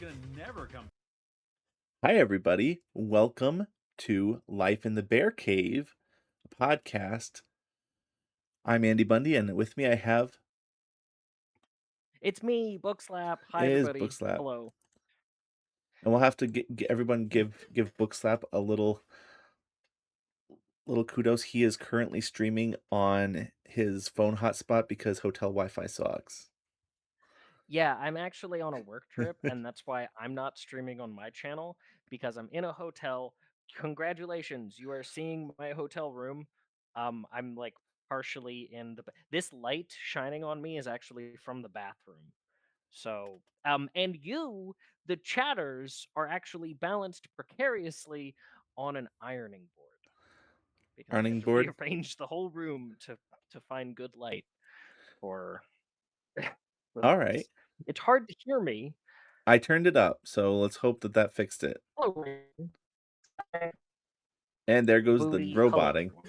gonna never come. Hi, everybody. Welcome to Life in the Bear Cave podcast. I'm Andy Bundy, and with me I have It's me, Bookslap. Hi, is everybody. Bookslap, Hello. and we'll have to everyone give Bookslap a little kudos. He is currently streaming on his phone hotspot because hotel Wi-Fi sucks. Yeah, I'm actually on a work trip, and that's why I'm not streaming on my channel because I'm in a hotel. Congratulations, you are seeing my hotel room. I'm like partially in this light shining on me is actually from the bathroom. So, and you, the chatters, are actually balanced precariously on an ironing board because I Running had to board. rearrange the whole room to find good light for for All right, this. It's hard to hear me. I turned it up, so let's hope that fixed it. Hello, And there goes the Booty. Hello, roboting. everyone.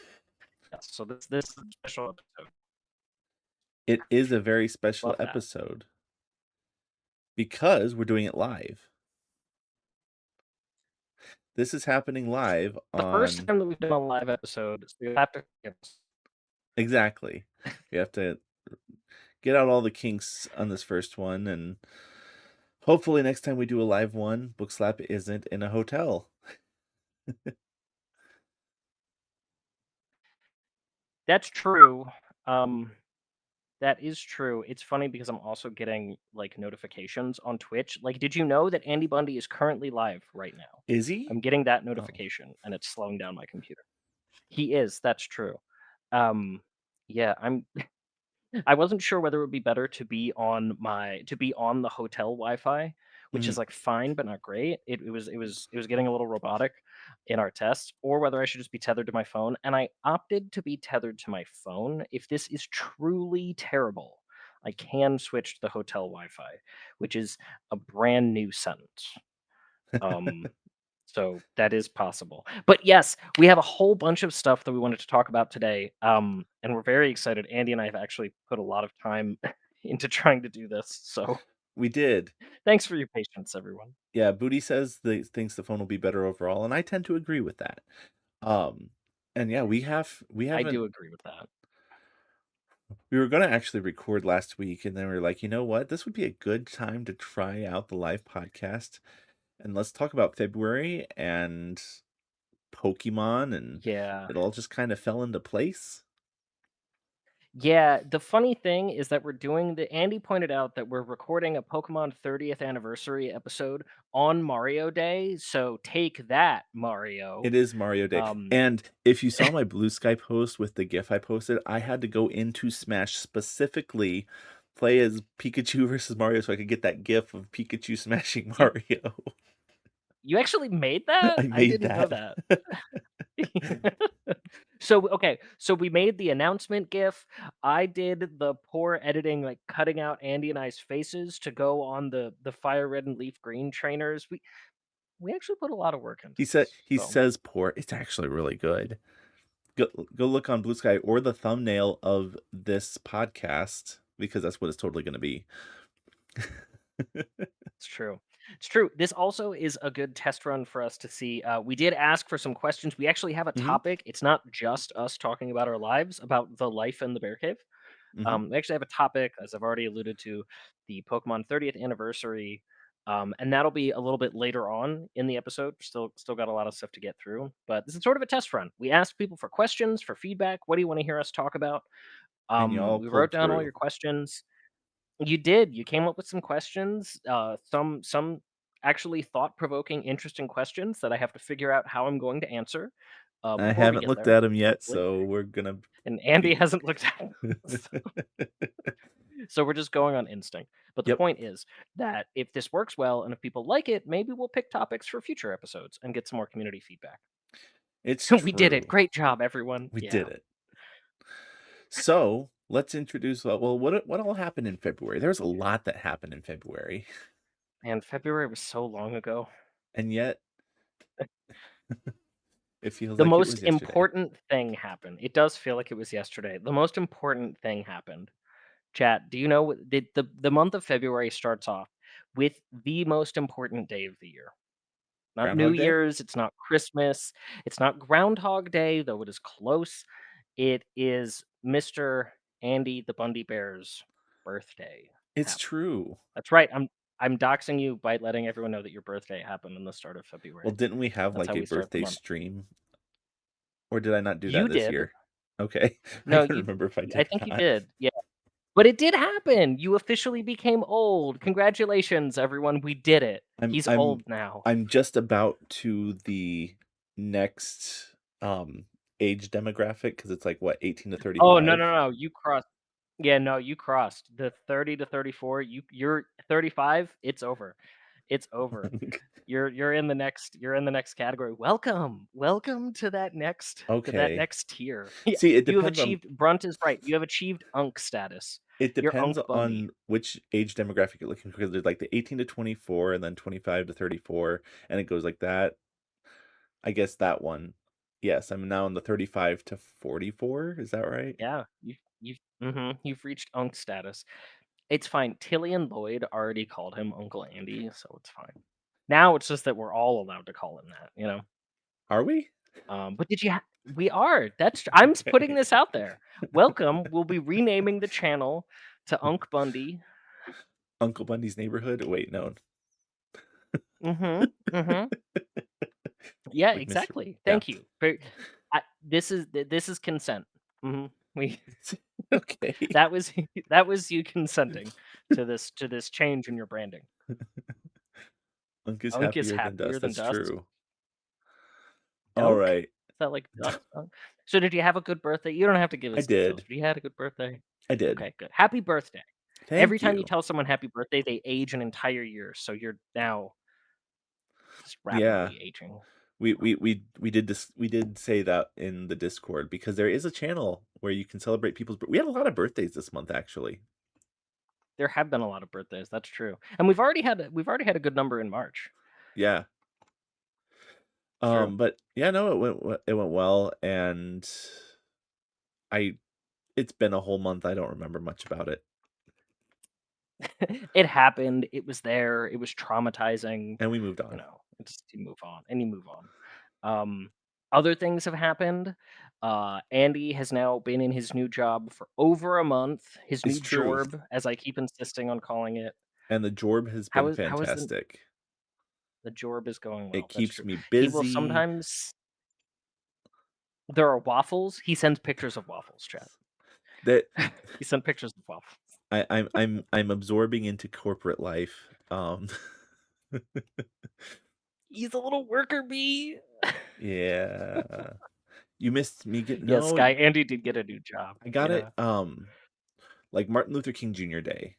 Yes, so this is a special episode. It is a very special Love that. episode because we're doing it live. This is happening live The first on time that we've done a live episode, so you have to forgive us. exactly. You have to get out all the kinks on this first one, and hopefully next time we do a live one, Bookslap isn't in a hotel. That's true. Um, that is true. It's funny because I'm also getting like notifications on Twitch. Like, did you know that Andy Bundy is currently live right now? Is he? I'm getting that Oh. notification, and it's slowing down my computer. He is. That's true. Um, yeah, I wasn't sure whether it would be better to be on the hotel Wi-Fi, which Mhm. is like fine but not great. It was getting a little robotic in our tests, or whether I should just be tethered to my phone. And I opted to be tethered to my phone. If this is truly terrible, I can switch to the hotel Wi-Fi, which is a brand new sentence. Um, so that is possible. But yes, we have a whole bunch of stuff that we wanted to talk about today. And we're very excited. Andy and I have actually put a lot of time into trying to do this. So We did. thanks for your patience, everyone. Yeah, Booty says thinks the phone will be better overall, and I tend to agree with that. Um, and yeah, we I haven't do agree with that. we were gonna actually record last week, and then we were like, you know what? This would be a good time to try out the live podcast, and let's talk about February and Pokemon, and Yeah. it all just kind of fell into place. Yeah, the funny thing is that Andy pointed out that we're recording a Pokemon 30th anniversary episode on Mario Day, so take that, Mario. It is Mario Day. Um And if you saw my Blue Sky post with the GIF I posted, I had to go into Smash specifically, play as Pikachu versus Mario so I could get that GIF of Pikachu smashing you Mario. you actually made that? I I made didn't know that. that. So okay, so we made the announcement GIF. I did the poor editing, like cutting out Andy and I's faces to go on the fire red and leaf green trainers. We actually put a lot of work into this. He So says poor. It's actually really good. Go look on Blue Sky or the thumbnail of this podcast because that's what it's totally going to be. it's true. It's true. This also is a good test run for us to see. We did ask for some questions. We actually have a Hmm. topic. It's not just us talking about our lives, about the life in the bear cave. Hmm. We actually have a topic, as I've already alluded to, the Pokemon 30th anniversary, and that'll be a little bit later on in the episode. Still got a lot of stuff to get through, but this is sort of a test run. We asked people for questions, for feedback. What do you want to hear us talk about? And y'all We pulled wrote down all your through. questions. You did. You came up with some questions. Some actually thought-provoking, interesting questions that I have to figure out how I'm going to answer I before we haven't get looked there, at them yet, hopefully. so we're gonna And Andy be. hasn't looked at it. So we're just going on instinct. But the Yep. point is that if this works well and if people like it, maybe we'll pick topics for future episodes and get some more community feedback. It's We did it. true. Great job, everyone. We Yeah. did it. So let's introduce. Well, what all happened in February? There's a lot that happened in February, And February was so long ago. and yet it feels The like it most was yesterday. important thing happened. It does feel like it was yesterday. The most important thing happened. Chat, do you know what the month of February starts off with the most important day of the year. Not New Groundhog Day? Year's, it's not Christmas, it's not Groundhog Day, though it is close. It is Mr. Andy the Bundy Bear's birthday It's happened. true. That's right, I'm doxing you by letting everyone know that your birthday happened in the start of Well, February. didn't we have That's like how a we start the birthday month. stream? Or did I not do that You this did. year? Okay. I No, couldn't you remember if I I did think or you not. did, yeah. But it did happen! You officially became old. Congratulations, everyone, we did it. I'm He's I'm old now. I'm just about to the next age demographic because it's like what, 18 to Oh, no, 35? no, no, you crossed. Yeah, no, you crossed. The 30 to 34, you're 35, it's over. It's over. You're in the next category. Welcome. Welcome to that Okay. next tier. Yeah, See, it you have depends on achieved Brunt is right. You have achieved Unk status. it You're depends Unk Bundy. on which age demographic you're looking for. Because there's like the 18 to 24 and then 25 to 34, and it goes like that. I guess that one. Yes, I'm now in the 35 to 44. Is that right? Yeah, you've reached Unk status. It's fine. Tilly and Lloyd already called him Uncle Andy, so it's fine. Now it's just that we're all allowed to call him that, you know? Are we? But did you we are. I'm putting Okay. this out there. Welcome. We'll be renaming the channel to Unk Bundy. Uncle Bundy's Neighborhood? Wait, no. Mhm. Mhm. Yeah, Like Mr. exactly. Yeah. Thank you. This is consent. Mhm. We Okay. that was that was you consenting to this change in your branding. Unk is Unk is happier than happier dust. than That's dust. true. All Dunk? right. Is that like dust? Dunk? So did you have a good birthday? You don't have to give I us details, did. but you had a good birthday? I did. Okay, good. Happy birthday. Every Thank time you you. tell someone happy birthday, they age an entire year, so you're now just Yeah. rapidly aging. We did say that in the Discord because there is a channel where you can celebrate people's we had a lot of birthdays this month actually. There have been a lot of birthdays, that's true. And we've already had a good number in March. Yeah. True. But yeah, no, it went well, and I it's been a whole month. I don't remember much about it, It happened, it was there, it was traumatizing, and we moved you on. know, it's you move on, and you move on. Other things have happened. Andy has now been in his new job for over a month, his It's new true, jorb, as I keep insisting on calling it. and the jorb has been How is fantastic. the jorb is going It well, that's keeps true. me He will busy. sometimes there are waffles, he sends pictures of waffles, chat. That He sent pictures of waffles. I'm absorbing into corporate life. He's a little worker bee. Yeah. You missed me get Yes, no, Guy, Andy did get a new job, I got it, yeah. like Martin Luther King Jr. Day,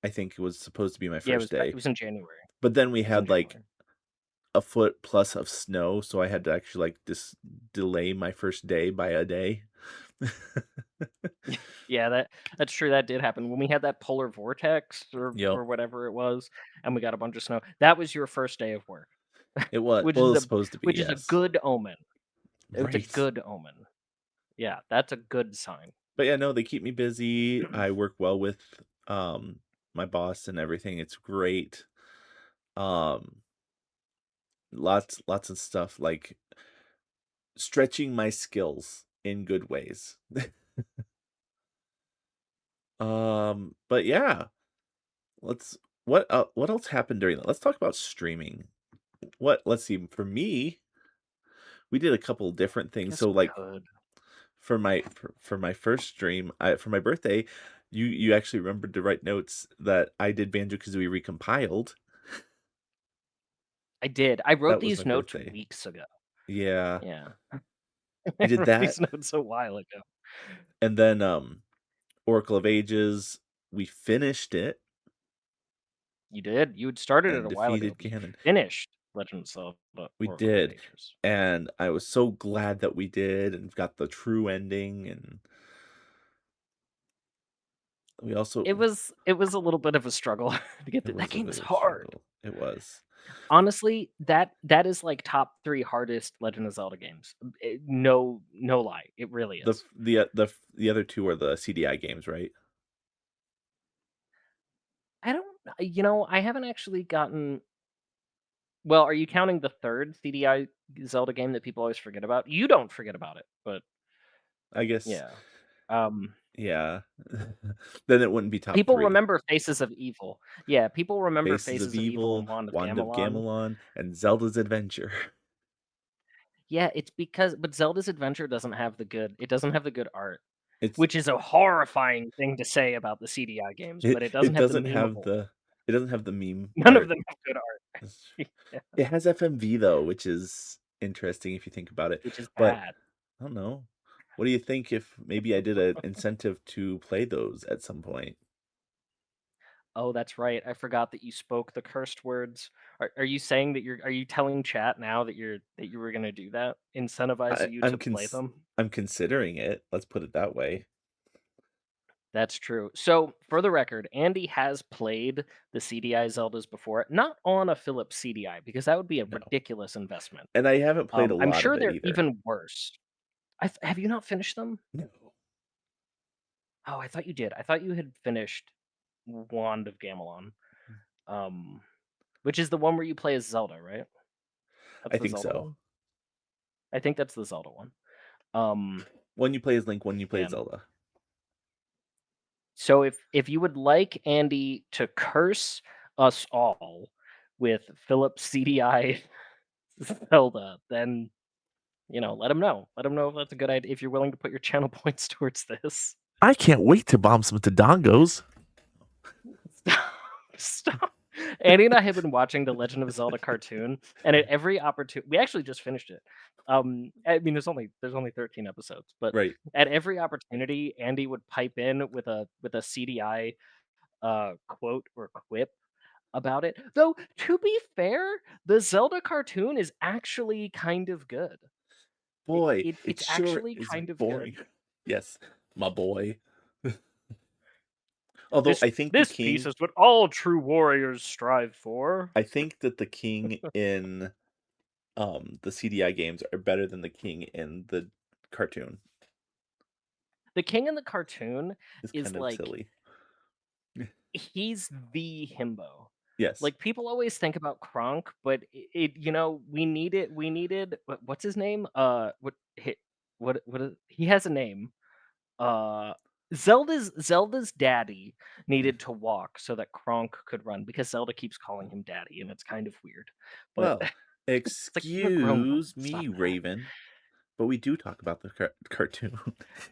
I think it was supposed to be my Yeah, first day, it was in January. but then we It was in had, like, January. a foot plus of snow, so I had to actually, like, just delay my first day by a day. Yeah, that's true, that did happen. When we had that polar vortex Yep. or whatever it was, and we got a bunch of snow, that was your first day of work, Well, it was supposed to be, which is a yes. good omen. It's a Right. good omen. Yeah, that's a good sign. But, yeah, no, they keep me busy, I work well with, my boss and everything, it's great. Um, lots of stuff, like, stretching my skills in good ways. But yeah, let's what else happened during that? Let's talk about streaming. Let's see, for me, we did a couple different things. Guess So we like could. for my first stream, for my birthday, you actually remembered to write notes that I did Banjo-Kazooie Recompiled. I did. I wrote That was my these notes birthday. weeks ago. Yeah. Yeah. We I did wrote that. these notes a while ago. And then Oracle of Ages, we finished it You did. You had started it and a while ago, defeated but you Ganon. finished Legend of Zelda: We Oracle of did. Ages. And I was so glad that we did and got the true ending, and we also It was a little bit of a struggle to get it through. That was a game bit is of a hard. struggle. It was. Honestly, that is like top 3 hardest Legend of Zelda games. No lie, it really is. The other two are the CDI games, right? I don't I haven't actually gotten. Well, are you counting the 3rd CDI Zelda game that people always forget about? You don't forget about it, but I guess, yeah. Um, yeah. Then it wouldn't be top People 3. remember Faces of Evil. Yeah, people remember Faces of Faces of Evil Evil, and Wand of Wand of Gamelon. Gamelon, and Zelda's Adventure. Yeah, it's because but Zelda's Adventure doesn't have the good art, It's which is a horrifying thing to say about the CDI games, but it doesn't it have the doesn't have memeable. the meme None of art. them have good art. It's Yeah, It has FMV though, which is interesting if you think about it. which is But bad. I don't know. What do you think if maybe I did an incentive to play those at some point? Oh, that's right. I forgot that you spoke the cursed words. Are you saying that are you telling chat now that you were gonna do that? Incentivize you to play them? I'm considering it. Let's put it that way. That's true. So, for the record, Andy has played the CDI Zeldas before, not on a Philips CDI because that would be a No. ridiculous investment. And I haven't played a I'm lot of sure it they're either. even worse. Have you not finished them? No. Oh, I thought you did. I thought you had finished Wand of Gamelon, um, which is the one where you play as Zelda, right? That's I the think Zelda so. one. I think that's the Zelda one. Um, One you play as Link, one you play as Man. Zelda. So if you would like Andy to curse us all with Philips CDI Zelda, then let him know. Let him know if that's a good idea. If you're willing to put your channel points towards this. I can't wait to bomb some Dodongos. Stop. Stop. Andy and I have been watching the Legend of Zelda cartoon, and at every opportunity, we actually just finished it. I mean, there's only 13 episodes, but Right. at every opportunity, Andy would pipe in with a CDI quote or quip about it. Though to be fair, the Zelda cartoon is actually kind of good. Boy, it It's sure actually is kind of boring. good. Yes, my boy. Although This I think the this piece king is what all true warriors strive for. I think that the king in the CDI games are better than the king in the cartoon. The king in the cartoon It's is kind of like silly. he's the himbo. Yes. Like people always think about Kronk, but we needed what's his name? He has a name. Uh, Zelda's daddy needed to walk so that Kronk could run because Zelda keeps calling him daddy, and it's kind of weird. But Well, it's like you're a grown woman. excuse Stop me, that. Raven, but we do talk about the cartoon.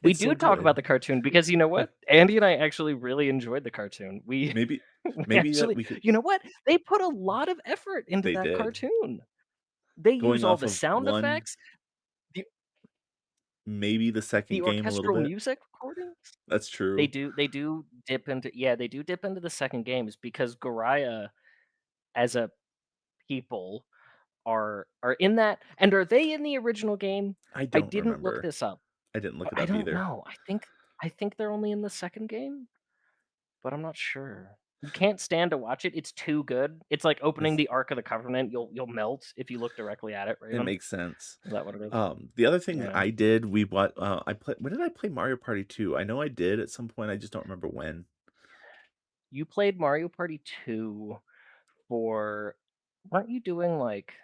We It's so do talk about good. the cartoon because you know what? Andy and I actually really enjoyed the cartoon. We Maybe we maybe that actually, we could you know what? They put a lot of effort into they that did. cartoon. They use Going all off the of sound one, effects, the maybe the the second game a little orchestral bit. music recordings. That's true. They do dip into they do dip into the second games because Goriah as a people are in that, and are they in the original game? I I don't didn't look remember. this up. I didn't look it I up don't either. know. I think they're only in the second game, but I'm not sure. You can't stand to watch it. It's too good. It's like opening It's the Ark of the Covenant. You'll melt if you look directly at it, It Raven. makes sense. Is that what it is? The other thing Yeah. I did, I played when did I play Mario Party 2? I know I did at some point, I just don't remember when. You played Mario Party 2 for weren't you doing like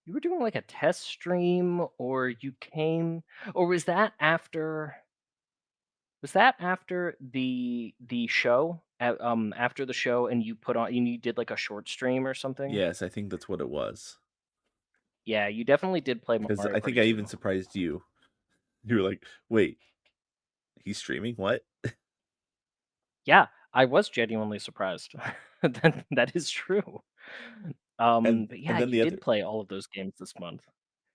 you were doing like a test stream or you came or was that after the show? After the show and you put on and you did like a short stream or something? Yes, I think that's what it was. Yeah, you definitely did play Because Mario I think Party I even 2. surprised you. You were like, "Wait, he's streaming? What?" Yeah, I was genuinely surprised. That is true. But And yeah, you did play all of those games this month.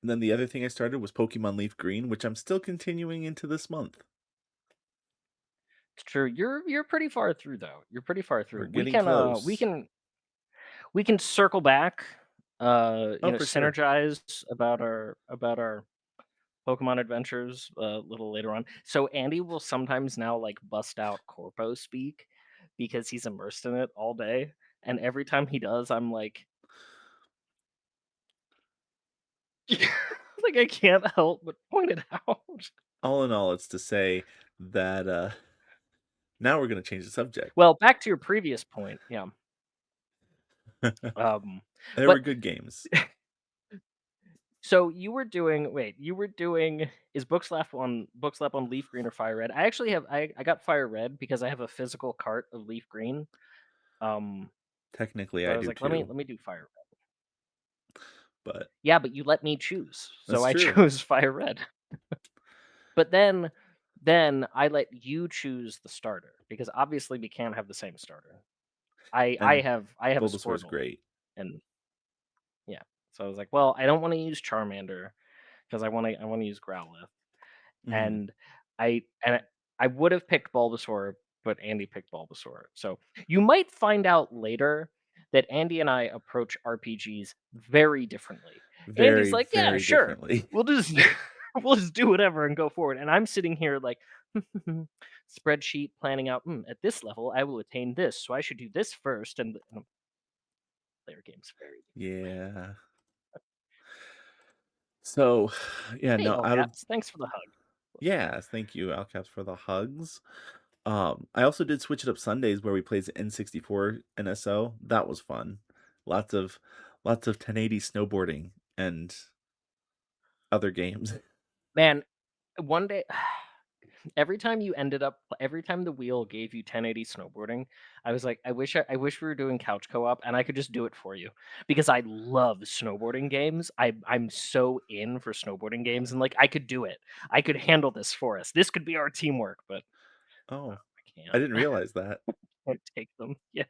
then the other thing I started was Pokemon Leaf Green, which I'm still continuing into this month. It's true. You're pretty far through though. You're pretty far We're through. getting close. We can circle back, Oh, for sure. synergize about our Pokemon adventures a little later on. So Andy will sometimes now like bust out corpo speak because he's immersed in it all day, and every time he does, I'm like, like I can't help but point it out. All in all, it's to say that Now we're gonna change the subject. Well, back to your previous point, yeah. Um, They were but good games. so you were doing is Bookslap on Leaf Green or Fire Red? I actually have I got Fire Red because I have a physical cart of Leaf Green. Um, Technically, but I I was do like, too, let me do Fire Red. but Yeah, but you let me choose, so that's I true. chose Fire Red. But then I let you choose the starter because obviously we can't have the same starter. And I have a Bulbasaur's Squirtle, great. and yeah, so I was like, well, I don't want to use Charmander because I want to use Growlithe. Mhm. And I would have picked Bulbasaur, but Andy picked Bulbasaur. So you might find out later that Andy and I approach RPGs very differently. Andy's Very, like, "Yeah, very sure. differently. We'll just we'll just do whatever and go forward." And I'm sitting here like spreadsheet planning out, at this level I will attain this, so I should do this first and player games very differently. Yeah. So, yeah, Hey, no, all out of caps, thanks for the hug. yes, thank you, Alcaps, for the hugs. I also did Switch It Up Sundays where we played N64 NSO. That was fun. Lots of lots of 1080 snowboarding and other games. Man, one day every time the wheel gave you 1080 snowboarding, I was like, I wish we were doing couch co-op and I could just do it for you because I love snowboarding games. I'm so in for snowboarding games and like I could do it. I could handle this for us. This could be our teamwork, but Oh, I I can't. didn't realize that. Can't take them. Yeah.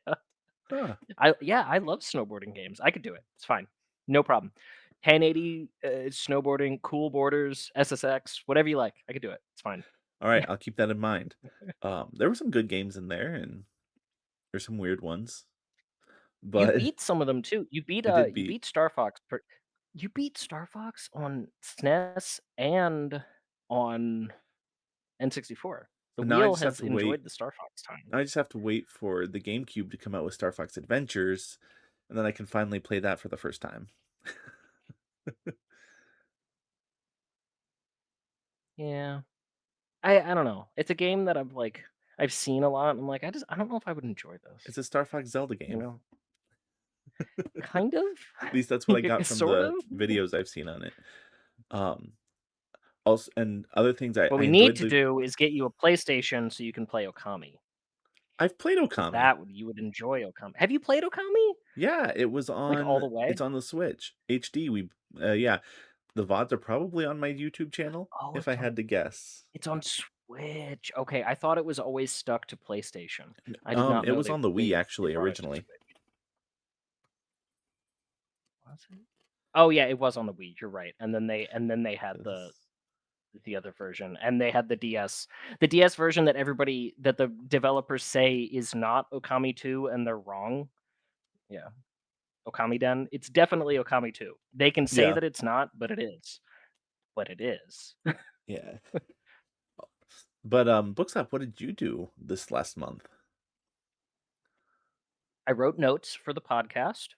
Huh. I love snowboarding games. I could do it. It's fine. No problem. 1080 snowboarding, cool borders, SSX, whatever you like. I could do it. It's fine. All right, I'll keep that in mind. There were some good games in there, and there's some weird ones, You but beat some of them too. I did You beat. beat Star Fox you beat Star Fox on SNES and on N64. The And now I wheel just have has to wait. enjoyed the Star Fox time. I just have to wait for the GameCube to come out with Star Fox Adventures, and then I can finally play that for the first time. Yeah. I don't know. It's a game that I've seen a lot, and I'm like, I don't know if I would enjoy this, It's a Star Fox Zelda you game. know? Kind of? At least that's what I got from Sort of? the videos I've seen on it. Um, Also, and other things What I we need enjoyed to the. do is get you a PlayStation so you can play Okami, I've played because Okami. that would you would enjoy Okami. Have you played Okami? Yeah, Like, all the it's way? on the Switch. HD, yeah, the VODs are probably on my YouTube channel, Oh, if I had to guess. it's on Switch. Okay, I thought it was always stuck to PlayStation. I did not It know was on the Wii, they actually, brought it to originally. Switch. Was it? Oh, yeah, it was on the Wii, you're right, and then they had 'Cause the other version, and they had the DS. The DS version that the developers say is not Okami 2, and they're wrong. Yeah, Okami Den. It's definitely Okami 2. They can say yeah, that it's not, but it is. But it is. yeah. But, Bookstop, what did you do this last month? I wrote notes for the podcast,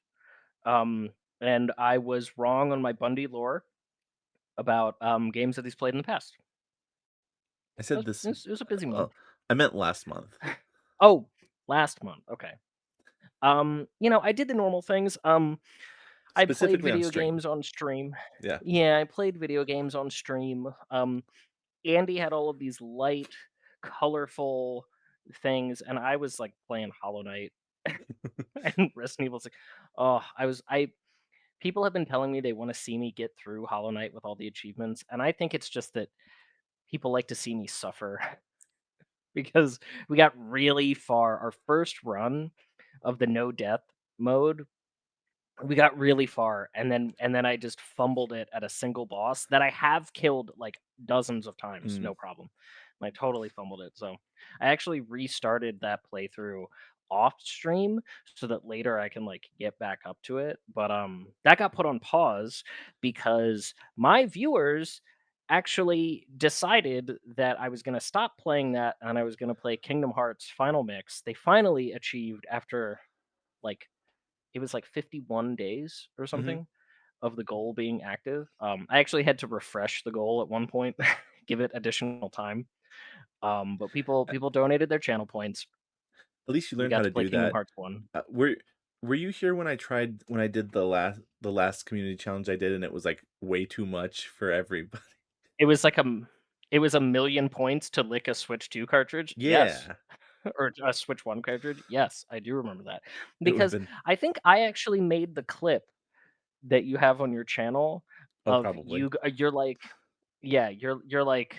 um, and I was wrong on my Bundy lore about, games that he's played in the past. I said this It was a busy uh, month. I meant last month, Oh, last month, okay. I did the normal things, I played specifically on video stream. games on stream. Yeah. Yeah, I played video games on stream, Andy had all of these light, colorful things, and I was, like, playing Hollow Knight and Resident Evil 6. Oh, I people have been telling me they wanna see me get through Hollow Knight with all the achievements, and I think it's just that people like to see me suffer because we got really far. Our first run of the no death mode, we got really far, and then I just fumbled it at a single boss that I have killed, like, dozens of times, Mm, no problem. I totally fumbled it, so I actually restarted that playthrough off stream so that later I can, like, get back up to it, but, that got put on pause because my viewers actually decided that I was gonna stop playing that and I was gonna play Kingdom Hearts Final Mix. They finally achieved after, like, it was like 51 days or mhm. something of the goal being active. I actually had to refresh the goal at one point, give it additional time. But people donated their channel points. At least you We learned got how to to play do Kingdom that. Hearts 1. Were you here when I did the last community challenge I did, and it was, like, way too much for everybody? It was like it was 1,000,000 points to lick a Switch 2 cartridge. Yes. Yeah. Or a Switch 1 cartridge. Yes, I do remember that. It would've Because been I think I actually made the clip that you have on your channel oh, of probably. you're like yeah, you're like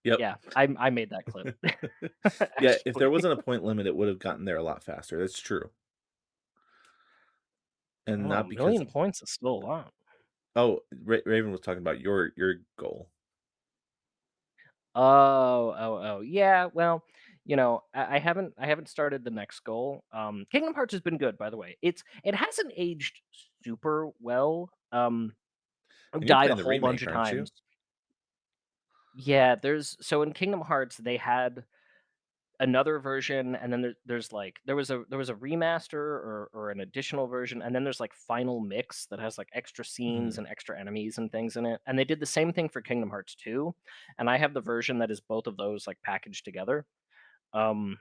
Yep. yeah, I made that clip, Yeah, if there actually. wasn't a point limit, it would've gotten there a lot faster, that's true. And Oh, not because 1,000,000 points is still a lot. oh, Raven was talking about your goal. Yeah, well, I haven't started the next goal. Kingdom Hearts has been good, by the way. It hasn't aged super well. I've And you're died a playing the whole bunch remake, of aren't you? times. Yeah, so in Kingdom Hearts, they had another version, and then there's like there was a remaster or an additional version, and then there's like final mix that has like extra scenes Mhm. and extra enemies and things in it. And they did the same thing for Kingdom Hearts 2, and I have the version that is both of those like packaged together. Um,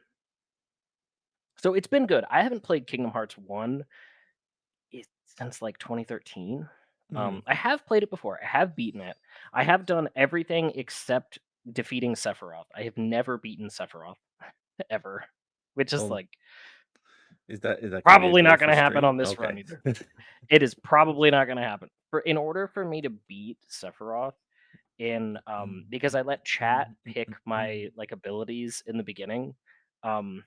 so it's been good. I haven't played Kingdom Hearts 1 since like 2013. Mhm. I have played it before. I have beaten it. I have done everything except defeating Sephiroth. I have never beaten Sephiroth ever, which is Oh, like is that gonna be a probably goal not for gonna happen stream? on this run Okay. either. It is probably not gonna happen. In order for me to beat Sephiroth because I let chat pick my, like, abilities in the beginning, um,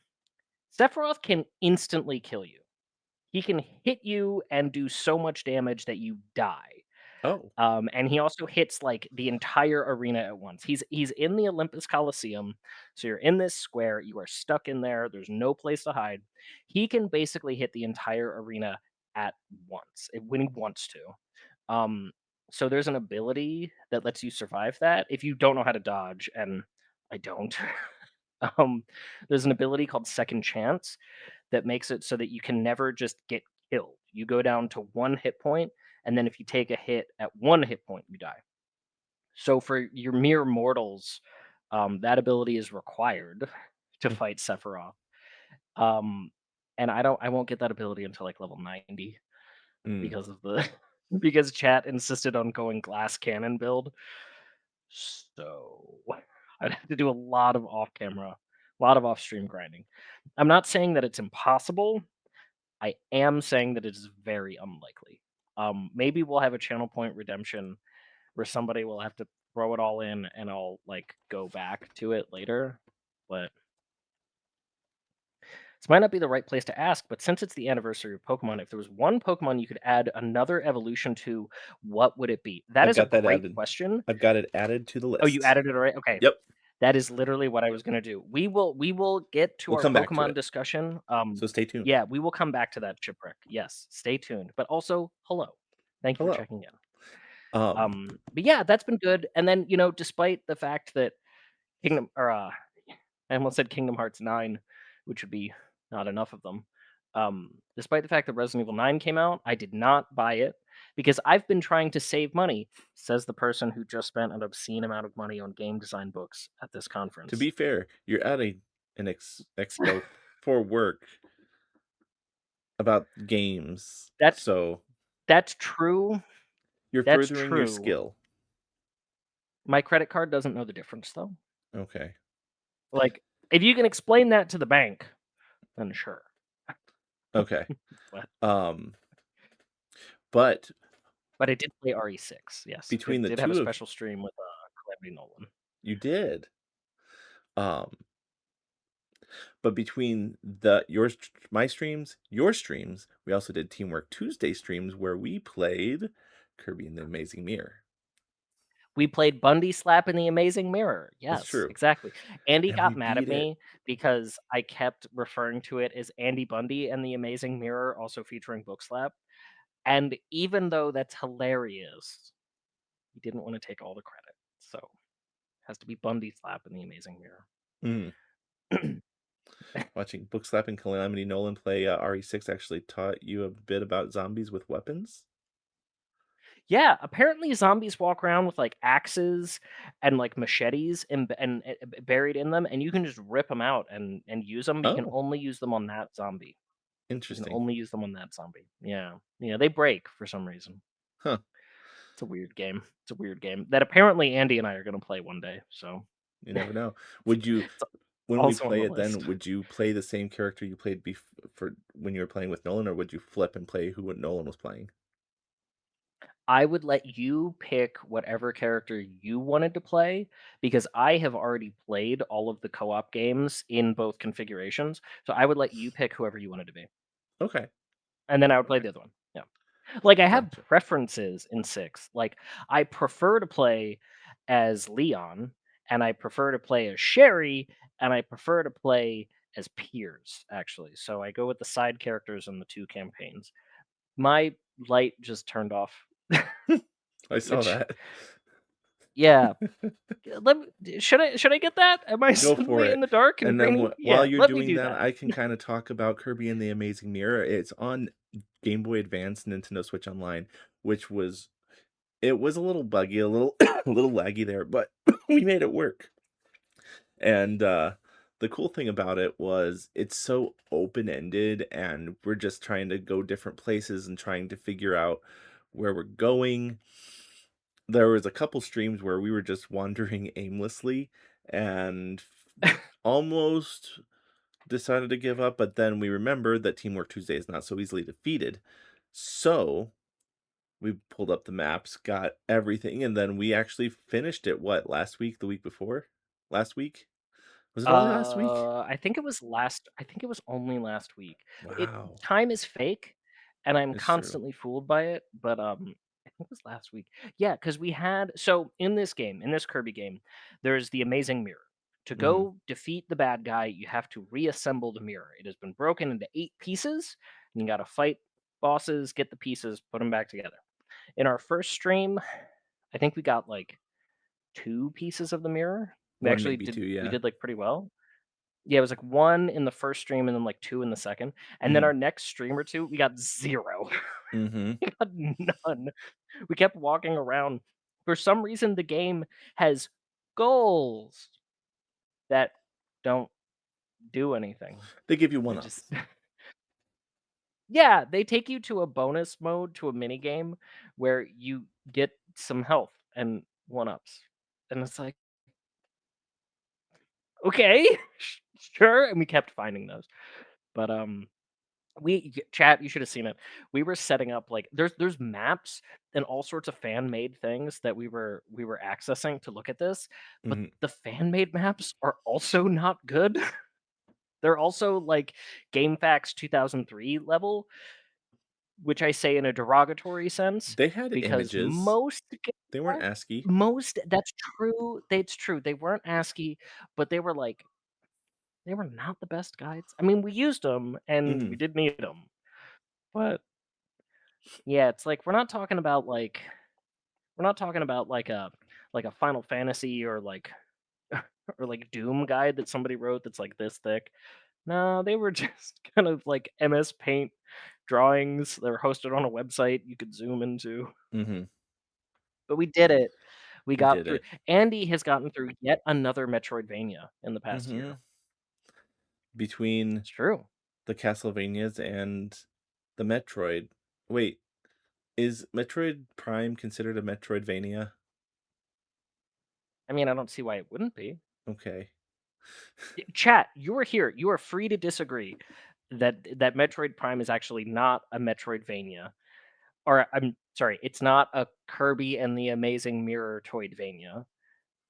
Sephiroth can instantly kill you. He can hit you and do so much damage that you die. Oh. And he also hits like the entire arena at once. He's in the Olympus Coliseum, so you're in this square. You are stuck in there. There's no place to hide. He can basically hit the entire arena at once when he wants to. Um, so there's an ability that lets you survive that if you don't know how to dodge, and I don't. um, there's an ability called Second Chance that makes it so that you can never just get killed. You go down to 1 hit point, and then if you take a hit at 1 hit point, you die. So for your mere mortals, that ability is required to Mm, fight Sephiroth. Um, and I won't get that ability until like level 90 mm, because of the because chat insisted on going glass cannon build. So I'd have to do a lot of off camera, a lot of off stream grinding. I'm not saying that it's impossible. I am saying that it is very unlikely. Maybe we'll have a channel point redemption where somebody will have to throw it all in and I'll like go back to it later. But this might not be the right place to ask, but since it's the anniversary of Pokemon, if there was one Pokemon you could add another evolution to, what would it be? That I've is a got that great added. question. I've got it added to the Oh, you list. added it already? Okay. Yep. That is literally what I was gonna do. We will get to We'll our come back to Pokemon it, discussion. so stay tuned. Yeah, we will come back to that shipwreck. Yes, stay tuned. But also, hello. Thank you for Hello. checking in. Um, But yeah, that's been good. And then, despite the fact that Kingdom or I almost said Kingdom Hearts 9, which would be not enough of them. Despite the fact that Resident Evil 9 came out, I did not buy it because I've been trying to save money, says the person who just spent an obscene amount of money on game design books at this to conference. be fair, you're at an expo for work about games, That's so that's true. you're That's furthering your true. skill. My credit card doesn't know the difference though. Okay. Like, if you can explain that to the bank, then sure. Okay. But Um, but but I did play RE6. Yes, between did the did have a 2 of special stream with Calamity Nolan. you did. Um, but between the my streams, your streams, we also did Teamwork Tuesday streams where we played Kirby and the Amazing Mirror. We played Bundy Slap in the Amazing Mirror. It's Yes, true. exactly. Andy And we got mad beat at it. me because I kept referring to it as Andy Bundy and the Amazing Mirror, also featuring Bookslap. And even though that's hilarious, he didn't want to take all the credit. So it has to be Bundy Slap in the Amazing Mirror. Mm. Watching Bookslap and Calamity Nolan play RE6 actually taught you a bit about zombies with weapons? Yeah, apparently zombies walk around with, like, axes and, like, machetes buried in them, and you can just rip them out and use them. But you can Oh, only use them on that zombie. You can interesting. only use them on that zombie. Yeah. Yeah, they break for some reason. Huh. It's a weird game. It's a weird game that apparently Andy and I are gonna play one day, so You never know. Would you it's when we also on play the it then, list. would you play the same character you played for when you were playing with Nolan, or would you flip and play who Nolan was playing? I would let you pick whatever character you wanted to play because I have already played all of the co-op games in both configurations, so I would let you pick whoever you wanted to be, Okay, and then I would play the other one. Yeah. Like, I have gotcha. preferences in 6. Like, I prefer to play as Leon, and I prefer to play as Sherry, and I prefer to play as Piers, actually. So I go with the side characters in the 2 campaigns. My light just turned off, I saw which that. yeah. Should I get that? Am I Go for suddenly in it. the dark and And then grainy? while Yeah, you're let me doing do that, that. I can kinda talk about Kirby and the Amazing Mirror. It's on Game Boy Advance, Nintendo Switch Online, which was it was a little buggy, a little a little laggy there, but we made it work. And, the cool thing about it was it's so open-ended, and we're just trying to go different places and trying to figure out where we're going. There was a couple streams where we were just wandering aimlessly and almost decided to give up, but then we remembered that Teamwork Tuesday is not so easily defeated. So, we pulled up the maps, got everything, and then we actually finished it, what, last week, the week before? Last week? Was it only last week? I think it was only last week. It Wow. time is fake, and I'm It's true. constantly fooled by it, but, I think it was last week. Yeah, because we had so in this game, in this Kirby game, there's the amazing mirror. To Mhm. go defeat the bad guy, you have to reassemble the mirror. It has been broken into 8 pieces, and you gotta fight bosses, get the pieces, put them back together. In our first stream, I think we got, like, 2 pieces of the mirror. We 1, actually maybe did 2, we yeah. did, like, pretty well. Yeah, it was like 1 in the first stream and then like 2 in the second, and then Mhm. our next stream or 2, we got 0. Mhm. We got none. We kept walking around. For some reason, the game has goals that don't do anything. They give you They just one-ups. Yeah, they take you to a bonus mode, to a mini game where you get some health and 1-ups, and it's like, "Okay, sure," and we kept finding those. But, chat, you should have seen it. We were setting up like there's maps and all sorts of fan made things that we were accessing to look at this, but Mhm. the fan made maps are also not good. They're also like GameFAQs 2003 level, which I say in a derogatory sense They had because images. most They weren't ASCII. most that's true. That's true. They weren't ASCII, but they were not the best guides. I mean, we used them and we Mhm. did need them, but yeah, it's like we're not talking about like a Final Fantasy or like or like Doom guide that somebody wrote that's like this thick. No, they were just kind of like MS Paint drawings. They were hosted on a website you could zoom into. Mhm. But we did it. We We got did through. it. Andy has gotten through yet another Metroidvania in the past year. Mhm. Between It's true. the Castlevanias and the Metroid. Wait, is Metroid Prime considered a Metroidvania? I mean, I don't see why it wouldn't be. Okay. Chat, you are here. You are free to disagree that Metroid Prime is actually not a Metroidvania. Or I'm sorry, it's not a Kirby and the Amazing Mirror Toydvania,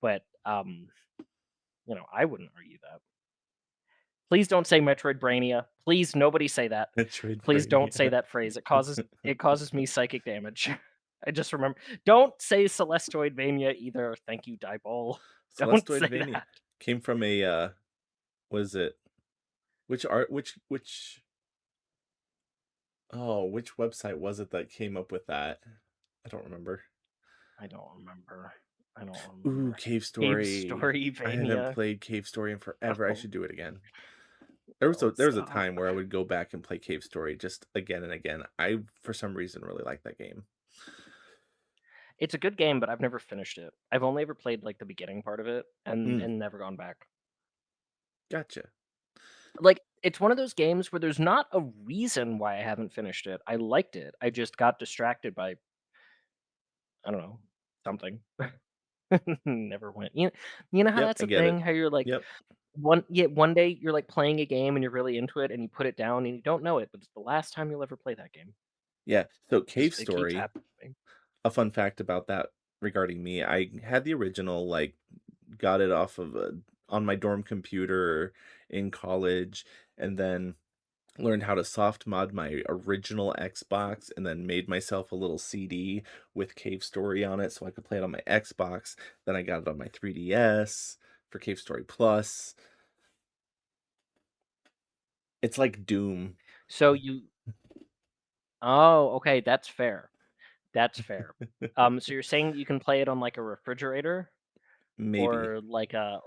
but I wouldn't argue that. Please don't say Metroid Brainia. Please, nobody say that. Please don't say Metroidvania. that phrase. It causes me psychic damage. I just remember. Don't say Celesteroidvania either. Thank you, Dieball. Don't say Celesteroidvania that. came from a, was it which art which website was it that came up with that? I don't remember. I don't remember. I don't Ooh, remember. Cave Cave Story. I haven't Storyvania. played Cave Story in forever. I Oh, should do it again. oh, There was a stop. time where I would go back and play Cave Story just again and again. I, for some reason, really like that game. It's a good game, but I've never finished it. I've only ever played, like, the beginning part of it and Mm, and never gone back. gotcha. Like, it's one of those games where there's not a reason why I haven't finished it. I liked it. I just got distracted by, I don't know, something. Never went. You know how Yep, that's I a get it. thing? How you're like Yep. one day you're, like, playing a game and you're really into it and you put it down and you don't know it, but it's the last time you'll ever play that game. Yeah, so Cave Just it keeps Story, happening to me. a fun fact about that regarding me, I had the original, like, got it off of on my dorm computer in college, and then learned how to soft mod my original Xbox, and then made myself a little CD with Cave Story on it so I could play it on my Xbox. Then I got it on my 3DS for Cave Story Plus. It's like Doom, So you Oh, okay, that's fair. That's fair. So you're saying you can play it on, like, a refrigerator maybe. or like a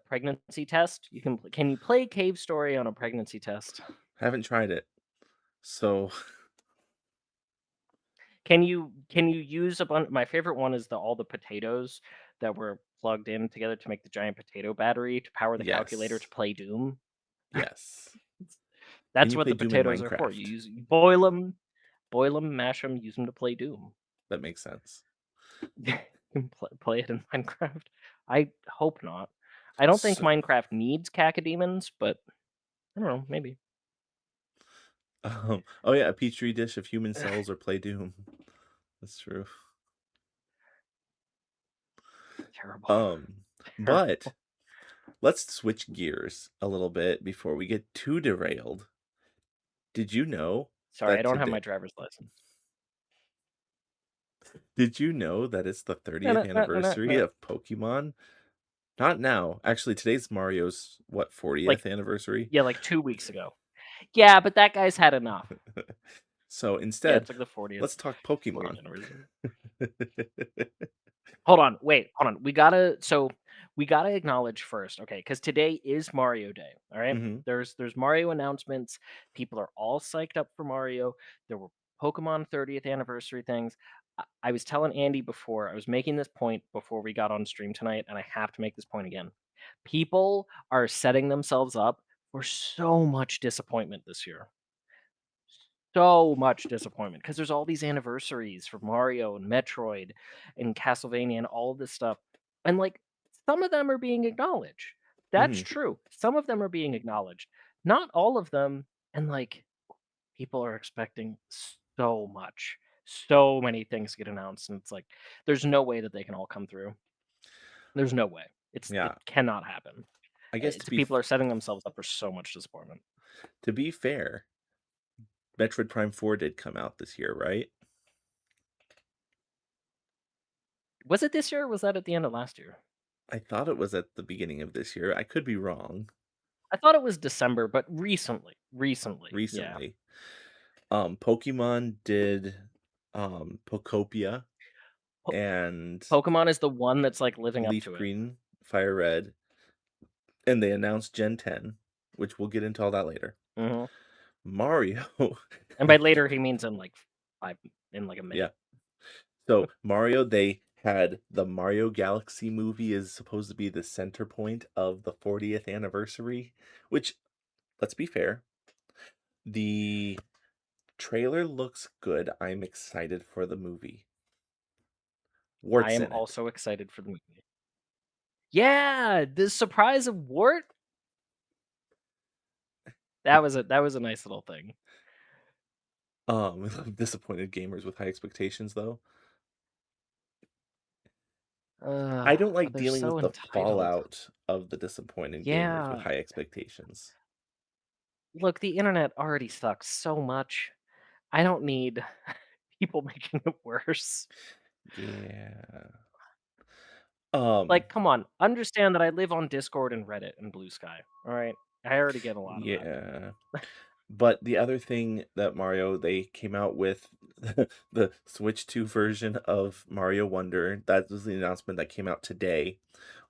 pregnancy test? Can you play Cave Story on a pregnancy test? Haven't tried it. So, Can you use a bunch? My favorite one is all the potatoes that were plugged in together to make the giant potato battery to power the calculator to yes. play Doom. Yes. Can That's you what play the Doom in potatoes are for. Minecraft? You boil them, mash them, use them to play Doom. That makes sense. You can play it in Minecraft. I hope not. I don't think So, Minecraft needs cacodemons, but I don't know, maybe. oh yeah, a petri dish of human cells or play Doom. That's true. Terrible. Um, but Terrible. let's switch gears a little bit before we get too derailed. Did you know Sorry, I that don't have today my driver's license. did you know that it's the No, 30th no, no, no, no, anniversary no. of Pokemon? Not now. Actually, today's Mario's what, Like, 40th anniversary? yeah, like 2 weeks ago. Yeah, but that guy's had enough. So Yeah, instead, it's like the 40th let's talk 40th Pokemon. anniversary. Hold on, wait, hold on. We gotta acknowledge first, okay? Because today is Mario Day, all right? Mhm. There's Mario announcements. People are all psyched up for Mario. There were Pokemon 30th anniversary things. I was telling Andy before, I was making this point before we got on stream tonight, and I have to make this point again. People are setting themselves up for so much disappointment this year. So much disappointment because there's all these anniversaries for Mario and Metroid and Castlevania and all of this stuff. And like some of them are being acknowledged. That's Mhm. true. Some of them are being acknowledged. Not all of them. And like people are expecting so much. So many things get announced. And it's like there's no way that they can all come through. There's no way. It Yeah. cannot happen. I guess People are setting themselves up for so much disappointment. to be fair, Metroid Prime 4 did come out this year, right? Was it this year or was that at the end of last year? I thought it was at the beginning of this year. I could be wrong. I thought it was December, but recently, yeah. Recently. Pokemon did Pokopia Po and Pokemon is the one that's, like, living up Leaf to it. Green, Fire Red, and they announced Gen 10, which we'll get into all that later. Mhm, Mario, and by later, he means in, like, 5 in, like, a yeah. minute. So Mario, they had the Mario Galaxy movie is supposed to be the center point of the 40th anniversary, which, let's be fair, the trailer looks good. I'm excited for the movie. I Wart's am in it. also excited for the movie. Yeah! The surprise of Wart? That was a nice little thing. Disappointed gamers with high expectations, though. Ugh, I don't but like they're dealing so with the entitled. fallout of the disappointed gamers with Yeah. high expectations. Look, the internet already sucks so much. I don't need people making it worse. Yeah. Um, Like, come on, understand that I live on Discord and Reddit and Blue Sky, alright? I already get a lot of that. yeah. But the other thing that Mario, they came out with the Switch 2 version of Mario Wonder. That was the announcement that came out today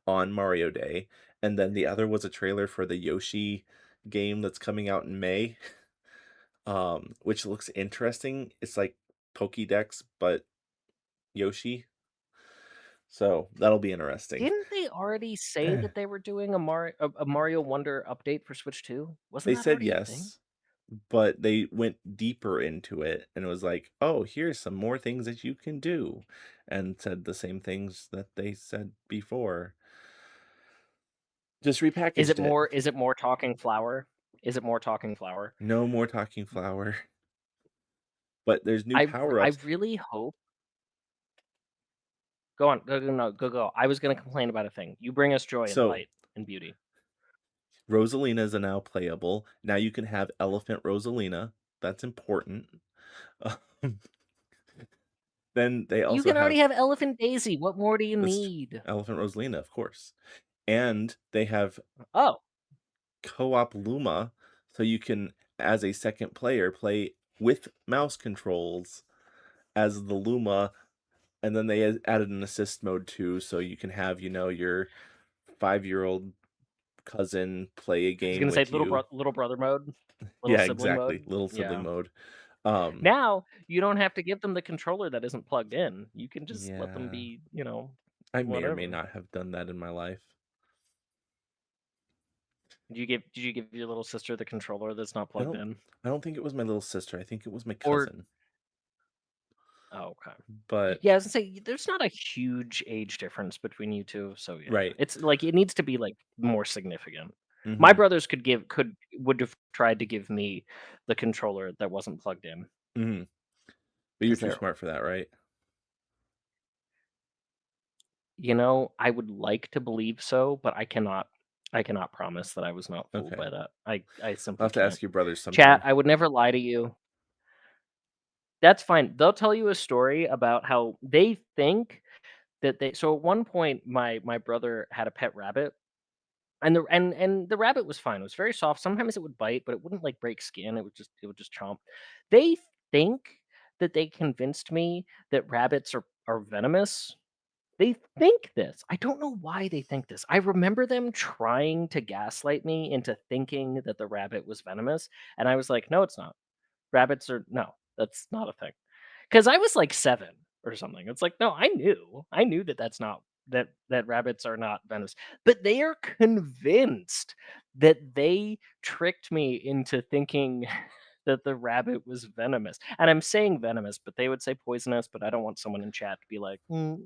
on Mario Day. And then the other was a trailer for the Yoshi game that's coming out in May, which looks interesting. It's like Pokédex, but Yoshi. So that'll be interesting. Didn't they already say that they were doing a Mario Wonder update for Switch 2? Wasn't They that said already a thing? yes, but they went deeper into it and it was like, "Oh, here's some more things that you can do," and said the same things that they said before. Just repackaged it. Is it more talking flower? Is it more talking flower? No more talking flower, but there's new I power-ups. really hope. Go on. Go, go, no, go, go. I was gonna complain about a thing. You bring us joy and So, light and beauty. Rosalina's are now playable. Now you can have Elephant Rosalina. That's important. Um, then they You also can have already have Elephant Daisy. What more do you this need? Elephant Rosalina, of course. And they have Oh, co-op Luma, so you can, as a second player, play with mouse controls as the Luma, and then they added an assist mode too, so you can have, your 5-year-old cousin play a I was game gonna say with you. little brother mode, little Yeah, sibling exactly. mode. Little sibling Yeah. mode. Now you don't have to give them the controller that isn't plugged in. You can just let them Yeah, be, I may or may whatever. not have done that in my life. Did you give your little sister the controller that's not I plugged don't in? I don't think it was my little sister. I think it was my Or cousin. oh, okay. But Yeah, I was gonna say there's not a huge age difference between you two, so yeah. right. It's like it needs to be like more significant. My Mhm. brothers would have tried to give me the controller that wasn't plugged in Mhm. But you're because too they're, smart for that, right? I would like to believe so, but I cannot promise that I was not fooled Okay. by that. I I'll simply have to can't. ask your brothers Chat, sometime. I would never lie to you. That's fine. They'll tell you a story about how they think that they so at one point my brother had a pet rabbit. And the rabbit was fine. It was very soft. Sometimes it would bite, but it wouldn't like break skin. It would just chomp. They think that they convinced me that rabbits are venomous. They think this. I don't know why they think this. I remember them trying to gaslight me into thinking that the rabbit was venomous, and I was like, "No, it's not. Rabbits are no, that's not a thing." Because I was like 7 or something. It's like, no, I knew that that's not that rabbits are not venomous, but they are convinced that they tricked me into thinking that the rabbit was venomous. And I'm saying venomous, but they would say poisonous. But I don't want someone in chat to be like,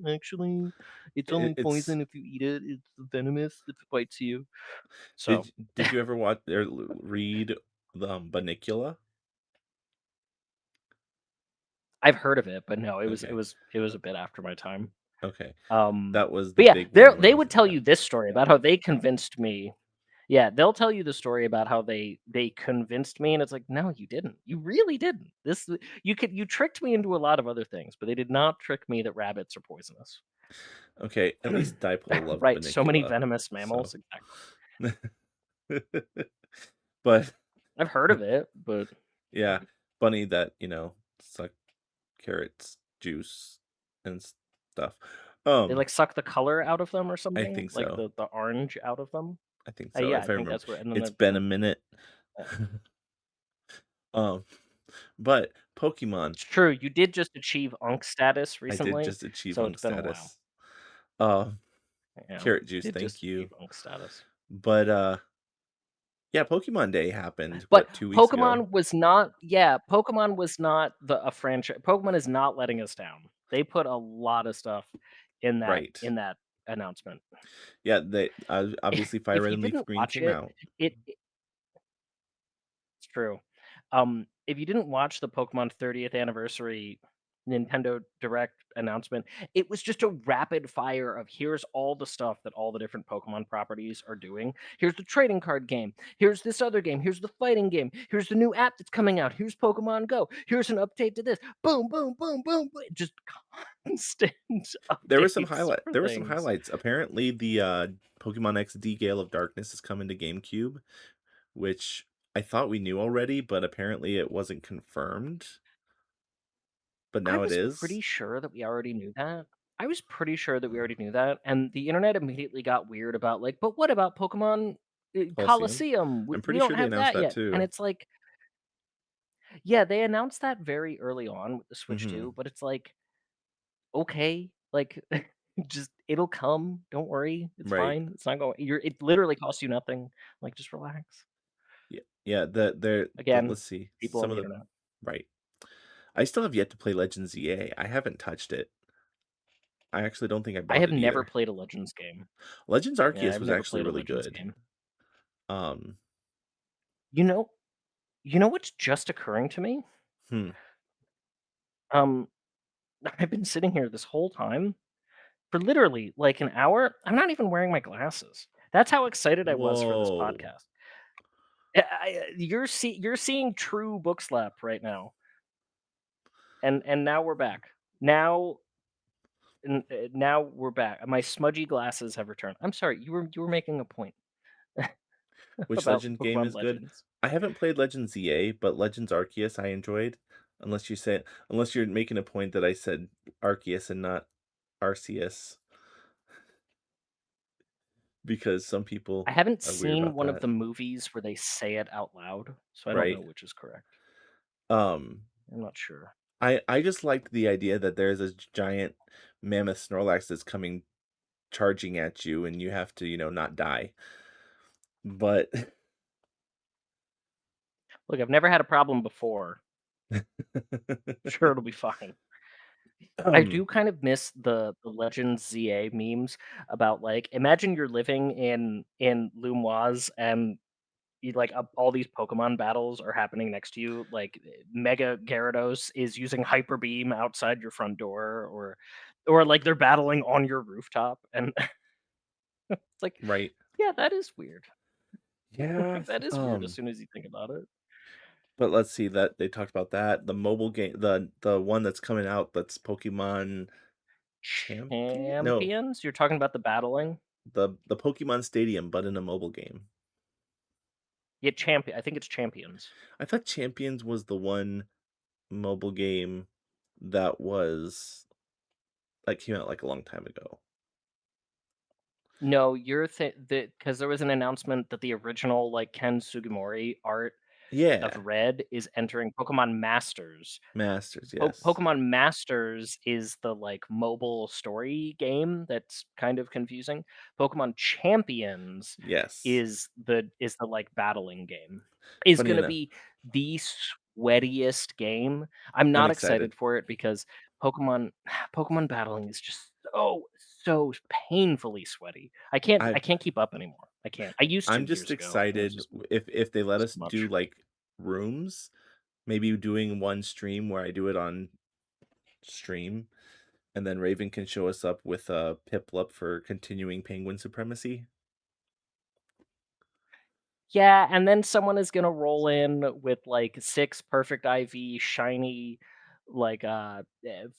actually, it's only It's poison if you eat it. It's venomous if it bites you. So did you ever watch or read the Bunnicula? I've heard of it, but no, Okay. it was a bit after my time. Okay. Um, That was the but yeah, big one when I they was would in tell you 10th. this story about how they convinced me. Yeah, they'll tell you the story about how they convinced me, and it's like, no, you didn't. You really didn't. You tricked me into a lot of other things, but they did not trick me that rabbits are poisonous. Okay, at least Dipole loved Right? So many Bunnicula. venomous So mammals. Exactly. but I've heard of it, but yeah, yeah, bunny that, suck carrots juice and stuff. they Um, like suck the color out of them or I something, think like so. the orange out of them. I think so, Yeah, if I I think remember. that's what. And then It's been a minute. yeah. Um, but Pokemon, It's true. You did just achieve Unk status I did recently, just achieve so Unk it's been a while. status. Uh, Yeah, Carrot you juice, did just thank you. achieve Unk status. But yeah, Pokemon Day happened, But what, 2 weeks ago? Pokemon was not yeah, Pokemon was not a franchise. Pokemon is not letting us down. They put a lot of stuff Right. in that announcement. Yeah, they obviously Fire If Red you and Leaf didn't Green watch came it, out. it's true. If you didn't watch the Pokemon 30th anniversary Nintendo Direct announcement, it was just a rapid fire of here's all the stuff that all the different Pokemon properties are doing. Here's the trading card game. Here's this other game. Here's the fighting game. Here's the new app that's coming out. Here's Pokemon Go. Here's an update to this. Boom, boom, boom, boom, boom. Just constant updates for There were some things. highlights. Apparently, the Pokemon XD Gale of Darkness is coming to GameCube, which I thought we knew already, but apparently it wasn't confirmed. But I now it was is. pretty sure that we already knew that. I was pretty sure that we already knew that, and the internet immediately got weird about like, but what about Pokemon Colosseum. Coliseum? I'm We pretty don't sure they have announced that that yet. And too. it's like, Yeah, they announced that very early on with the Switch Mhm. 2, but it's like, okay, like, just it'll come, don't worry, it's Right. fine, it's not going it literally costs you nothing, like, just relax. Yeah, yeah, Again, let's see, people on some the of the internet. right. I still have yet to play Legends EA. I haven't touched it. I actually don't think I I bought have it never either. played a Legends game. Legends Yeah, Arceus I've was never actually played a really Legends good. game. Um, You know you know what's just occurring to me? hmm. Um, I've been sitting here this whole time for literally, like, an hour. I'm not even wearing my glasses. That's how excited I was for this Whoa. podcast. You're seeing true book slap right now, and now we're back. Now now we're back. My smudgy glasses have returned. I'm sorry, you were making a point Which about Legend game Pokemon is good? Legends. I haven't played Legends EA, but Legends Arceus I enjoyed. Unless you're making a point that I said Arceus and not Arceus, because some I people haven't are weird seen about one of that, the movies where they say it out loud, so I don't know right? which is correct. Um, I'm not sure. I just liked the idea that there's a giant mammoth Snorlax that's coming charging at you, and you have to, not die. But Look, I've never had a problem before. Sure, it'll be fine. I um, do kind of miss the Legends ZA memes about, like, imagine you're living in Lumoise and you like, all these Pokemon battles are happening next to you, like, Mega Gyarados is using Hyper Beam outside your front door, or, like, they're battling on your rooftop, and it's like, right. yeah, that is weird. Yeah, That is weird as soon as you think about it. but let's see that they talked about that. The mobile game, the one that's coming out that's Pokemon Champion? No, Champions? You're talking about the battling? the Pokemon Stadium, but in a mobile game. Yeah, I think it's Champions. I thought Champions was the one mobile game that was that came out like a long time ago. No, you're because there was an announcement that the original, like, Ken Sugimori art of Yeah, Red is entering Pokemon Masters. Masters, yes. Pokemon Masters is the, like, mobile story game that's kind of confusing. Pokemon Champions Yes. is the, like, battling game. Is Funny gonna enough, be the sweatiest game. I'm I'm not excited. excited for it because Pokemon Pokemon battling is just so painfully sweaty. I I can't keep up anymore. I can't. I used to I'm just years ago, and it was excited just if they let too us do, much. like, rooms, maybe doing one stream where I do it on stream, and then Raven can show us up with a Piplup for continuing penguin supremacy. Yeah, and then someone is gonna roll in with, like, 6 perfect IV shiny, like,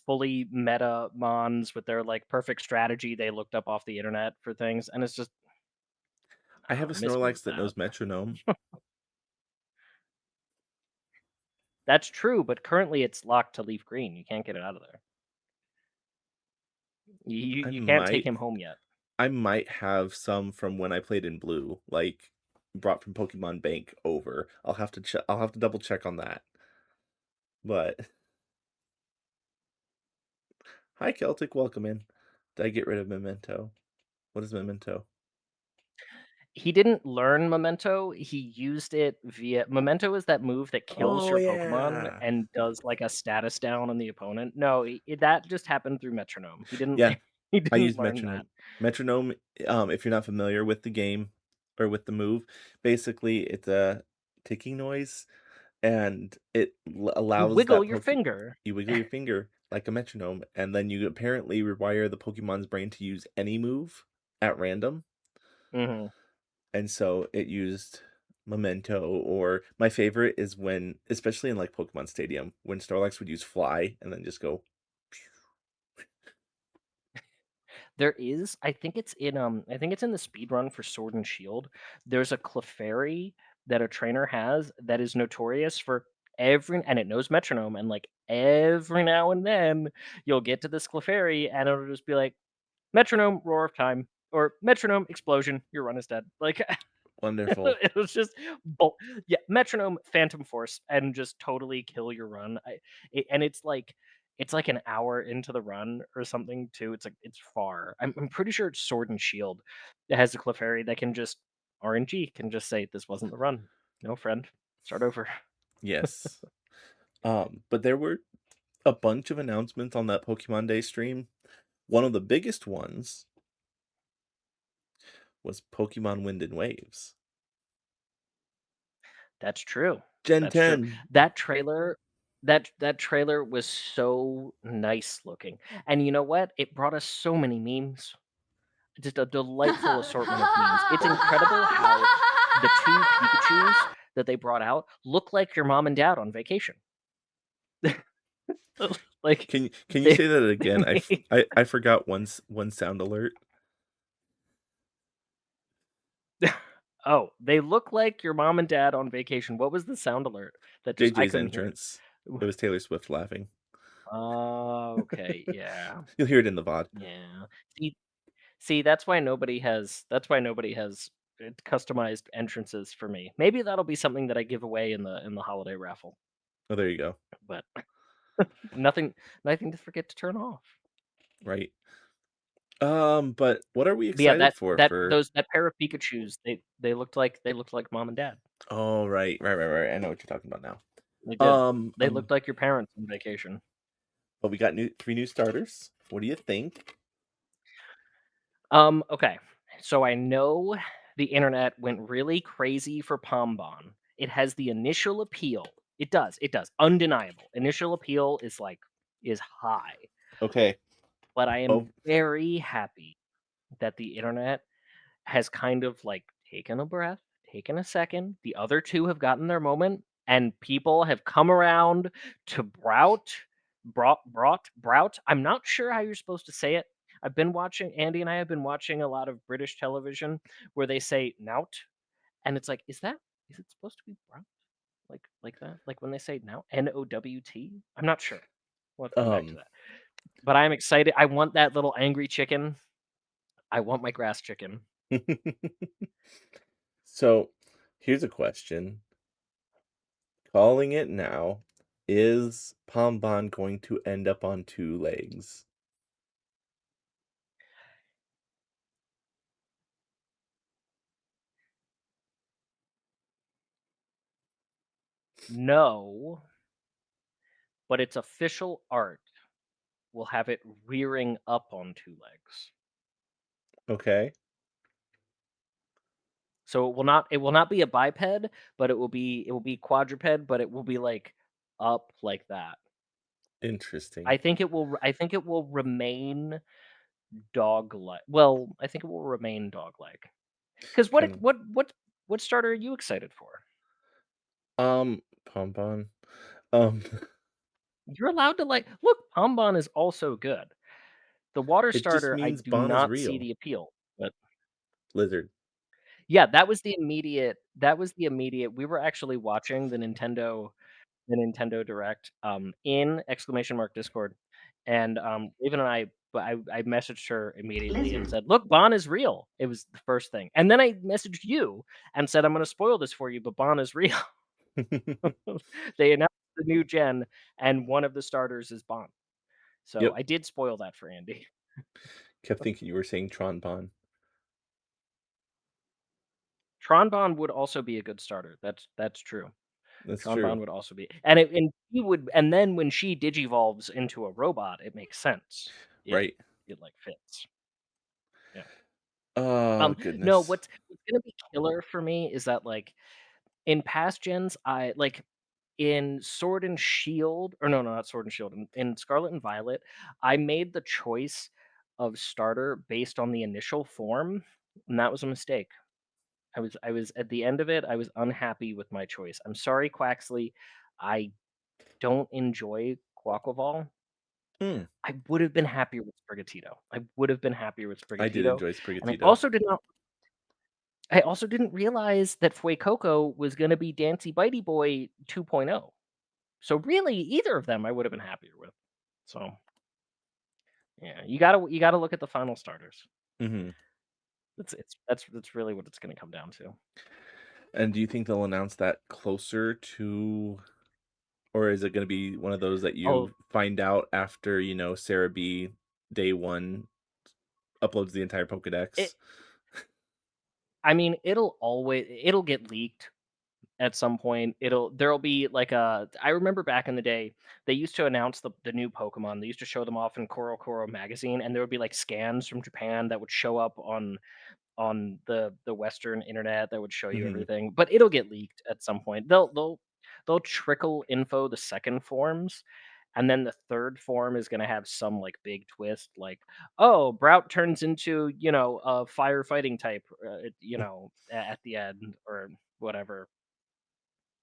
fully meta mons with their, like, perfect strategy they looked up off the internet for things, and it's just I have a miss me Snorlax with that that. knows metronome. That's true, but currently it's locked to Leaf Green, you can't get it out of there. I You can't take might him home yet. I might have some from when I played in blue, like, brought from Pokemon Bank over. I'll have to double check on that. But hi, Celtic, welcome in. Did I get rid of Memento? What is Memento? He didn't learn Memento, he used it via Memento is that move that kills Oh, your Pokemon yeah. and does, like, a status down on the opponent. No, that just happened through Metronome. He didn't Yeah, he I didn't used learn that. Metronome. Metronome, if you're not familiar with the game or with the move, basically it's a ticking noise, and it You allows wiggle that your poke finger. you wiggle your finger like a metronome, and then you apparently rewire the Pokemon's brain to use any move at random. Mhm. And so it used Memento, or my favorite is when, especially in like Pokemon Stadium, when Snorlax would use Fly and then just go. I think it's in the speed run for Sword and Shield. There's a Clefairy that a trainer has that is notorious for and it knows Metronome, and, like, every now and then, you'll get to this Clefairy, and it'll just be like, "Metronome, roar of time," or "Metronome, explosion, your run is dead." Like Wonderful. It was just bul yeah, metronome, phantom force, and just totally kill your run. And it's like an hour into the run or something too. It's like it's far. I'm pretty sure it's Sword and Shield that has a Clefairy that can just RNG can just say this wasn't the run. No friend. Start over. Yes. But there were a bunch of announcements on that Pokemon Day stream. One of the biggest ones was Pokemon Wind and Waves. That's true. Gen That's true. 10. That trailer was so nice looking. And you know what? It brought us so many memes. Just a delightful assortment of memes. It's incredible how the 2 Pikachus that they brought out look like your mom and dad on vacation. Like, Can you they say that they again? made I forgot one sound alert. Oh, they look like your mom and dad on vacation. What was the sound alert that just I JJ's couldn't hear it? entrance. It was Taylor Swift laughing. Oh, okay, yeah, You'll hear it in the VOD. yeah. See See, that's why nobody has customized entrances for me. Maybe that'll be something that I give away in the holiday raffle, Oh, there you go. but nothing nothing to forget to turn off. Right. But what are we But yeah, excited for that pair of Pikachus, they looked like mom and dad. Oh, right. I know what you're talking about now. They did. They Um, looked like your parents on vacation. but we got 3 new starters. What do you think? Okay. So I know the internet went really crazy for Pombon. It has the initial appeal. It does. Undeniable. Initial appeal is high. Okay. But I Oh, am very happy that the internet has kind of like taken a breath, taken a second. The other two have gotten their moment, and people have come around to Brout. I'm not sure how you're supposed to say it. Andy and I have been watching a lot of British television where they say Nout, and it's like, is it supposed to be Brout? Like that? Like when they say Nout, Nowt? I'm not sure. We'll have to come back to um, that. But I'm excited. I want that little angry chicken. I want my grass chicken. so here's a question. Calling it now. Is Pombon going to end up on 2 legs? No, but its official art will have it rearing up on 2 legs. Okay. So it will not be a biped, but it will be quadruped, but it will be like up like that. Interesting. I think it will remain dog-like. Well, I think it will remain dog-like. 'Cause what Kind it of. what starter are you excited for? Pombon. Um, You're allowed to like look, Pombon is also good. The water it just starter, I means do Bon is not see real. the appeal, but Lizard. yeah, that was the immediate we were actually watching the Nintendo Direct, in exclamation mark Discord, and, Raven and I messaged her immediately and Lizard. said, "Look, Bon is real." It was the first thing, and then I messaged you and said, "I'm gonna spoil this for you, but Bon is real." They announced the new gen, and one of the starters is Bon. So Yep. I did spoil that for Andy. Kept thinking you were saying Tron Bon. Tronbon would also be a good starter. That's true. That's true. Tronbon would also be, and then when she digivolves into a robot, it makes sense. It Right. it like fits. Yeah. Oh, No, goodness. what's gonna be killer for me is that like in past gens, I like in Sword and Shield, or no, not Sword and Shield. In Scarlet and Violet, I made the choice of starter based on the initial form, and that was a mistake. I was at the end of it, I was unhappy with my choice. I'm sorry, Quaxley. I don't enjoy Quaquaval. Hmm. I would have been happier with Sprigatito. I would have been happier with I did Sprigatito, enjoy and Sprigatito. I also didn't realize that Fuecoco was gonna be Dancy Bitey Boy 2.0. So really, either of them I would have been happier with. So, yeah, you gotta look at the final starters. Mhm. That's really what it's gonna come down to. And do you think they'll announce that closer to, or is it gonna be one of those that Oh, you find out after, Sarah B day 1 uploads the entire it Pokédex? I mean, it'll get leaked at some point. There'll be like a I remember back in the day, they used to announce the new Pokemon. They used to show them off in Koro magazine, and there would be like scans from Japan that would show up on the Western internet that would show you Mhm, everything. But it'll get leaked at some point. They'll trickle info the second forms, and then the third form is gonna have some like big twist, like, oh, Brout turns into, a firefighting type, at the end or whatever.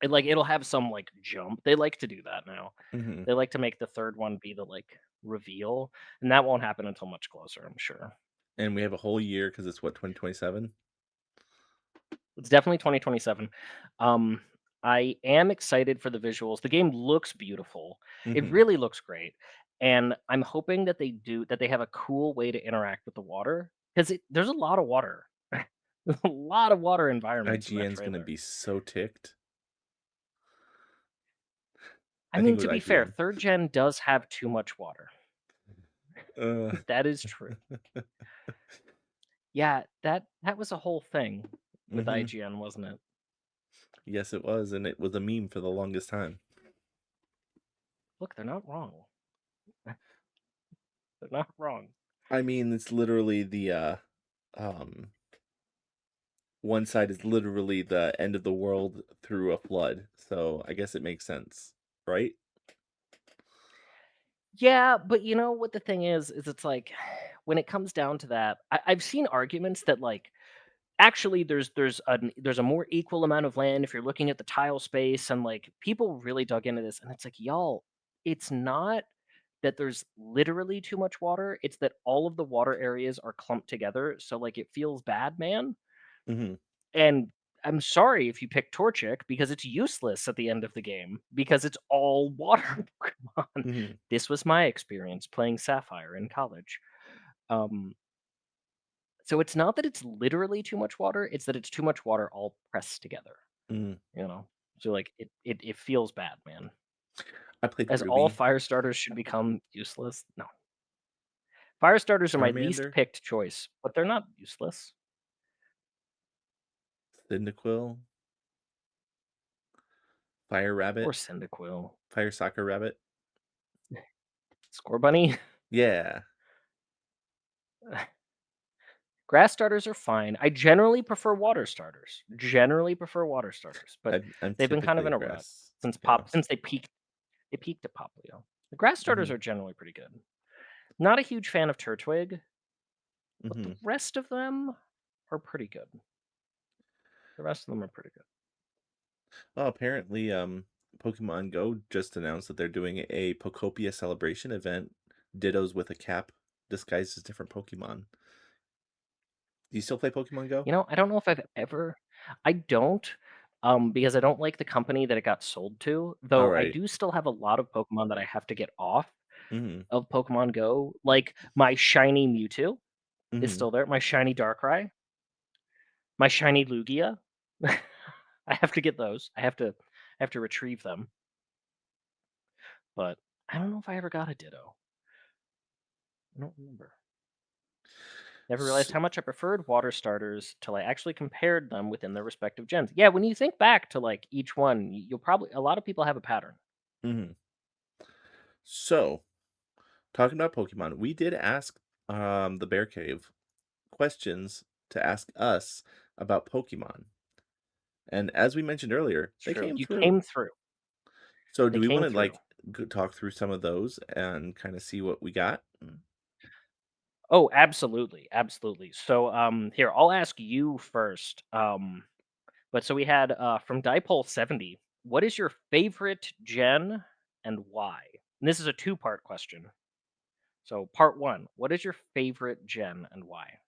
It'll have some like jump. They like to do that now. mhm, They like to make the third one be the like reveal, and that won't happen until much closer, I'm sure. and we have a whole year because it's what, 2027? It's definitely 2027. Um, I am excited for the visuals. The game looks beautiful. It Mhm, really looks great, and I'm hoping that they have a cool way to interact with the water because there's a lot of water. There's a lot of water environments in that IGN's gonna trailer. be so ticked. I I think mean, it to was be fair, IGN. third gen does have too much water. Ugh. That is true. Yeah, that was a whole thing with Mhm. IGN, wasn't it? Yes, it was, and it was a meme for the longest time. Look, they're not wrong. They're not wrong. I mean, it's literally one side is literally the end of the world through a flood, so I guess it makes sense, right? Yeah, but you know what the thing is it's like when it comes down to that, I've seen arguments that like actually there's a more equal amount of land if you're looking at the tile space and like people really dug into this and it's like y'all, it's not that there's literally too much water, it's that all of the water areas are clumped together so like it feels bad, man. Mhm, And I'm sorry if you pick Torchic because it's useless at the end of the game because it's all water Pokemon. mhm, This was my experience playing Sapphire in college. Um, so it's not that it's literally too much water, it's that it's too much water all pressed together, mhm. you know? So like it feels bad, man. I played As all Ruby. fire starters should become useless. No. Fire starters are my least Charmander, picked choice, but they're not useless. Cyndaquil, Fire Or Rabbit, Cyndaquil. Fire Soccer Rabbit. Score Bunny. Yeah, Grass starters are fine. I generally prefer water starters. Generally prefer water starters, but I'm they've been kind of typically a in a rut grass, to be honest. since they peaked at Poplio. The grass starters Mhm, are generally pretty good. Not a huge fan of Turtwig, but the mhm. rest of them are pretty good. The rest of them are pretty good. Well, apparently, Pokemon Go just announced that they're doing a Pokopia celebration event, Dittos with a cap disguised as different Pokemon. Do you still play Pokemon Go? I don't know if I don't, because I don't like the company that it got sold to, though I Alright. do still have a lot of Pokemon that I have to get off Mhm, of Pokemon Go. Like my shiny Mewtwo is mhm. still there, my shiny Darkrai, my shiny Lugia. I have to get those. I have to retrieve them, but I don't know if I ever got a Ditto. I don't remember. Never realized S how much I preferred water starters till I actually compared them within their respective gens. Yeah, when you think back to like each one, you'll probably a lot of people have a pattern. Mhm. So, talking about Pokemon, we did ask, the Bear Cave questions to ask us about Pokemon, and as we mentioned earlier, It's they true. came You through. came through. So do They we came wanna, through. talk through some of those and kinda see what we got? Oh, absolutely, absolutely. So, here I'll ask you first. But so we had from Dipole 70. What is your favorite gen and why? And this is a two-part question. So, part one, what is your favorite gen and why?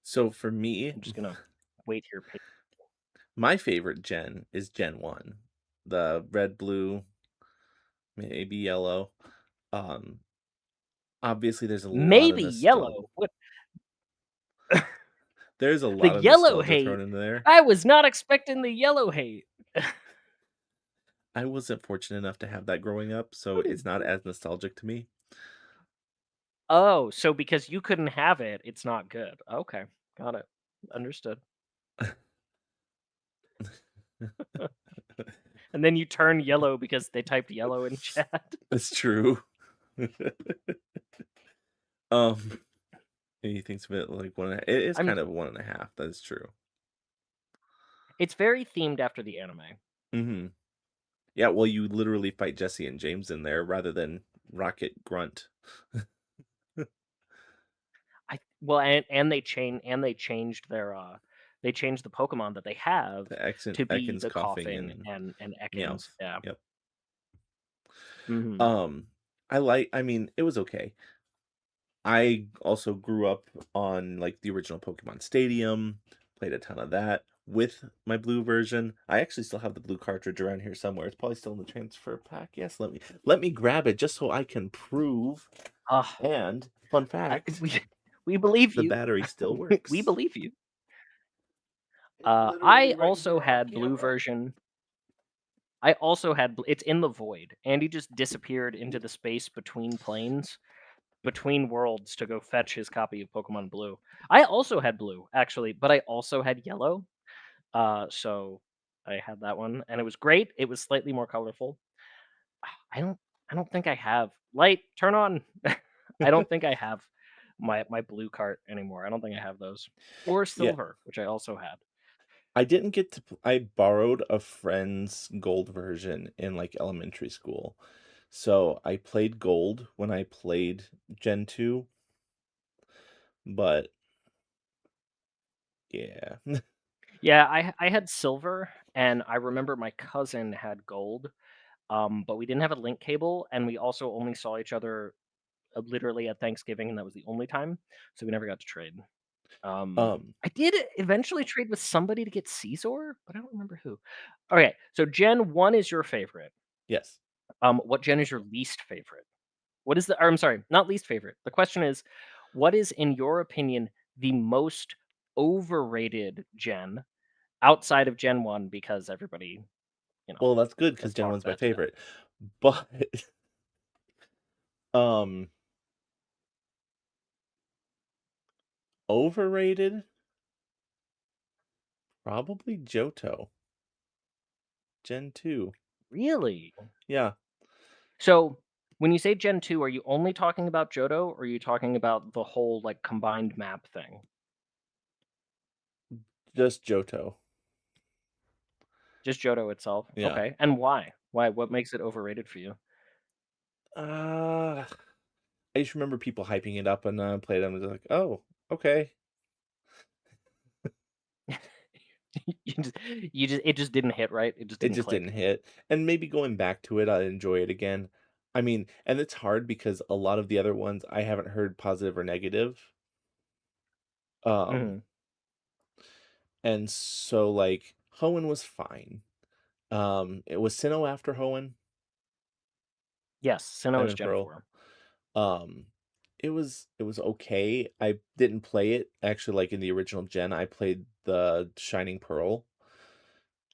So for me, I'm just gonna wait here. my favorite gen is Gen 1. The red, blue, maybe yellow. Um, obviously there's a lot of Maybe nostalgia. yellow. What? There's a The lot of yellow nostalgia thrown hate. in there. I was not expecting the yellow hate. I wasn't fortunate enough to have that growing up, so it's not as nostalgic to me. Oh, so because you couldn't have it, it's not good. Okay, got it. Understood. And then you turn yellow because they typed yellow in chat. That's true. Um, he thinks of it like it is I'm kind of 1.5, that is true. It's very themed after the anime. Mhm. Yeah, well, you literally fight Jesse and James in there rather than Rocket Grunt. I well, and they changed their they changed the Pokemon that they have The to be Ekans the coughing coughing and and Ekans. Meowth. Yeah. Yep. Mhm. Um, I mean, it was okay. I also grew up on, like, the original Pokemon Stadium, played a ton of that with my blue version. I actually still have the blue cartridge around here somewhere. It's probably still in the transfer pack. Yes, let me grab it just so I can prove. Ah, And fun I fact, we believe the you. battery still We works. believe you. It's literally I right also here on had blue camera. version. I also had it's in the void. Andy just disappeared into the space between planes, between worlds to go fetch his copy of Pokemon Blue. I also had blue, actually, but I also had yellow. So I had that one, and it was great. It was slightly more colorful. I don't I don't think I have light, turn on. I don't think I have my blue cart anymore. I don't think I have those. Or Yeah, silver, which I also had. I didn't get to I borrowed a friend's gold version in, like, elementary school. So, I played gold when I played Gen 2, but yeah. Yeah, I had silver, and I remember my cousin had gold. But we didn't have a link cable, and we also only saw each other literally at Thanksgiving, and that was the only time. So we never got to trade. Um, I did eventually trade with somebody to get Caesar, but I don't remember who. Okay, so Gen 1 is your favorite. yes. What gen is your least favorite? What is the or I'm sorry, not least favorite. The question is, what is, in your opinion, the most overrated gen outside of Gen 1 because everybody, you know, Well, that's good because has Gen talked 1's my that to death? favorite. But, um, overrated? Probably Johto. Gen 2. Really? Yeah, So, when you say Gen 2, are you only talking about Johto, or are you talking about the whole, like, combined map thing? just Johto. Just Johto itself? Yeah. Okay, and why? Why? What makes it overrated for you? Uh, I just remember people hyping it up and, played them and was like, "Oh, okay." You just it just didn't hit right? It just It didn't just didn't click? hit, and maybe going back to it, I'd enjoy it again. I mean, and it's hard because a lot of the other ones I haven't heard positive or negative. Um, Mhm. and so, like, Hoenn was fine. It was Sinnoh after Hoenn, Yes, Sinnoh is Diamond Gen Pearl. 4. Um, it was okay. I didn't play it actually like in the original gen. I played the Shining Pearl,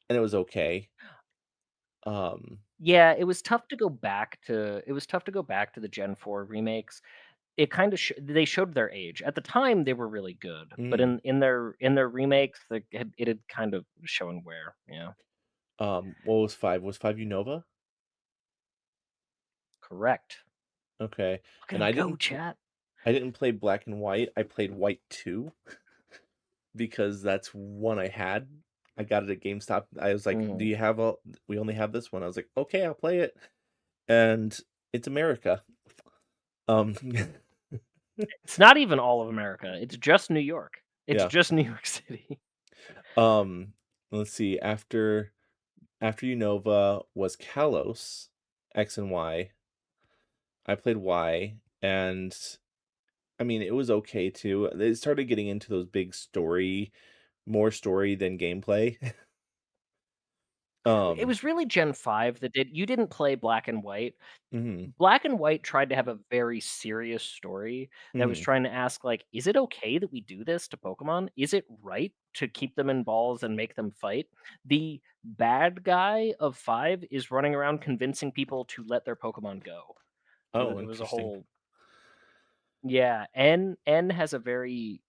and it was okay. Um, Yeah, it was tough to go back to the Gen 4 remakes. It kinda they showed their age. At the time, they were really good, but mm, in their remakes, it had kind of shown wear, yeah. what was 5? Was 5 Unova? Correct. Okay. Look at And him go, chat. I didn't play Black and White. I played White 2 because that's one I had. I got it at GameStop. I was like, "Do Mhm. you have a we only have this one." I was like, "Okay, I'll play it." And it's America. Um, It's not even all of America, it's just New York. It's yeah. just New York City. Um, let's see. After Unova was Kalos, X and Y. I played Y, and I mean, it was okay too. They started getting into those big more story than gameplay. It Um, was really Gen 5 that did you didn't play Black and White. mhm, Black and White tried to have a very serious story that was mhm. trying to ask, like, "Is it okay that we do this to Pokemon? Is it right to keep them in balls and make them fight?" The bad guy of 5 is running around convincing people to let their Pokemon go. Oh, It was a interesting. whole yeah, N has a very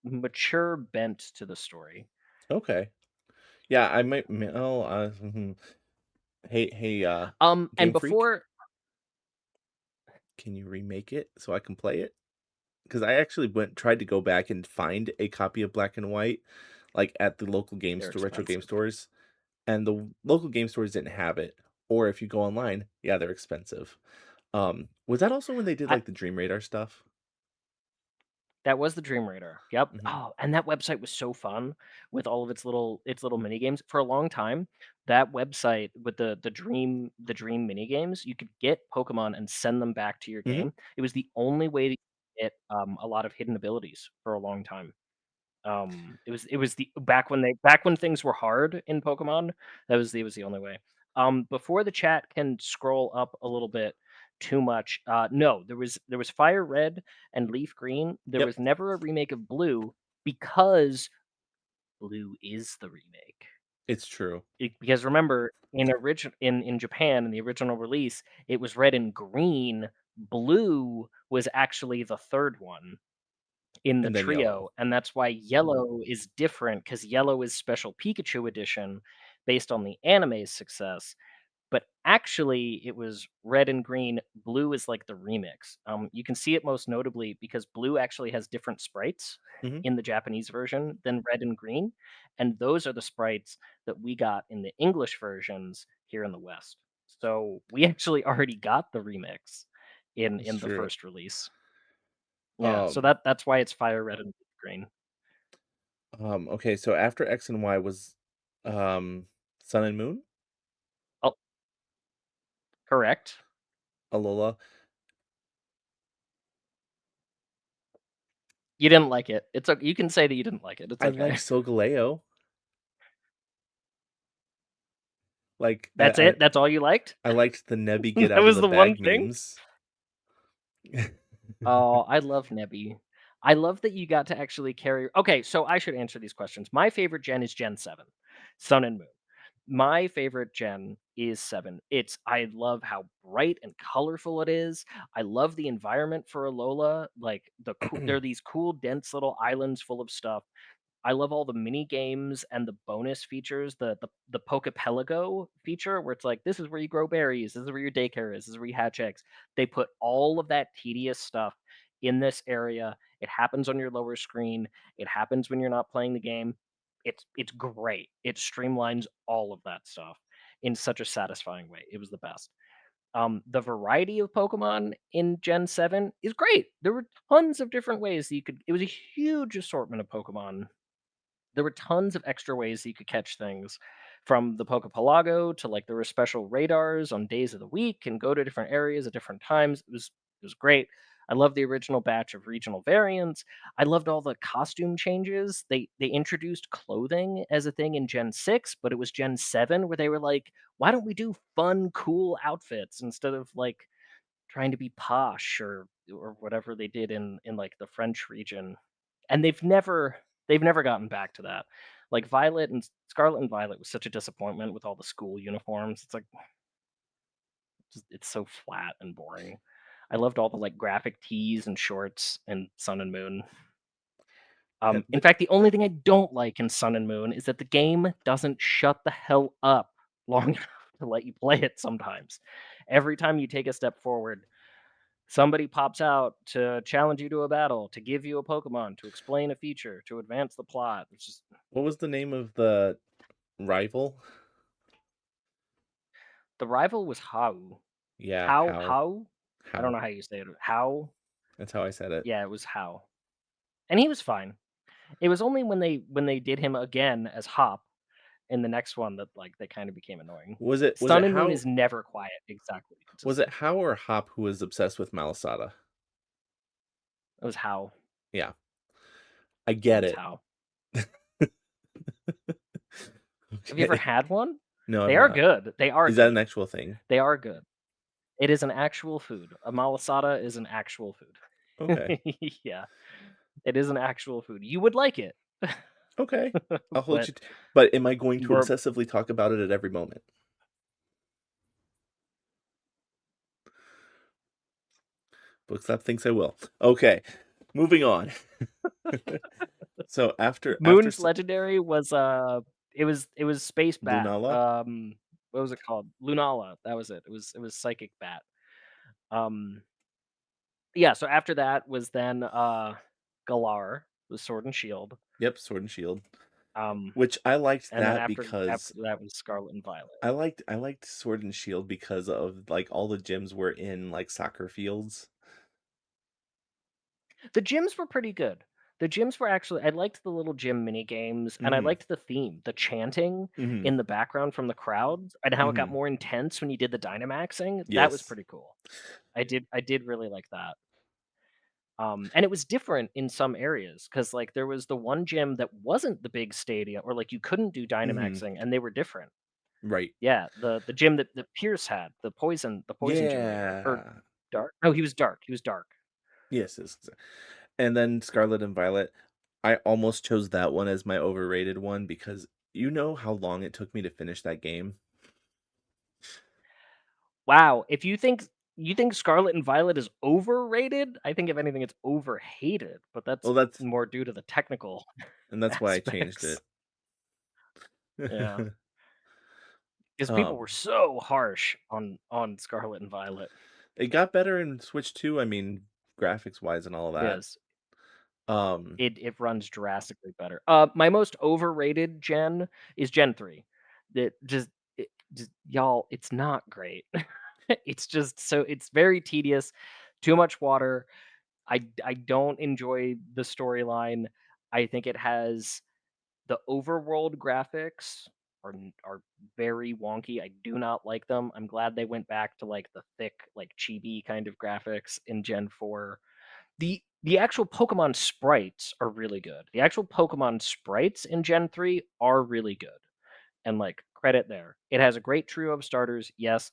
mature bent to the story. Okay. Yeah, I might oh, hey, And Game Freak, before can you remake it so I can play it? Because I actually went tried to go back and find a copy of Black and White, like, at the local game they're store retro game expensive. stores, and the local game stores didn't have it, or if you go online, yeah, they're expensive. Was that also when they did, I like, the Dream Radar stuff? That was the Dream Raider. Yep. Mhm, Oh, and that website was so fun with all of its little mini games. For a long time, that website with the dream mini games, you could get Pokemon and send them back to your mhm. game. It was the only way to get a lot of hidden abilities for a long time. It was the back when things were hard in Pokemon, it was the only way. Before the chat can scroll up a little bit too much, no, there was Fire Red and Leaf Green. There Yep, was never a remake of Blue because Blue is the remake. it's true. Because remember, in Japan in the original release, it was Red and Green. Blue was actually the third one in the And then Yellow. trio, and that's why yellow is different because yellow is special Pikachu edition based on the anime's success. But actually, it was red and green. Blue is like the remix. You can see it most notably because blue actually has different sprites Mhm. in the Japanese version than red and green, and those are the sprites that we got in the English versions here in the West. So we actually already got the remix That's in the true. first release. Yeah, so Um, that's why it's fire red and green. okay, so after X and Y was, um, Sun and Moon? Oh, correct. Alola? You didn't like it. You can say that you didn't like it. It's I like okay. Solgaleo. Like, That's it? That's all you liked? I liked the Nebby get That out of was the the one bag thing? memes. Oh, I love Nebby. I love that you got to actually carry okay, so I should answer these questions. My favorite gen is Gen 7, Sun and Moon. My favorite gen is 7. I love how bright and colorful it is. I love the environment for Alola, like, there are these cool, dense little islands full of stuff. I love all the mini games and the bonus features, the Pokepelago feature where it's like, this is where you grow berries, this is where your daycare is, this is where you hatch eggs. They put all of that tedious stuff in this area. It happens on your lower screen. It happens when you're not playing the game. It's great. It streamlines all of that stuff in such a satisfying way. It was the best. The variety of Pokemon in Gen 7 is great. There were tons of different ways that you could. It was a huge assortment of Pokemon. There were tons of extra ways that you could catch things, from the Pokepelago to, like, there were special radars on days of the week and go to different areas at different times. It was great. I love the original batch of regional variants. I loved all the costume changes. They introduced clothing as a thing in Gen 6, but it was Gen 7 where they were like, why don't we do fun, cool outfits instead of, like, trying to be posh or whatever they did in like the French region. And they've never gotten back to that. Like Violet and Scarlet and Violet was such a disappointment with all the school uniforms. It's like it's so flat and boring. I loved all the like graphic tees and shorts in Sun and Moon. And In fact, the only thing I don't like in Sun and Moon is that the game doesn't shut the hell up long enough to let you play it sometimes. Every time you take a step forward, somebody pops out to challenge you to a battle, to give you a Pokemon, to explain a feature, to advance the plot. It's just what was the name of the rival? the rival was How. Yeah, How? I don't How. know how you say it. How? That's how I said it. Yeah, it was How. And he was fine. It was only when they did him again as Hop in the next one that like they kind of became annoying. Was Sun it and Moon How is never quiet. Exactly. It's was just it How or Hop who was obsessed with Malasada? it was How. Yeah, I Yeah, it get was it. How. Have you ever Okay. had one? No, I've They are not. good. They are Is that an good. actual thing? They are good. It is an actual food. A malasada is an actual food. Okay. Yeah, it is an actual food. You would like it, Okay. I'll hold but you but am I going to we're obsessively talk about it at every moment? Bookslap thinks I will. Okay. Moving on. So after Moon's legendary was, it was Space Bat. Lunala? What was it called? Lunala, that was it. It was Psychic Bat. Um, yeah, so after that was then, Galar, the Sword and Shield, Yep, Sword and Shield. um, Which I liked and then that after because that was Scarlet and Violet. I liked Sword and Shield because of, like, all the gyms were in, like, soccer fields. The gyms were pretty good. The gyms were actually I liked the little gym mini games, and I Mhm. liked the theme, the chanting Mhm. in the background from the crowds, and how it got Mhm. more intense when you did the Dynamaxing. That was Yes. pretty cool. I did really like that. And it was different in some areas because like there was the one gym that wasn't the big stadia, or like you couldn't do Mhm. Dynamaxing, and they were different. Right. Yeah, the gym that Pierce had, the poison gym leader, or Yeah. dark. No, he was dark. He was dark. Yes, yes. And then Scarlet and Violet, I almost chose that one as my overrated one because you know how long it took me to finish that game? Wow, if you think Scarlet and Violet is overrated, I think if anything it's overhated, but that's Well, that's more due to the technical and that's why I changed aspects. it. Yeah, because people Um, were so harsh on Scarlet and Violet. it got better in Switch 2, I mean, graphics-wise and all of that. Yes, Um, it runs drastically better. My most overrated gen is Gen 3. That just y'all, it's not great. It's very tedious, too much water. I don't enjoy the storyline. I think it has the overworld graphics are very wonky. I do not like them. I'm glad they went back to like the thick, like chibi kind of graphics in Gen 4. The actual Pokemon sprites are really good. The actual Pokemon sprites in Gen 3 are really good. And like credit there. It has a great trio of starters, yes,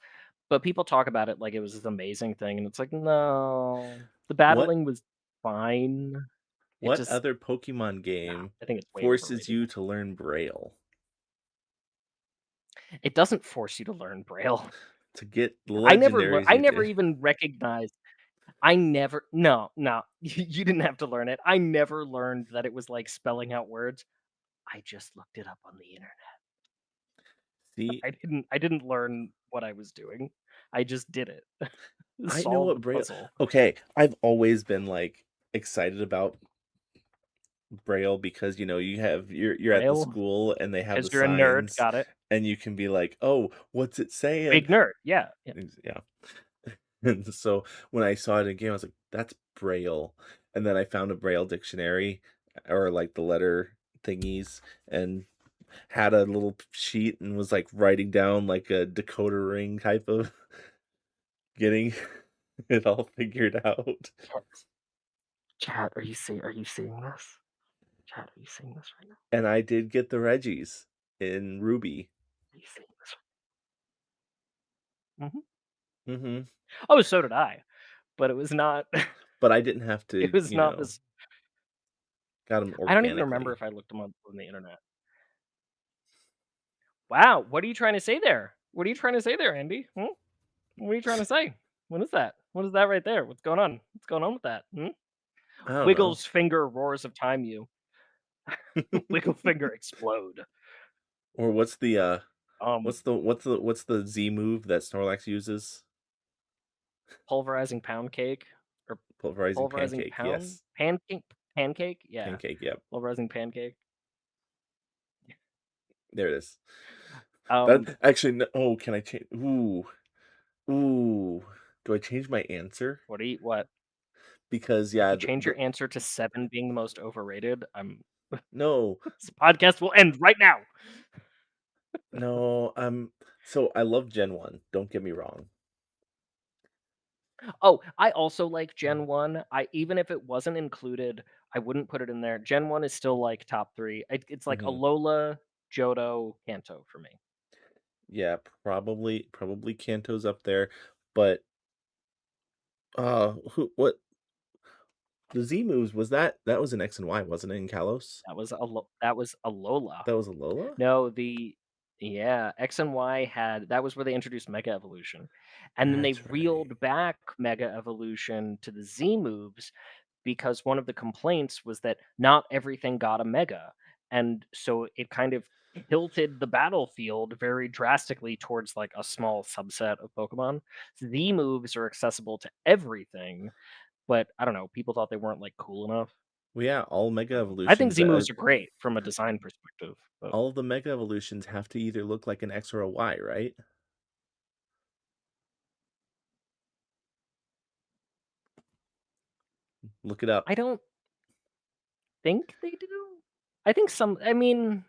but people talk about it like it was this amazing thing, and it's like, no. The what battling was fine. It what just other Pokemon nah, game I think it's way forces overrated. you to learn Braille It doesn't force you to learn Braille. to get the I legendaries you never did? even recognized I never no, no, you didn't have to learn it. I never learned that it was like spelling out words. I just looked it up on the internet. See, I didn't learn what I was doing. I just did it. I know Solve the what Braille puzzle. okay, I've always been, like, excited about Braille because, you're at the Braille, school and they have the because you're a nerd, signs, got it. and you can be like, "Oh, what's it saying?" Big nerd, yeah, yeah. Yeah. And so when I saw it in game, I was like, "That's Braille." And then I found a Braille dictionary or like the letter thingies and had a little sheet and was like writing down like a decoder ring type of getting it all figured out. Chat, chat, are you seeing this? Chat, are you seeing this right now? And I did get the Reggies in Ruby. Are you seeing this? Mhm. Mhm. Oh, so did I, but it was not But I didn't have it to, was not this got them I don't even remember organically. if I looked them up on the internet. Wow, what are you trying to say there? What are you trying to say there, Andy? Hmm? What are you trying to say? What is that? What is that right there? What's going on? What's going on with that? Hmm? I don't know. Wiggles finger roars of time you. Wiggle finger explode. Or what's the, Um, what's the Z move that Snorlax uses? Pulverizing pound cake or Pulverizing pulverizing pancake, pound yes. pancake? Yeah. Pancake, yep. Pulverizing pancake. There it is. Um, That actually oh, can I change ooh, ooh. Do I change my answer? what? Because, If yeah, you change your answer to 7 being the most overrated, I'm no, this podcast will end right now. no, so I love Gen 1, don't get me wrong. Oh, I also like Gen 1. I even if it wasn't included, I wouldn't put it in there. Gen 1 is still like top 3. It's like Mhm. Alola, Johto, Kanto for me. Yeah, probably Kanto's up there, but, who what the Z moves, that was an X and Y, wasn't it, in Kalos? That was Alola. That was Alola? No, the yeah, X and Y had that was where they introduced Mega Evolution, and then they That's right. reeled back Mega Evolution to the Z moves because one of the complaints was that not everything got a Mega, and so it kind of tilted the battlefield very drastically towards, like, a small subset of Pokemon. Z moves are accessible to everything, but I don't know, people thought they weren't, like, cool enough. Well, yeah, all Mega I think Evolutions, Z moves are great from a design perspective, but all of the Mega Evolutions have to either look like an X or a Y, right? Look it up. I don't think they do. I mean,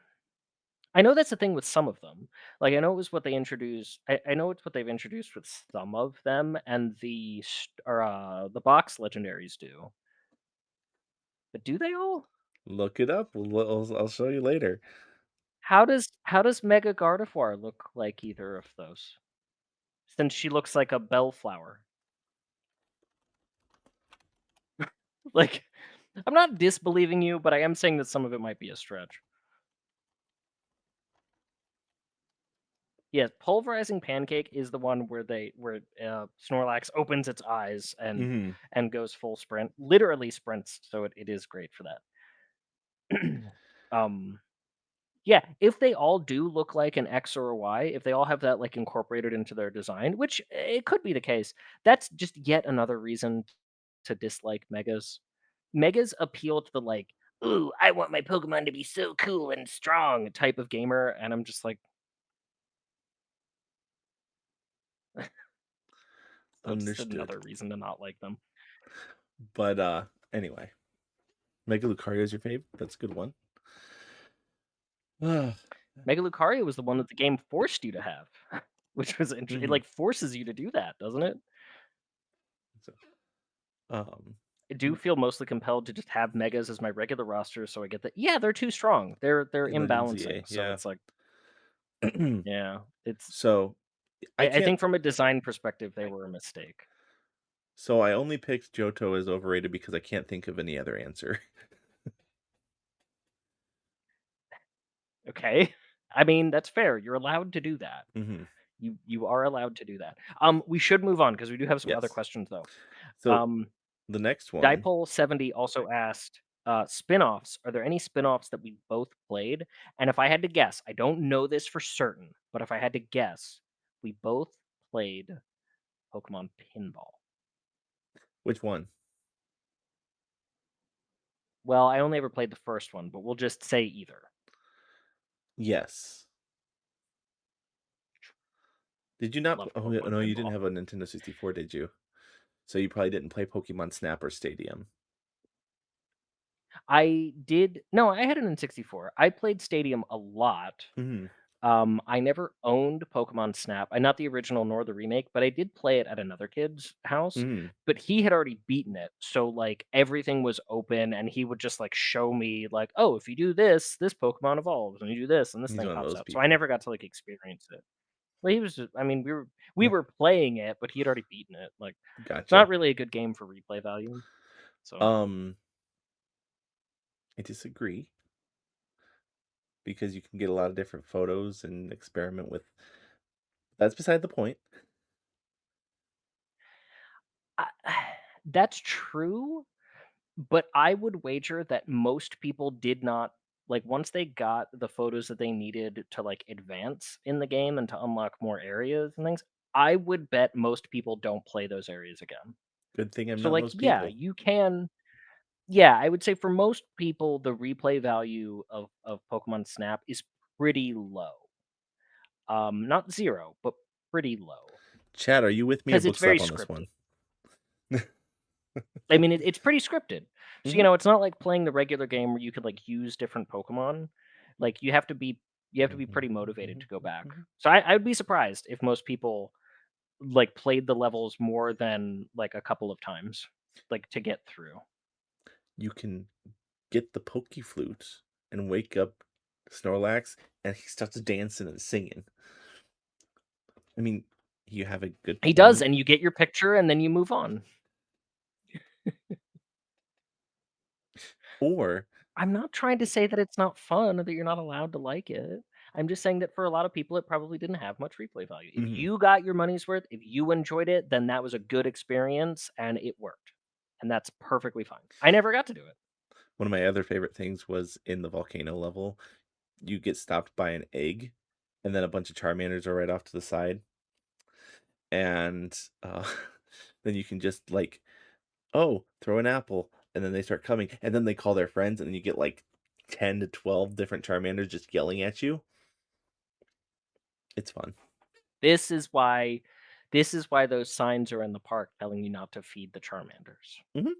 I know that's the thing with some of them. Like, I know it was what they introduced. I know it's what they've introduced with some of them, and the box legendaries do. But do they all? Look it up. I'll show you later. How does Mega Gardevoir look like either of those? Since she looks like a bellflower. Like, I'm not disbelieving you, but I am saying that some of it might be a stretch. Yeah, pulverizing pancake is the one where Snorlax opens its eyes Mhm. and goes full sprint, literally sprints. So it is great for that. um, yeah, if they all do look like an X or a Y, if they all have that like incorporated into their design, which it could be the case, that's just yet another reason to dislike megas. Megas appeal to the like, ooh, I want my Pokemon to be so cool and strong type of gamer, and I'm just like, so just Understood. another reason to not like them. But, anyway, Mega Lucario is your fave? That's a good one. Ah, Mega Lucario was the one that the game forced you to have, which was it mhm. like forces you to do that, doesn't it? So, um, I do feel mostly compelled to just have megas as my regular roster, so I get that. Yeah, they're too strong. They're in Legend ZA, imbalancing. So yeah. it's like, yeah, it's. So, I I can't think from a design perspective, they were a mistake. so I only picked Johto as overrated because I can't think of any other answer. Okay, I mean that's fair. You're allowed to do that. Mhm. You are allowed to do that. We should move on because we do have some other Yes. questions though. So, Um, the next one, Dipole70 also asked, spin-offs. Are there any spin-offs that we both played? And if I had to guess, I don't know this for certain, but if I had to guess, we both played Pokemon Pinball. which one? Well, I only ever played the first one, but we'll just say either. Yes. Did you not Loved oh, Pokemon no, you didn't Pinball. have a Nintendo 64, did you? So you probably didn't play Pokemon Snap or Stadium. I did no, I had an N64. I played Stadium a lot. Mhm. I never owned Pokemon Snap. I not the original nor the remake, but I did play it at another kid's house. Mhm. But he had already beaten it, so like everything was open, and he would just like show me like, oh, if you do this, this Pokemon evolves, and you do this, and this He's thing one of pops those out. So I people. never got to like experience it. Well, he was just, I mean, we were playing it, but he had already beaten it. Like it's not Gotcha. really a good game for replay value. So Um, I disagree because you can get a lot of different photos and experiment with that's beside the point. I, that's true. But I would wager that most people did not like once they got the photos that they needed to like advance in the game and to unlock more areas and things, I would bet most people don't play those areas again. Good thing I'm So not like most yeah, people. you can yeah, I would say for most people the replay value of Pokemon Snap is pretty low. Not zero, but pretty low Chad, are you with me or because it's very Bookslap on this scripted. one? I mean, it's pretty scripted. So, Mhm. it's not like playing the regular game where you could like use different Pokemon. Like you have to be pretty motivated to go back. So I would be surprised if most people like played the levels more than like a couple of times, like to get through. You can get the Pokey Flute and wake up Snorlax, and he starts dancing and singing. I mean, you have a good He does, point. and you get your picture, and then you move on. Or I'm not trying to say that it's not fun or that you're not allowed to like it. I'm just saying that for a lot of people, it probably didn't have much replay value. If mhm, you got your money's worth, if you enjoyed it, then that was a good experience and it worked. And that's perfectly fine. I never got to do it. one of my other favorite things was in the volcano level, you get stopped by an egg, and then a bunch of Charmanders are right off to the side, and, then you can just, like, "Oh, throw an apple," and then they start coming, and then they call their friends, and then you get, like, 10 to 12 different Charmanders just yelling at you. It's fun. This is why this is why those signs are in the park telling you not to feed the Charmanders. Mhm.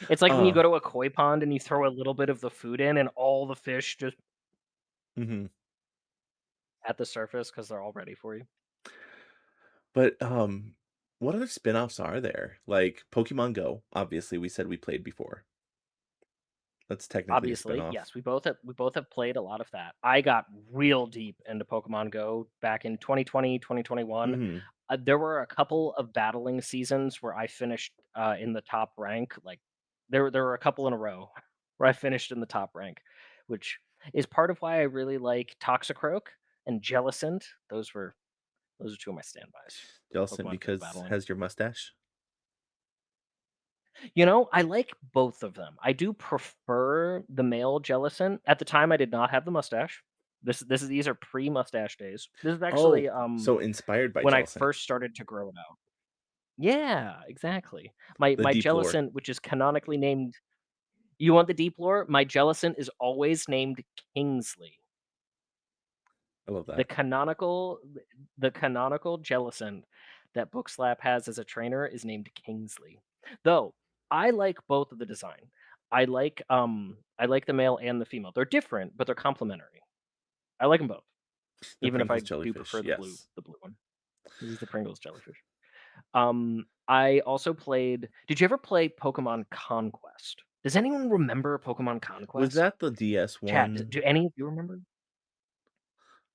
It's like when you Uh, go to a koi pond and you throw a little bit of the food in and all the fish just mhm. at the surface because they're all ready for you. But, what other spinoffs are there? Like, Pokemon Go, obviously, we said we played before. That's technically a Obviously, spinoff. yes, we both have played a lot of that. I got real deep into Pokemon Go back in 2020, 2021. Mhm. There were a couple of battling seasons where I finished in the top rank. Like there were a couple in a row where I finished in the top rank, which is part of why I really like Toxicroak and Jellicent. Those are two of my standbys for Jellicent Pokemon Go because battling. has your mustache? I like both of them. I do prefer the male Jellison. At the time, I did not have the mustache. These are pre-mustache days. This is Oh, actually so inspired by when I Jellicent. first started to grow it out. Yeah, exactly. My The my deep lore. Jellison, which is canonically named. You want the deep lore? My Jellison is always named Kingsley. I love The that. canonical the canonical Jellison that Bookslap has as a trainer is named Kingsley. Though I like both of the design. I like the male and the female. They're different, but they're complementary. I like them both, The even if I Pringles do jellyfish, prefer yes. the blue one. This is the Pringles jellyfish. I also played. Did you ever play Pokemon Conquest? Does anyone remember Pokemon Was Conquest? that the DS Chat, one? do any of you remember?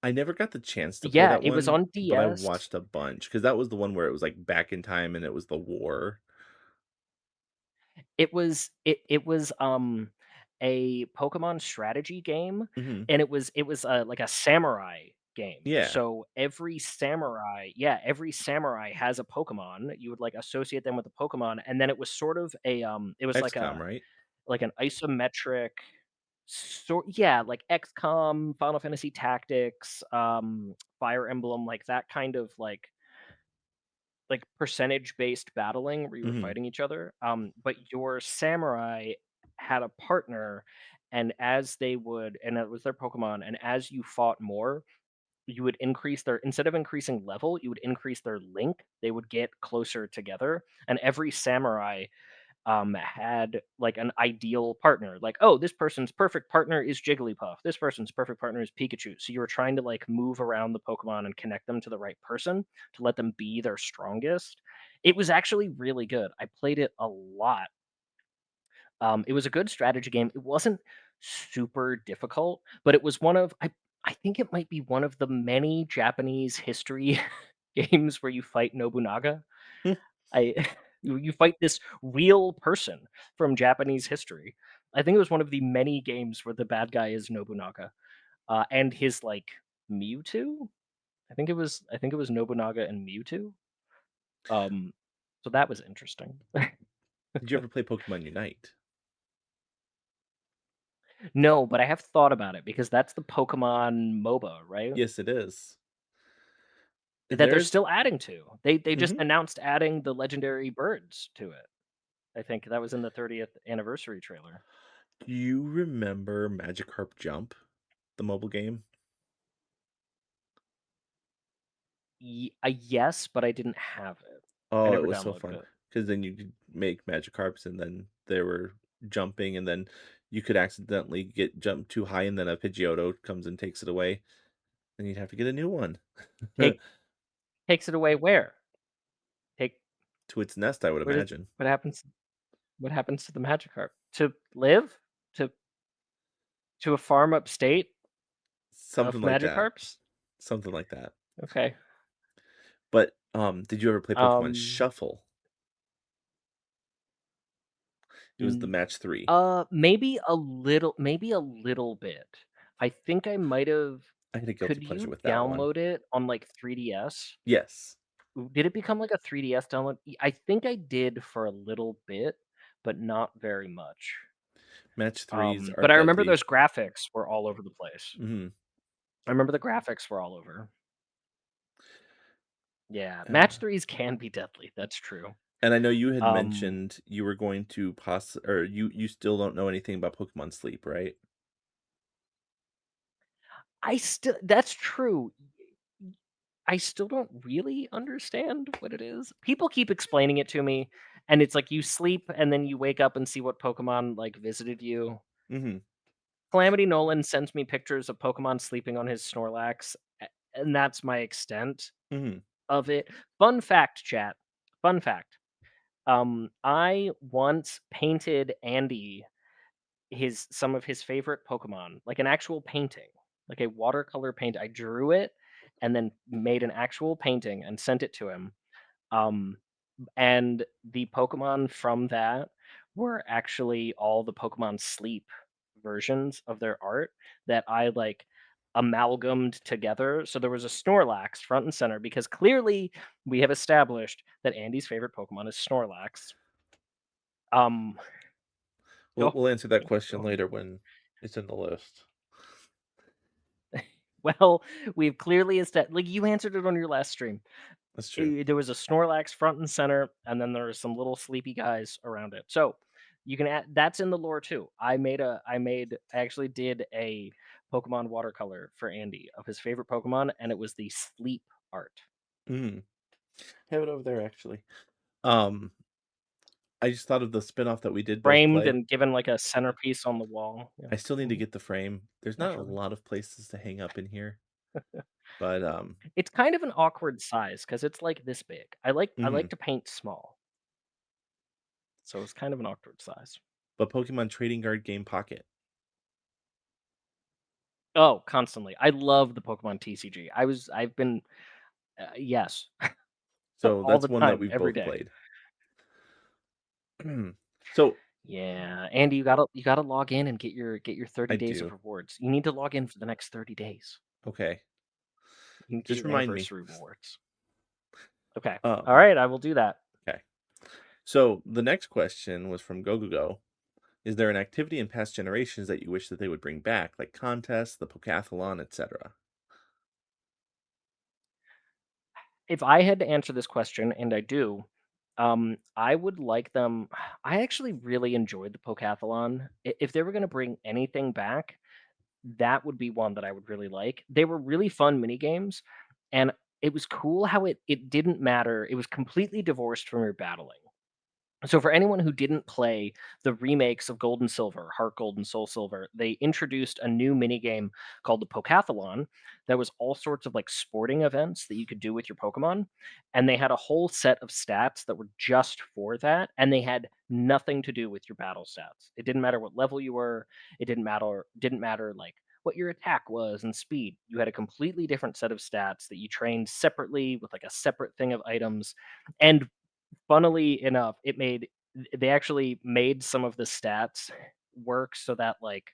I never got the chance to play Yeah, that it was one, on but I DS. watched a bunch because that was the one where it was, like, back in time and it was the war. It was a Pokemon strategy game, Mhm. and it was like a samurai game. Yeah. So every samurai has a Pokemon. You would like associate them with a Pokemon, and then it was sort of it was XCOM, right? like an isometric sort, yeah, like XCOM, Final Fantasy Tactics, Fire Emblem, like that kind of like percentage based battling where you were Mhm. fighting each other. But your samurai had a partner, and it was their Pokemon, and as you fought more, you would increase their instead of increasing level, you would increase their link. They would get closer together, and every samurai had like an ideal partner. Like, oh, this person's perfect partner is Jigglypuff. This person's perfect partner is Pikachu. So you were trying to like move around the Pokemon and connect them to the right person to let them be their strongest. It was actually really good. I played it a lot. It was a good strategy game. It wasn't super difficult, but it was I think it might be one of the many Japanese history games where you fight Nobunaga. Hmm. I you fight this real person from Japanese history. I think it was one of the many games where the bad guy is Nobunaga, and his like Mewtwo. I think it was Nobunaga and Mewtwo. Um, so that was interesting. Did you ever play Pokemon Unite? No, but I have thought about it because that's the Pokemon MOBA, right? Yes, it is. That they're There's still adding to. They just Mhm. announced adding the legendary birds to it. I think that was in the 30th anniversary trailer. Do you remember Magikarp Jump, the mobile game? Yes, but I didn't have it. I Oh, it never was so downloaded fun it. because then you could make Magikarps, and then they were jumping, and then you could accidentally get jumped too high, and then a Pidgeotto comes and takes it away, and you'd have to get a new one. Take Takes it away where? Take To its nest, I would where does imagine. what happens what happens to the Magikarp? To live? To to a farm upstate of Something like that. Magikarps? Something like that. Okay. But, did you ever play Pokemon Um, Shuffle? It was the n match 3. maybe a little bit. I think I might have. I had a guilty Could pleasure you with that one. download it on, like, 3DS? Yes. Did it become like a 3DS download? I think I did for a little bit, but not very much. Match 3s are But I remember deadly. those graphics were all over the place. Mhm. I remember the graphics were all over. Yeah, match Uh, 3s can be deadly, that's true. and I know you had Um, mentioned you were going to or you still don't know anything about Pokemon Sleep, right? I still that's true. I still don't really understand what it is. People keep explaining it to me, and it's like you sleep and then you wake up and see what Pokemon, like, visited you. Mhm. Calamity Nolan sends me pictures of Pokemon sleeping on his Snorlax, and that's my extent Mhm. of it. Fun fact, chat. Fun fact. I once painted Andy his some of his favorite Pokemon, like an actual painting, like a watercolor paint. I drew it and then made an actual painting and sent it to him. Um, and the Pokemon from that were actually all the Pokemon Sleep versions of their art that I like amalgamed together. So there was a Snorlax front and center because clearly we have established that Andy's favorite Pokemon is Snorlax. Um, go, We'll answer that question go. later when it's in the list. Well, we've clearly established. Like you answered it on your last stream. That's true. There was a Snorlax front and center, and then there were some little sleepy guys around it. So you can add that's in the lore too. I actually did a Pokemon watercolor for Andy of his favorite Pokemon, and it was the sleep art. Mhm. Have it over there, actually. Um, I just thought of the spinoff that we did both Framed play. and given like a centerpiece on the wall. Yeah. I still need to Mhm. get the frame. There's not a Naturally. lot of places to hang up in here, but, It's kind of an awkward size because it's like this big. I like mhm. to paint small, so it's kind of an awkward size. But Pokemon Trading Card Game Pocket. Oh, constantly. I love the Pokemon TCG. I've been yes. So All that's the one that time, we've every both day. played. So Yeah, Andy, you gotta log in and get your I 30 days of do. rewards. You need to log in for the next 30 days. Okay. You can get Just your remind me. anniversary rewards. Okay. All Um, right, I will do that. okay. So the next question was from GoGoGo. Is there an activity in past generations that you wish that they would bring back, like contests, the Pokathlon, etc.? If I had to answer this question, and I do, I would like them. I actually really enjoyed the Pokathlon. If they were going to bring anything back, that would be one that I would really like. They were really fun mini games, and it was cool how it didn't matter. It was completely divorced from your battling. So for anyone who didn't play the remakes of Gold and Silver, Heart Gold and Soul Silver, they introduced a new mini game called the Pokathlon that was all sorts of like sporting events that you could do with your Pokemon. And they had a whole set of stats that were just for that. And they had nothing to do with your battle stats. It didn't matter what level you were, it didn't matter like what your attack was and speed. You had a completely different set of stats that you trained separately with like a separate thing of items. And funnily enough, they actually made some of the stats work so that like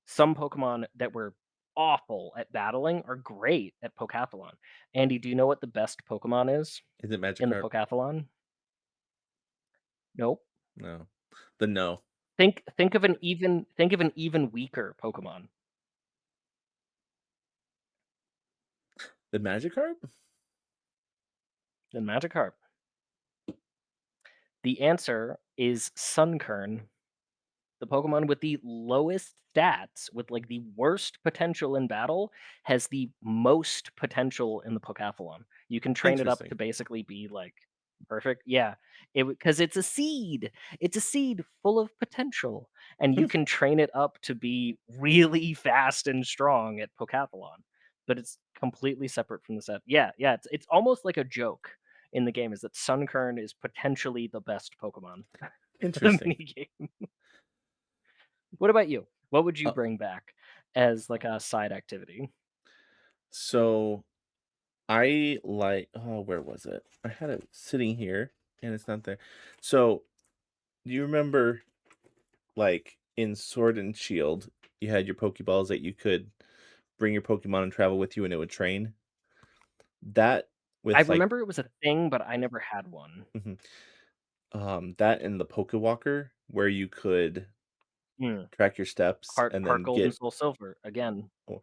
some Pokemon that were awful at battling are great at Pokathlon. Andy, do you know what the best Pokemon is Is it in the Magikarp? Pokathlon? Nope. No. The no. Think of an even weaker Pokemon The Magikarp? than Magikarp. The answer is Sunkern. The Pokemon with the lowest stats, with like the worst potential in battle, has the most potential in the Pokathlon. You can train it up Interesting. to basically be like perfect. Yeah, because it's a seed. It's a seed full of potential, and you can train it up to be really fast and strong at Pokathlon. But it's completely separate from the set. Yeah, yeah. It's almost like a joke in the game is that Sunkern is potentially the best Pokemon for the Interesting. mini game. What about you? What would you Uh, bring back as like a side activity? so I like, oh, where was it? I had it sitting here and it's not there. So, do you remember like in Sword and Shield, you had your Pokeballs that you could bring your Pokemon and travel with you and it would train? That I with like remember it was a thing, but I never had one. mhm, that in the Pokewalker where you could Mm. track your steps and Heart then Gold and get, Soul Silver again. or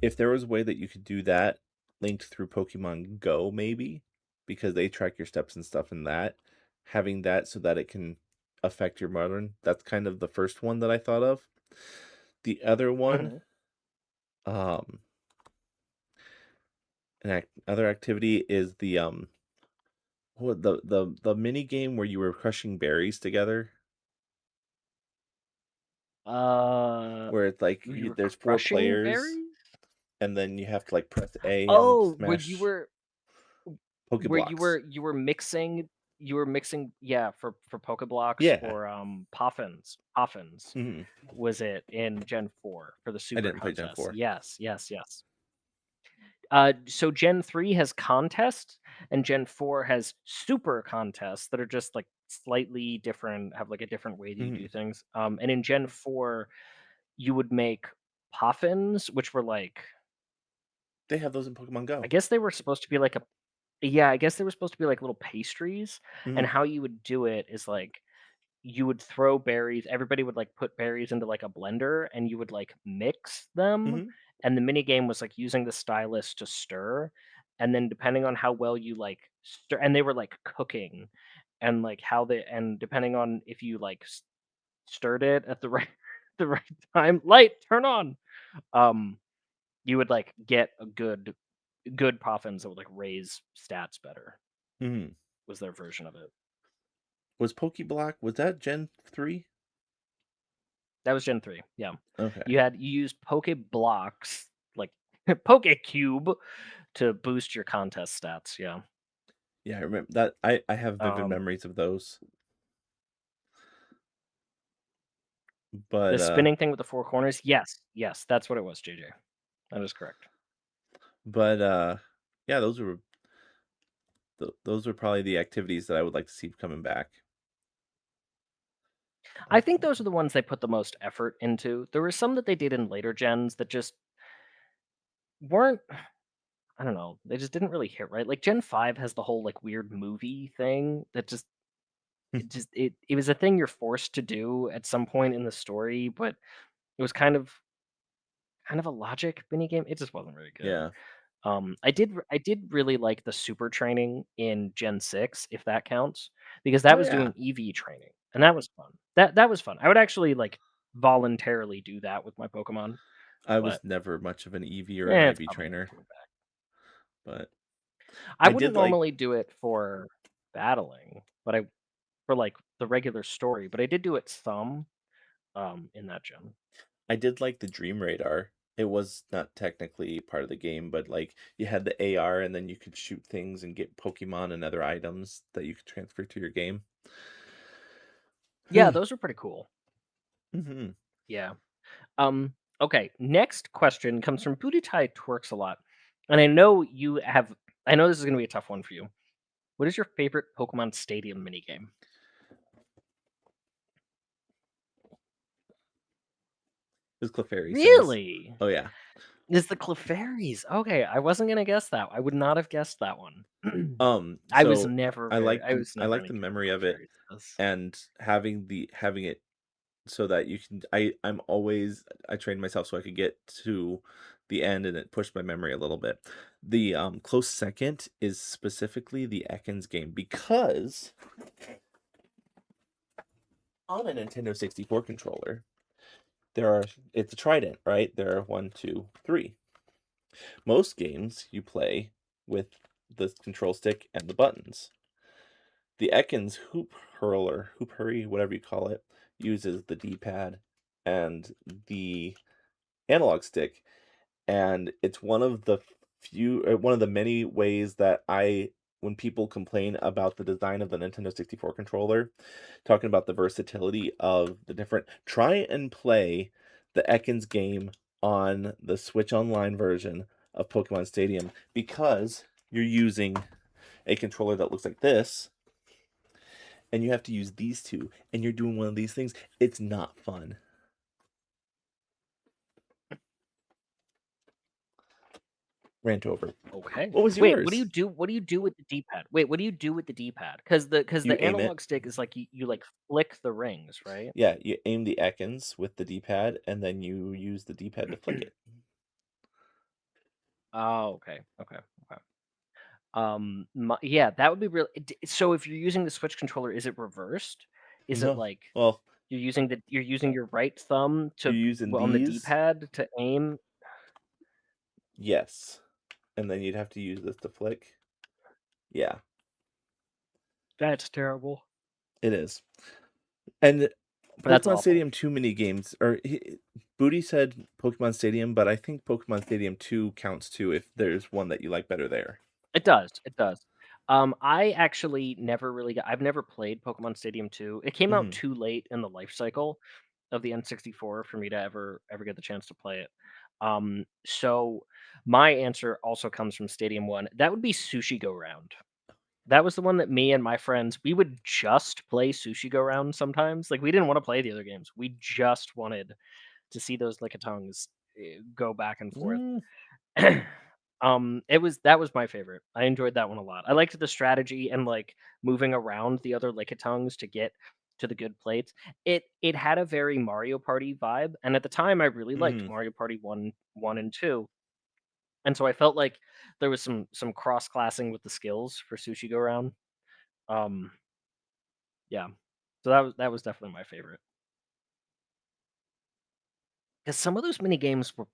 if there was a way that you could do that linked through Pokemon Go, maybe because they track your steps and stuff in that, having that so that it can affect your modern, that's kind of the first one that I thought of. The other one, Mhm. um, other activity is the what the mini game where you were crushing berries together, Uh, where it's like you were there's four crushing players berries? and then you have to like press A and Oh, smash where Pokeblocks. you were mixing, yeah, for Pokeblocks Yeah. for, Poffins. Mhm. Was it in Gen 4 for the I super didn't play Gen contest? 4. Yes, yes, yes. So Gen 3 has contests, and Gen 4 has super contests that are just, like, slightly different, have, like, a different way that you Mhm. do things. And in Gen 4, you would make Poffins, which were, like, They have those in Pokemon I Go. guess they were supposed to be like a yeah, I guess they were supposed to be like little pastries, and Mhm. how you would do it is, like, you would throw berries, everybody would, like, put berries into, like, a blender, and you would, like, mix them, Mhm. and the mini game was, like, using the stylus to stir, and then depending on how well you, like, stir and they were, like, cooking, and, like, how they and depending on if you, like, stirred it at the right the right time light, turn on! Um, you would, like, get a good Poffins that would, like, raise stats better, Mhm. was their version of it. Was Pokeblock, was that Gen 3? That was Gen 3, yeah. Okay. You used Poke Blocks, like Poke Cube, to boost your contest stats, yeah. Yeah, I remember that. I have vivid Um, memories of those. the But spinning thing with the 4 corners, yes, yes, that's what it was, JJ. That is correct. but yeah, those were probably the activities that I would like to see coming back. I think Um, those are the ones they put the most effort into. There were some that they did in later gens that just weren't I don't know, they just didn't really hit right. Like, Gen 5 has the whole, like, weird movie thing that it was a thing you're forced to do at some point in the story, but it was kind of a logic mini game. It just wasn't very good. yeah. I did really like the super training in Gen 6, if that counts, because that Oh was yeah. doing EV training, and that was fun. That was fun. I would actually, like, voluntarily do that with my Pokemon, I but, was never much of an EV or an it's IV probably never trainer, coming back. but I I wouldn't did like normally do it for battling, but I for, like, the regular story, but I did do it some, in that gen. I did like the Dream Radar. It was not technically part of the game, but like you had the AR and then you could shoot things and get Pokemon and other items that you could transfer to your game. Yeah, those were pretty cool. Hmm. Yeah. Okay, next question comes from Booty Tie Twerks a lot. And I know this is gonna be a tough one for you. What is your favorite Pokemon Stadium minigame? It was Clefairy says. Really? Oh yeah. Is the Clefairies? Okay, I wasn't gonna guess that. I would not have guessed that one. So I was I never like any the fan of memory of it Clefairies. and having it so that you can I'm always I trained myself so I could get to the end and it pushed my memory a little bit. The close second is specifically the Ekans game because on a Nintendo 64 controller, there are it's a trident, right? There are one, two, three. Most games you play with the control stick and the buttons. The Ekans hoop hurry, whatever you call it, uses the D-pad and the analog stick, and it's one of the many ways that when people complain about the design of the Nintendo 64 controller, talking about the versatility of the different, try and play the Ekans game on the Switch Online version of Pokemon Stadium because you're using a controller that looks like this, and you have to use these two, and you're doing one of these things. It's not fun. Rant over. Okay. What was Wait, what do you yours? do what do you do with the D-pad? Wait, what do you do with the D-pad? Because You the aim it. analog stick is like you like flick the rings, right? Yeah, you aim the Ekans with the D-pad, and then you use the D-pad to flick it. Oh, okay. Okay. Okay. Yeah, that would be real. So if you're using the Switch controller, is it reversed? Is it No. like Well, you're using your right thumb you're to using on the these. D-pad to aim? Yes. And then you'd have to use this to flick. Yeah, That's terrible. it is. And That's Pokemon awful. Stadium 2 mini games, or Booty said Pokemon Stadium, but I think Pokemon Stadium 2 counts too if there's one that you like better there. It does. It does. I actually never really I've never played Pokemon Stadium 2. It came out Hmm. too late in the life cycle of the N64 for me to ever get the chance to play it. So my answer also comes from Stadium 1. That would be Sushi Go Round. That was the one that me and my friends we would just play Sushi Go Round sometimes. Like we didn't want to play the other games. We just wanted to see those Lickitungs go back and forth. Mm, It was that was my favorite. I enjoyed that one a lot. I liked the strategy and like moving around the other Lickitungs to get to the good plates. It had a very Mario Party vibe, and at the time I really liked hmm. Mario Party 1 and 2. And so I felt like there was some cross classing with the skills for Sushi Go Round. Um yeah. So that was definitely my favorite. Cuz some of those mini games were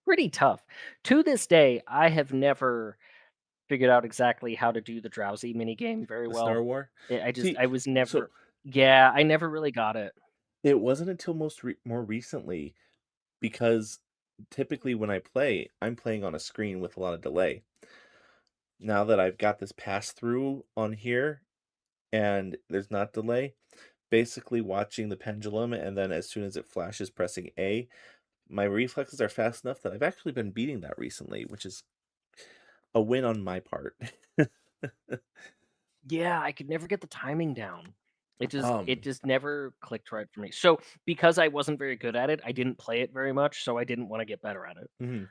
pretty tough. To this day, I have never figured out exactly how to do the drowsy mini game very The Star well. War. See, I was so never yeah, I never really got it. it wasn't until more recently because typically when I play, I'm playing on a screen with a lot of delay. Now that I've got this pass through on here and there's not delay, basically watching the pendulum, and then as soon as it flashes pressing A, my reflexes are fast enough that I've actually been beating that recently, which is a win on my part. Yeah, I could never get the timing down. It um, just never clicked right for me. So, because I wasn't very good at it, I didn't play it very much, so I didn't wanna get better at it. mhm.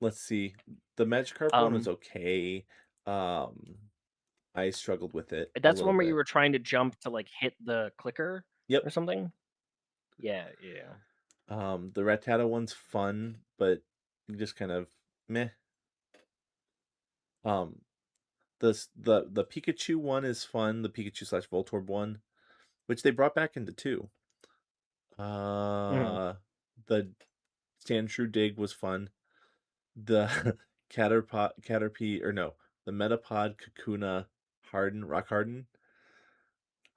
Let's see. The Magikarp one was Um, okay. Um, I struggled with it a that's the little one where you bit. were trying to jump to, like, hit the clicker Yep. or something? Yeah, yeah. The Rattata one's fun, but just kind of meh. Um, the Pikachu one is fun. The Pikachu slash Voltorb one, which they brought back into two. Mhm. Uh, the Sandshrew Dig was fun. The Caterpie, or no, the Metapod Kakuna Rock Harden.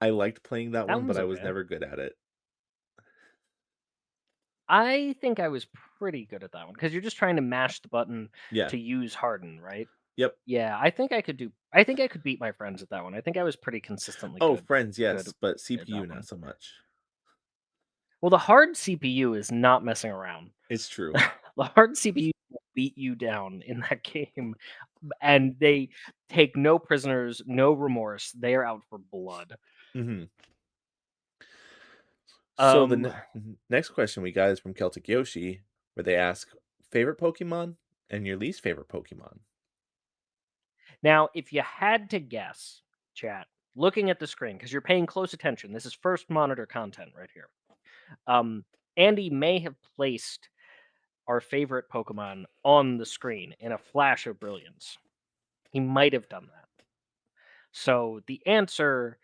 I liked playing that That one, one but was I was okay. never good at it. I think I was pretty good at that one because 'cause you're just trying to mash the button Yeah. to use harden, right? Yep. Yeah, I think I could beat my friends at that one. I think I was pretty consistently Oh, good friends, good yes, but at that CPU not one. so much. Well, the hard CPU is not messing around. It's true. The hard CPU will beat you down in that game, and they take no prisoners, no remorse. They are out for blood. Hmm. So the Um, next question we got is from Celtic Yoshi, where they ask favorite Pokemon and your least favorite Pokemon. Now, if you had to guess, chat, looking at the screen because you're paying close attention, this is first monitor content right here. Um, Andy may have placed our favorite Pokemon on the screen in a flash of brilliance. He might have done that. So the answer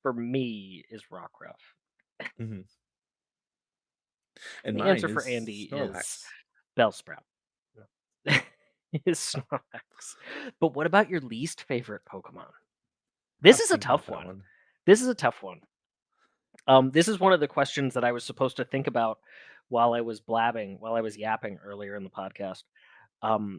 for me is Rockruff. Hmm. And The mine answer for is Andy is Snorlax. Bellsprout. No. Is Snorlax. But what about your least favorite Pokemon? I This was is a thinking about tough that one. one. This is a tough one. This is one of the questions that I was supposed to think about while I was blabbing, while I was yapping earlier in the podcast.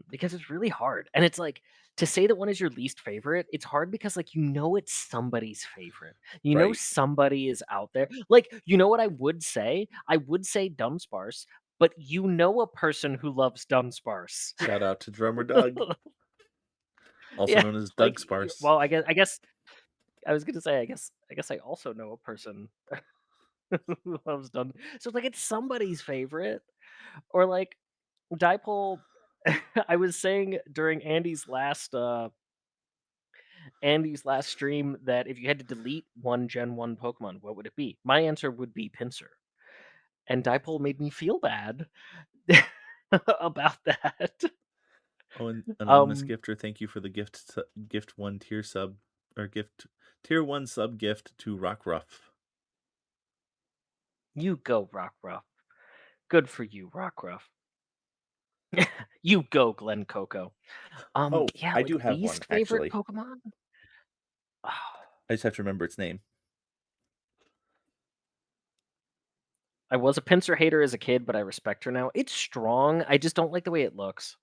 Because it's really hard. And it's like to say that one is your least favorite, it's hard because like you know it's somebody's favorite. You know Right. somebody is out there. Like, you know what I would say? I would say Dumbsparce, but you know a person who loves Dunsparce. Shout out to drummer Doug, also Yeah, known as like, Doug Sparse. well, I guess I was gonna say, I guess I also know a person who loves Dun so, like, it's somebody's favorite, or, like, Dipole I was saying during Andy's last stream that if you had to delete one Gen 1 Pokemon, what would it be? My answer would be Pinsir, and Dipole made me feel bad about that. Oh, and anonymous Um, gifter, thank you for the gift one tier sub or gift tier one sub gift to Rockruff. you go, Rockruff. Good for you, Rockruff. You go, Glen Coco. Oh, Yeah, I like, do have one least favorite actually. Pokemon? I just have to remember its name. I was a Pinsir hater as a kid, but I respect her now. It's strong, I just don't like the way it looks.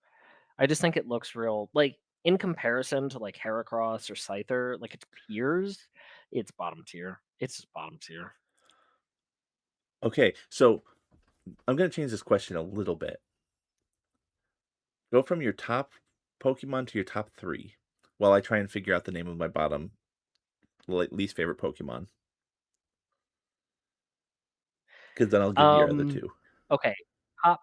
I just think it looks real like, in comparison to, like, Heracross or Scyther, like, its peers, it's bottom tier. It's just bottom tier. Okay, so I'm gonna change this question a little bit. Go from your top Pokemon to your top three, while I try and figure out the name of my bottom least favorite Pokemon. Because then I'll give you your other Um, two.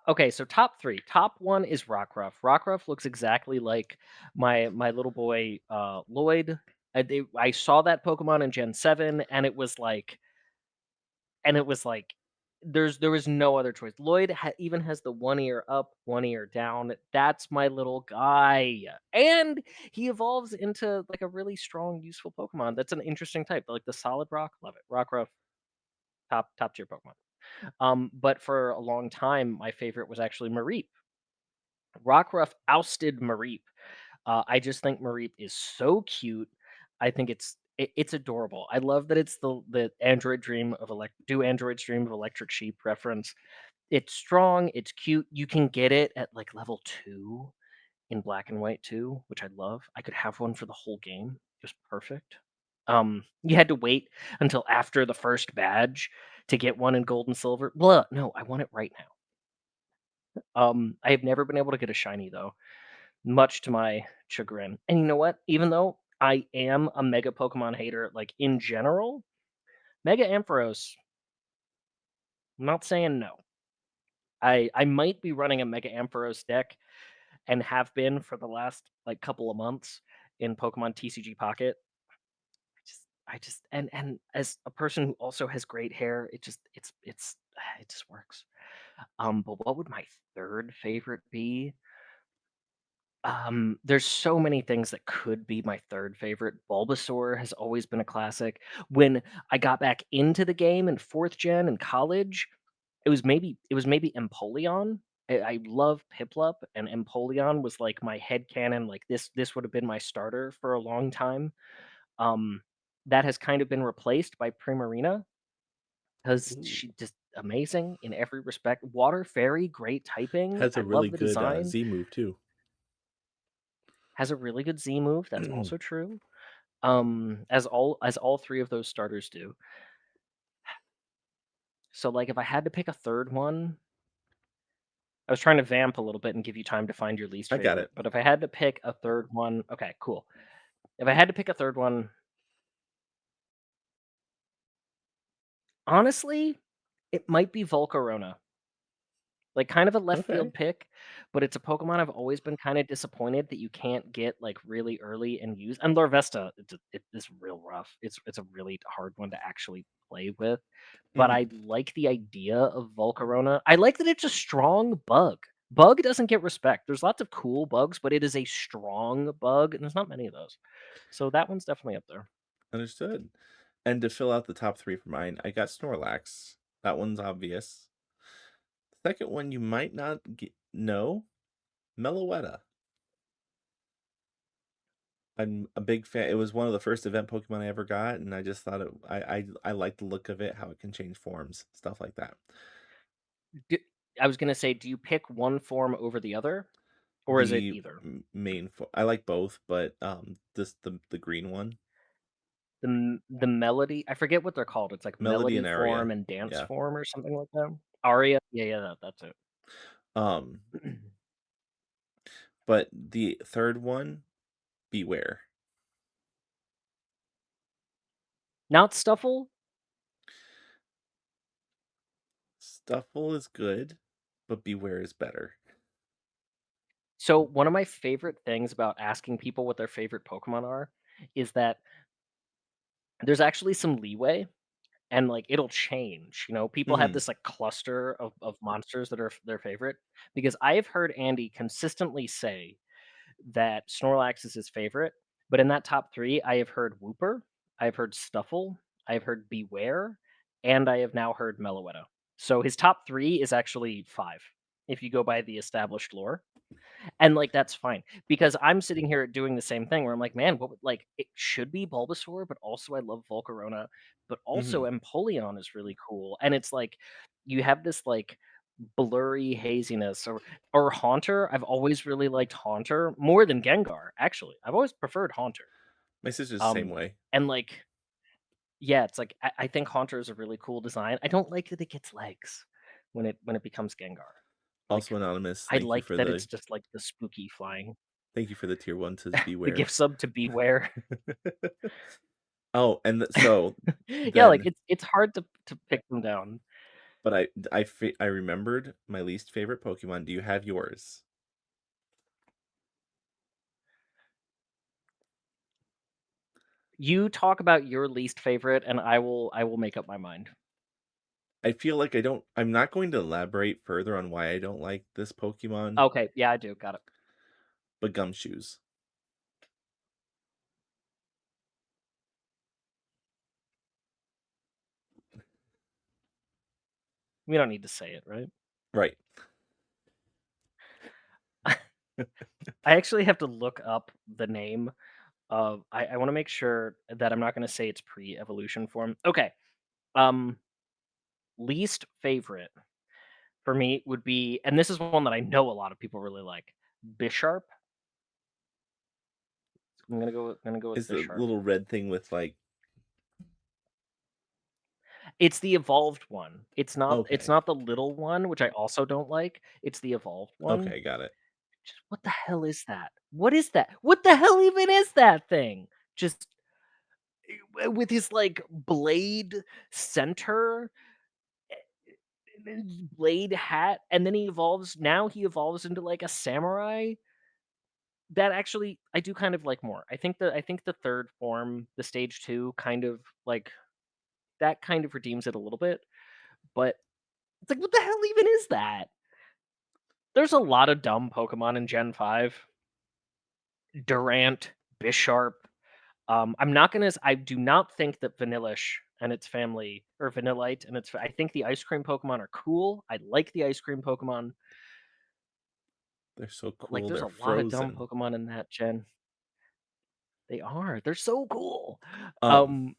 okay. So top 3. Top 1 is Rockruff. Rockruff looks exactly like my little boy, Lloyd. I saw that Pokemon in Gen 7, and it was like there was no other choice. Lloyd even has the one ear up, one ear down. That's my little guy, and he evolves into like a really strong, useful Pokemon. That's an interesting type, like the Solid Rock. Love it. Rockruff, top tier Pokemon. But for a long time, my favorite was actually Mareep. Rockruff ousted Mareep. I just think Mareep is so cute. I think it's adorable. I love that it's the Android Dream of Do Androids Dream of Electric Sheep reference. It's strong, it's cute. You can get it at like level 2 in Black and White too, which I love. I could have one for the whole game. Just perfect. You had to wait until after the first badge to get one in Gold and Silver. Blah, no, I want it right now. I have never been able to get a shiny though, much to my chagrin. And you know what? Even though I am a Mega Pokemon hater, like in general, Mega Ampharos, I'm not saying no. I might be running a Mega Ampharos deck and have been for the last like couple of months in Pokemon TCG Pocket. And as a person who also has great hair, it just works. But what would my third favorite be? There's so many things that could be my third favorite. Bulbasaur has always been a classic. When I got back into the game in 4th gen in college, it was maybe Empoleon. I love Piplup, and Empoleon was like my headcanon, like this would have been my starter for a long time. Um, that has kind of been replaced by Primarina because Ooh. she just amazing in every respect. Water Fairy, great typing. Has I a really love the good design. Z move too. Has a really good Z move. That's also true. As all 3 of those starters do. So, like, if I had to pick a 3rd one, I was trying to vamp a little bit and give you time to find your least I got favorite, it. but if I had to pick a 3rd one, okay, cool. If I had to pick a 3rd one, honestly, it might be Volcarona. Like, kind of a left Okay. field pick, but it's a Pokemon I've always been kinda disappointed that you can't get, like, really early and use, and Larvesta, it is real rough. It's a really hard one to actually play with, but Mhm. I like the idea of Volcarona. I like that it's a strong bug. Bug doesn't get respect. There's lots of cool bugs, but it is a strong bug, and there's not many of those. So that one's definitely up there. Understood. And to fill out the top three for mine, I got Snorlax. That one's obvious. Second one you might not know, Meloetta. I'm a big fan. It was one of the first event Pokemon I ever got, and I just thought I like the look of it, how it can change forms, stuff like that. D I was gonna say, do you pick one form over the other, or is it The either? I like both, but this the green one, The melody I forget what they're called, it's like Melody melody and Area. form and dance Yeah. form or something like that? Aria? Yeah, that's it. Um, but the third one, Beware. Not Stuffle? Stuffle is good, but Beware is better. So, one of my favorite things about asking people what their favorite Pokemon are is that there's actually some leeway and, like, it'll change, you know? People have Mhm, this, like, cluster of monsters that are their favorite because I have heard Andy consistently say that Snorlax is his favorite, but in that top 3, I have heard Wooper, I've heard Stuffle, I've heard Beware, and I have now heard Meloetta. So his top 3 is actually 5 if you go by the established lore. And, like, that's fine because I'm sitting here doing the same thing where I'm like, "Man, what would like, it should be Bulbasaur, but also I love Volcarona, but also mhm. Empoleon is really cool." And it's like, you have this, like, blurry haziness or Haunter. I've always really liked Haunter more than Gengar, actually. I've always preferred Haunter. My sister's the same Um, way. and, like, yeah, it's like I think Haunter is a really cool design. I don't like that it gets legs when it becomes Gengar. Like, Also anonymous, I like that it's just, like, the spooky flying. thank you for the tier 1 says The Beware. gift sub to Beware. Oh, and so Yeah, like, then it's hard to pick them down. but I remembered my least favorite Pokemon. Do you have yours? You talk about your least favorite, and I will make up my mind. I feel like I'm not going to elaborate further on why I don't like this Pokemon, Okay, yeah, I do, got it. but Gumshoes. We don't need to say it, right? Right. I actually have to look up the name of I wanna make sure that I'm not gonna say it's pre-evolution form. Okay, um, least favorite for me would be and this is one that I know a lot of people really like, Bisharp. I'm gonna go with Is the Bisharp. little red thing with, like It's the evolved one. It's okay. not the little one, which I also don't like. It's the evolved one. Okay, got it. Just what the hell is that? What is that? What the hell even is that thing? Just with his like blade center, and his blade hat, and then he evolves. Now he evolves into like a samurai. That actually I do kind of like more. I think the third form, the stage two, kind of like that kind of redeems it a little bit. But it's like, what the hell even is that? There's a lot of dumb Pokemon in Gen 5. Durant, Bisharp. I'm not gonna. I do not think that Vanillish and its family, or Vanillite and its. I think the ice cream Pokemon are cool. I like the ice cream Pokemon, They're so but like, cool, there's they're a lot of dumb frozen. Pokemon in that gen. They are. They're so cool. Um, Um,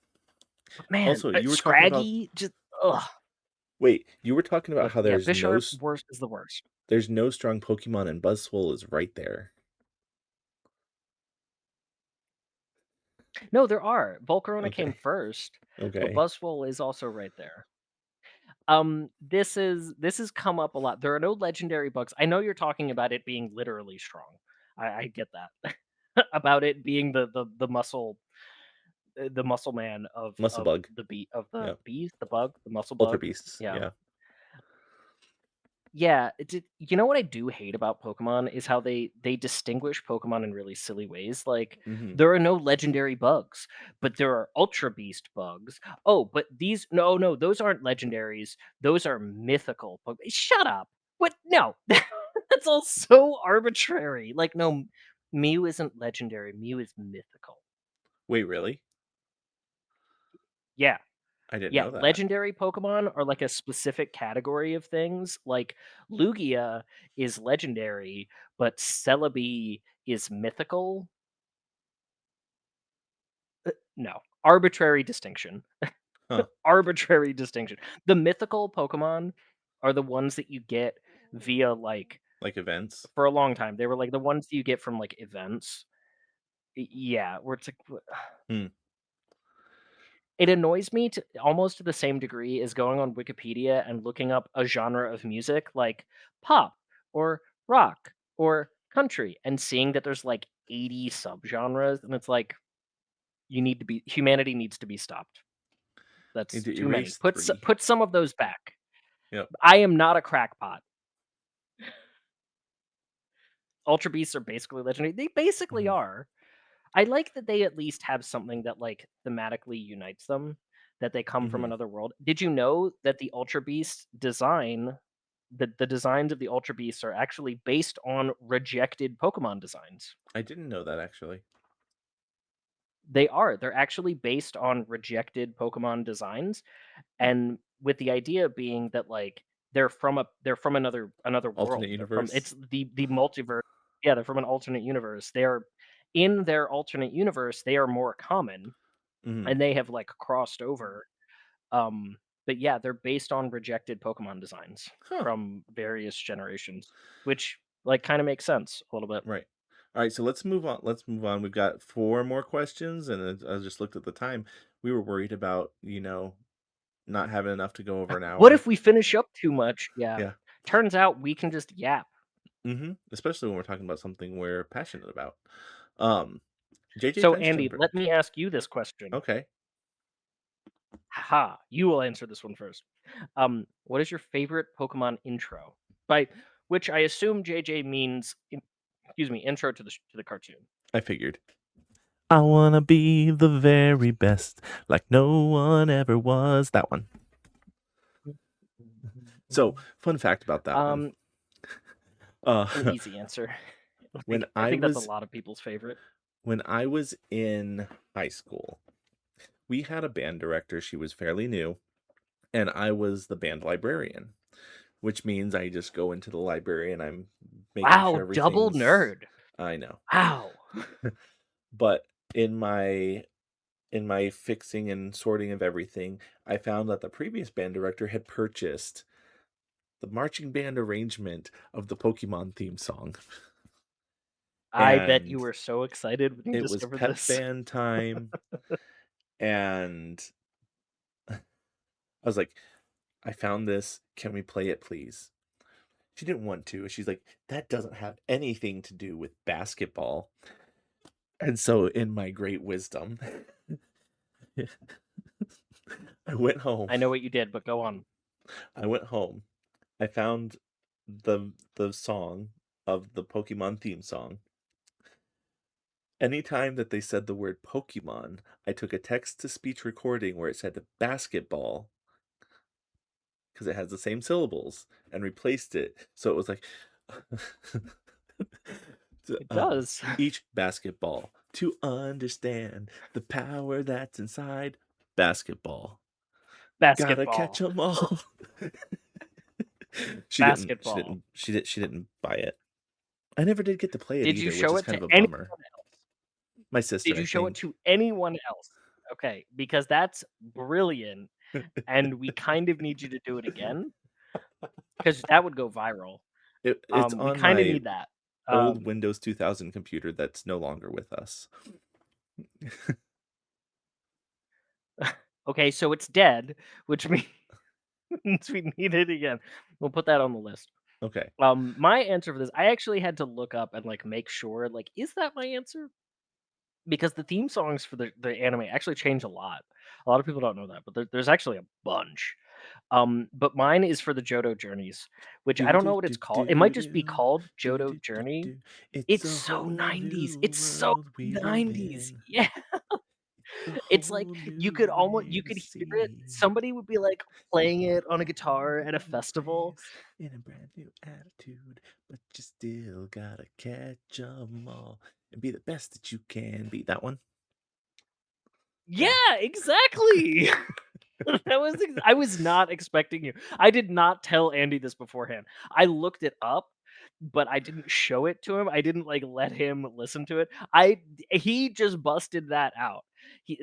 but man, Also, you were talking about Scraggy, just ugh. wait, you were talking about But how yeah, Bisharp worst is the worst. there's no strong Pokemon and Buzzwole is right there. No, there are. Volcarona came Okay. first, but Okay. Buzzwole is also right there. This has come up a lot. There are no legendary bugs. I know you're talking about it being literally strong. I get that. About it being the muscle man Muscle of Bug. the Yeah. bees, the bug, the muscle Ultra bug. Beasts. Yeah. Yeah. Yeah, you know what I do hate about Pokemon is how they distinguish Pokemon in really silly ways. Like, Mhm. there are no legendary bugs, but there are Ultra Beast bugs. Oh, but these no, those aren't legendaries. Those are mythical. Shut up. What? No, that's all so arbitrary. Like, no, Mew isn't legendary. Mew is mythical. Wait, really? Yeah, I didn't yeah, know that. legendary Pokemon are like a specific category of things. Like Lugia is legendary, but Celebi is mythical. No, arbitrary distinction. Huh. Arbitrary distinction. The mythical Pokemon are the ones that you get via like Like events? for a long time. They were like the ones that you get from like events. Yeah, where it's like Hmm. it annoys me to almost to the same degree as going on Wikipedia and looking up a genre of music like pop or rock or country, and seeing that there's like 80 subgenres, and it's like humanity needs to be stopped. Need That's to too many. erase 3. Put some of those back. Yep. I am not a crackpot. Ultra Beasts are basically legendary. They basically Mhm. are. I like that they at least have something that like thematically unites them, that they come from Mhm. another world. Did you know that the Ultra Beast design, the designs of the Ultra Beasts are actually based on rejected Pokemon designs? I didn't know that actually. They are. They're actually based on rejected Pokemon designs, and with the idea being that like they're from another Alternate world. They're from universe? it's the multiverse. Yeah, they're from an alternate universe. They're in their alternate universe, they are more common Mhm. and they have like crossed over. Um, but yeah, they're based on rejected Pokemon designs Huh. from various generations, which like kind of makes sense a little bit. Right. Alright, so let's move on. Let's move on. We've got 4 more questions, and I just looked at the time. We were worried about, not having enough to go over an What hour. if we finish up too much? Yeah. Yeah. Turns out we can just yap. Especially when we're talking about something we're passionate about. Um, JJ So Andy, Fensternberg. let me ask you this question. Okay, Ha! You will answer this one first. What is your favorite Pokemon intro? By which I assume JJ means, excuse me, intro to the cartoon. I figured. I wanna be the very best, like no one ever was. That one. So, fun fact about that one. Um, an Uh, easy answer. when I I think that's a was lot of people's favorite. when I was in high school, we had a band director. She was fairly new, and I was the band librarian, which means I just go into the library and I'm making sure Wow, double everything's. nerd. I know. Wow. But in my fixing and sorting of everything, I found that the previous band director had purchased the marching band arrangement of the Pokemon theme song. I bet you And were so excited when you it was discovered pep this. band time. And I was like, I found this. Can we play it, please? She didn't want to. She's like, that doesn't have anything to do with basketball. And so, in my great wisdom, I went home. I know what you did, but go on. I went home. I found the song of the Pokemon theme song. Anytime that they said the word Pokemon, I took a text to speech recording where it said basketball because it has the same syllables and replaced it. So it was like It uh, does. each basketball to understand the power that's inside basketball. Gotta catch Basketball. 'em all. She didn't. She Basketball. didn't. She didn't buy it. I never did get to play it Did you either, which show is it kind to of a anyone bummer. else? My Did sister, I you show it think. to anyone else? Okay, because that's brilliant, and we kind of need you to do it again because that would go viral. It's We on kind of my need that. old Windows 2000 computer that's no longer with us. Okay, so it's dead, which means we need it again. We'll put that on the list. Okay. My answer for this, I actually had to look up and like make sure, like, is that my answer? Because the theme songs for the anime actually change a lot. A lot of people don't know that, but there's actually a bunch. But mine is for the Johto Journeys, which I Do, don't know do, what it's do, called. It might do, just be do. called Do, Johto do, do, Journey. do. It's It's a so whole 90s. new It's so world we live 90s. in. Yeah. It's a It's like whole you new could almost way you to could hear it. see. Somebody would be like playing it on a guitar at a New festival. face in a brand new attitude, but you still gotta catch 'em all and be the best that you can be. That one? Yeah, Yeah. exactly. I was not expecting you. I did not tell Andy this beforehand. I looked it up, but I didn't show it to him. I didn't like let him listen to it. He just busted that out.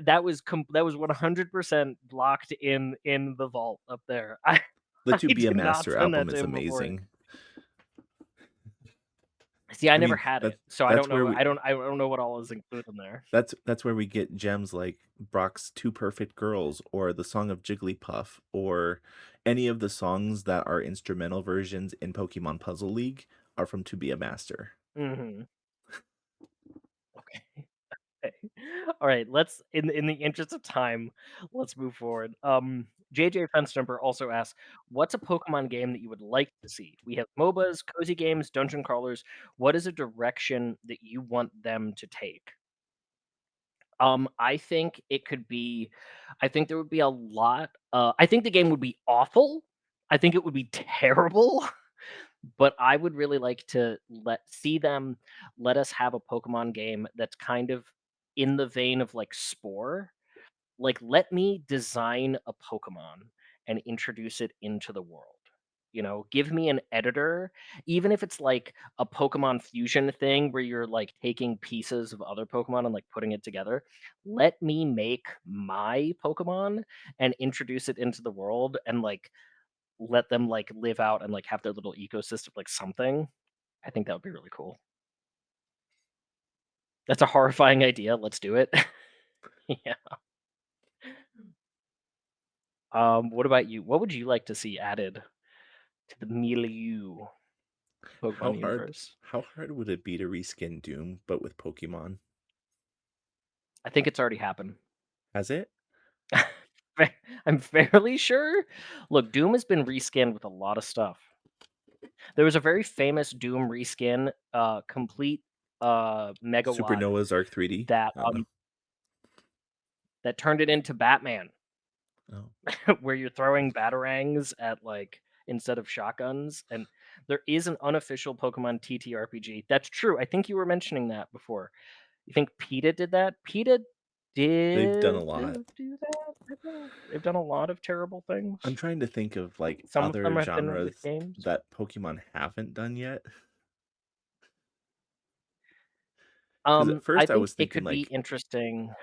That was 100% locked in the vault up there. The I To Be a did not Master send that album to is him beforehand. amazing. See, I I never mean, had it, that's so I that's don't where know. we I don't know what all is included in there. that's where we get gems like Brock's Two Perfect Girls or the song of Jigglypuff or any of the songs that are instrumental versions in Pokemon Puzzle League are from To Be a Master. Mhm. Okay. Okay. All right, let's in the interest of time, let's move forward. JJ Fencenumber also asks, "What's a Pokemon game that you would like to see? We have MOBAs, cozy games, dungeon crawlers. What is a direction that you want them to take?" I think it could be I think there would be a lot I think the game would be awful. I think it would be terrible, but I would really like to let us have a Pokemon game that's kind of in the vein of like Spore. Like, let me design a Pokemon and introduce it into the world. You know, give me an editor, even if it's like a Pokemon fusion thing where you're like taking pieces of other Pokemon and like putting it together. Let me make my Pokemon and introduce it into the world and like let them like live out and like have their little ecosystem, like something. I think that would be really cool. That's a horrifying idea. Let's do it. Yeah. What about you? What would you like to see added to the milieu How Pokemon hard universe? how hard would it be to reskin Doom, but with Pokemon? I think it's already happened. Has it? Fa I'm fairly sure. Look, Doom has been reskinned with a lot of stuff. There was a very famous Doom reskin, complete, megawatt Supernova's Arc 3D? that, I don't know. that turned it into Batman, Oh. where you're throwing batarangs at, like instead of shotguns, and there is an unofficial Pokemon TTRPG. That's true, I think you were mentioning that before. You think PETA did that? PETA They've done a did lot. do that, I think. They've done a lot of terrible I'm things. trying to think of, like, Some of them other have been with genres games. that Pokemon haven't done yet. Because at I first I think was it thinking, could be like interesting.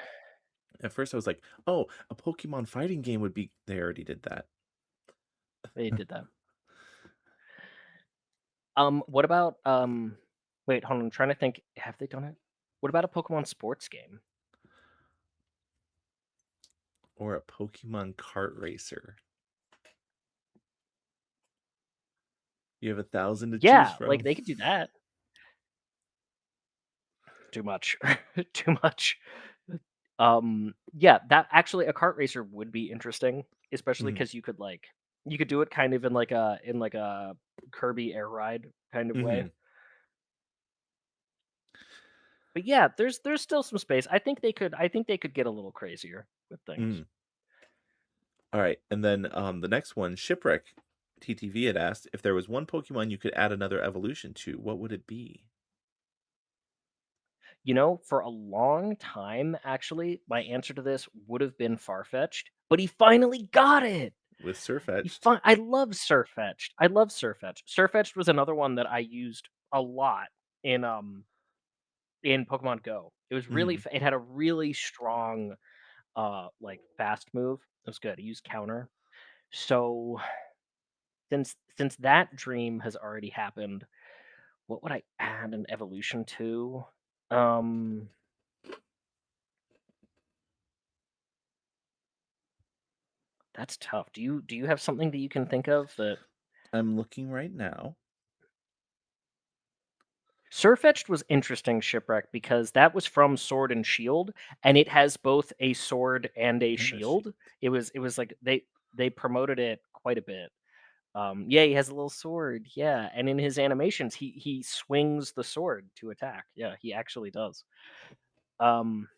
at first I was like, "Oh, a Pokemon fighting game would be" they already did that. They did that. What about, wait, hold on, I'm trying to think, have they done it? What about a Pokemon sports game? Or a Pokemon kart racer. You have 1,000 to choose Yeah, like, from. they could do that. Too much. Too much. Yeah, that actually a kart racer would be interesting, especially Mhm, because you could do it kind of in like a Kirby Air Ride kind of way. mhm, But yeah, there's still some space. I think they could get a little crazier with things. mhm. Alright, and then, the next one, Shipwreck TTV had asked, "If there was one Pokemon you could add another evolution to, what would it be?" You know, for a long time, actually, my answer to this would have been Farfetch'd, but he finally got it. With Surfetched. I love Surfetch'd. I love Surfetch'd. Surfetch'd was another one that I used a lot in in Pokemon Go. It was really Mhm, it had a really strong like fast move. It was good. It used counter. So since that dream has already happened, what would I add an evolution to? Um that's tough. Do you have something that you can think of that I'm looking right now. Surfetched was interesting, Shipwreck, because that was from Sword and Shield, and it has both a sword and a And a she shield. It was like they promoted it quite a bit. Yeah, he has a little sword. Yeah, and in his animations, he swings the sword to attack. Yeah, he actually does. Um,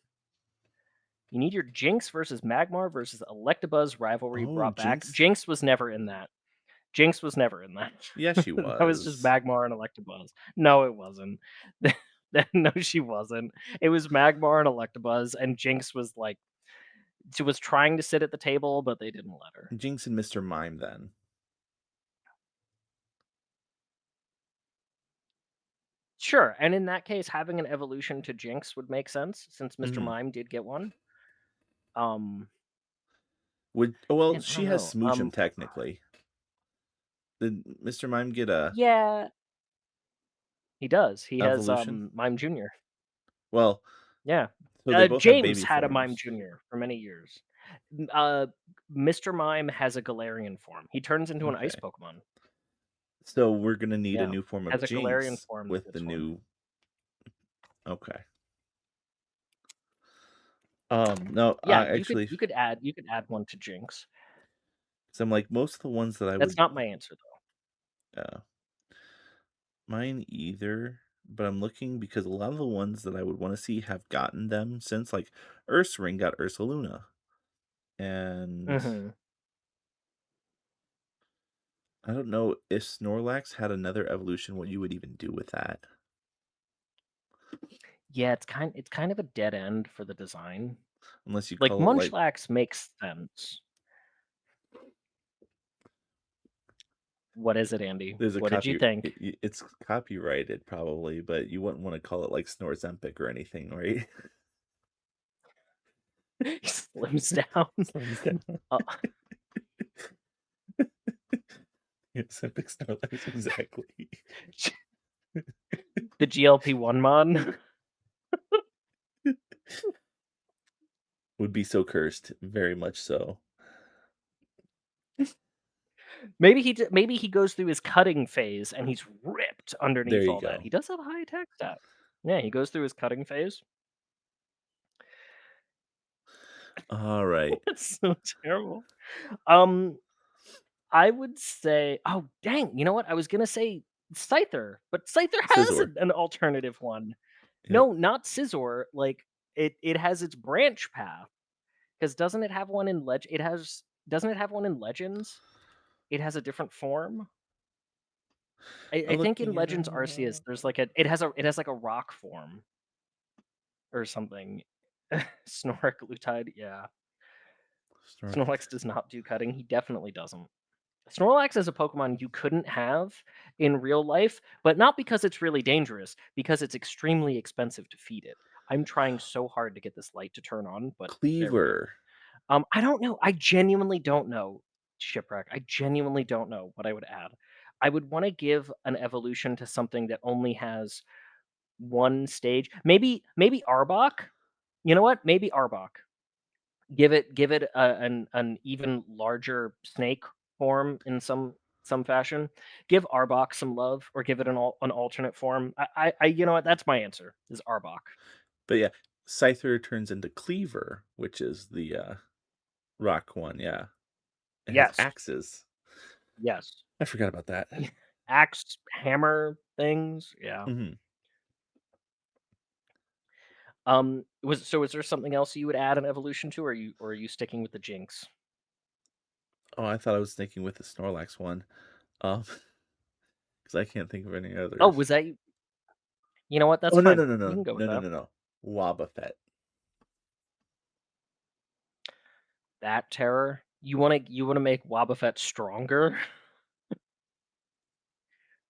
you need your Jinx versus Magmar versus Electabuzz rivalry Oh, brought back. Jinx? Jinx was never in that. Jinx was never in that. Yes, she That was just was. Magmar and Electabuzz. No, it wasn't. No, she wasn't. It was Magmar and Electabuzz, and Jinx was like she was trying to sit at the table, but they didn't let her. Jinx and Mr. Mime then. Sure, and in that case, having an evolution to Jinx would make sense since Mr. Mhm. Mime did get one. Um, Well, man, I she don't has know. Smoochum technically. Did Mr. Mime get a Yeah, he does. He has evolution? Mime Junior. Well, Yeah. so they both have James baby had a Mime forms. Junior for many years. Mr. Mime has a Galarian form. He turns into an ice Okay. Pokemon. So we're gonna need a Yeah. new form of Has a Galarian Jinx form that with the gives one. new. Okay. No, Yeah, I actually, you could add one to Jinx. 'cause I'm like, most of the ones that I That's would, not my answer though. uh, mine either, but I'm looking because a lot of the ones that I would wanna see have gotten them since, like, Ursaring got Ursaluna, and Mhm. I don't know if Snorlax had another evolution, what you would even do with that, Yeah, it's kind of a dead end for the design. unless you Like, call it, like, Munchlax makes sense. What is it, Andy? there's a What did you copy think? it's copyrighted probably, but you wouldn't wanna call it, like, Snorzempic or anything, right? He slims down. Slims down. Uh, Yeah, Ozempic Snorlax, exactly. the GLP-1 mon. Would be so cursed, very much so. Maybe he goes through his cutting phase and he's ripped There underneath you all that. go. He does have a high attack stat. Yeah, he goes through his cutting phase. Alright. It's so terrible. Um, I would say, oh dang, you know what? I was gonna say Scyther, but Scyther has Scizor. an alternative one. Yep. No, not Scizor. Like it has its branch path. Because doesn't it have one in it has doesn't it have one in Legends? It has a different form? I I'm think in looking it Legends up. Arceus, there's like it has like a rock form or something. Snorlax Glutide, yeah. Snorlax Snorlax. does not do cutting, he definitely doesn't. Snorlax is a Pokemon you couldn't have in real life, but not because it's really dangerous, because it's extremely expensive to feed it. I'm trying so hard to get this light to turn on, but there we go. Cleaver. I don't know. I genuinely don't know, Shipwreck. I genuinely don't know what I would add. I would want to give an evolution to something that only has one stage. Maybe Arbok. You know what? Maybe Arbok. Give it an even larger snake form in some fashion. Give Arbok some love, or give it an alternate form. You know what? That's my answer. Is Arbok. But yeah, Scyther turns into Cleaver, which is the, rock one, yeah. It has Yes. axes. Yes. I forgot about that. Axe hammer things. Yeah. Mhm. Was there something else you would add an evolution to, or are you sticking with the Jinx? Oh, I thought I was thinking with the Snorlax one, um, 'cause I can't think of any Oh, others. was that you know what? That's Oh, no, fine. no, no, We no. can go with No, no, that. no, no. Wobbuffet. That terror. You wanna make Wobbuffet stronger?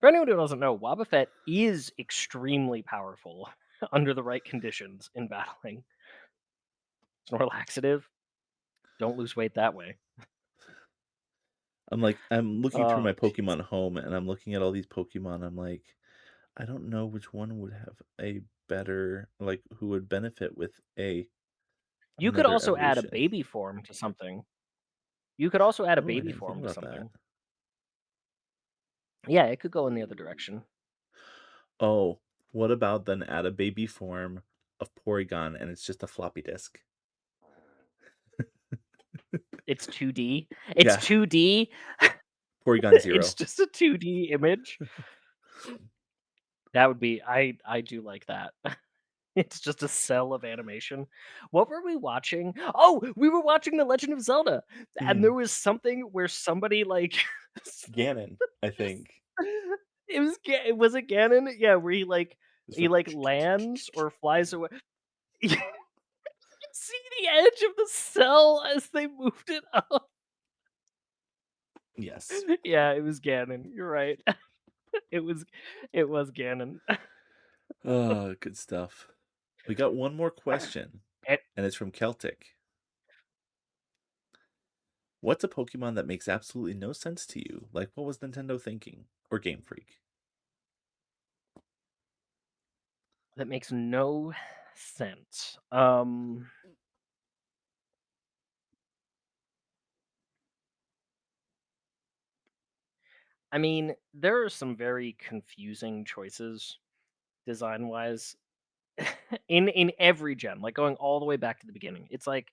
For anyone who doesn't know, Wobbuffet is extremely powerful under the right conditions in battling. Snorlaxative. Don't lose weight that way. I'm looking through my Oh, jeez. Pokemon home, and I'm looking at all these Pokemon, I'm like, I don't know which one would have a better, like, who would benefit with You could another also add a evolution. baby form to something. You could also add a Oh, I baby didn't think form to about that. something. Yeah, it could go in the other direction. Oh, what about then add a baby form of Porygon, and it's just a floppy disk? It's 2D. It's Yeah, 2D. Porygon It's 0. just a 2D image. That would be I do like that. It's just a cell of animation. What were we watching? Oh, we were watching The Legend of Zelda, and there Mhm. was something where somebody, like Ganon, I think. was it Ganon? Yeah, where Just he, went like, lands or flies away. You can see the edge of the cell as they moved it up. Yes. Yeah, it was Ganon, you're right. It was it was Ganon. Oh, good stuff. We got one more question, It and it's from Celtic. What's a Pokemon that makes absolutely no sense to you? Like, what was Nintendo thinking? Or Game Freak? that makes no sense. I mean, there are some very confusing choices design-wise in every gen, like, going all the way back to the beginning. It's like,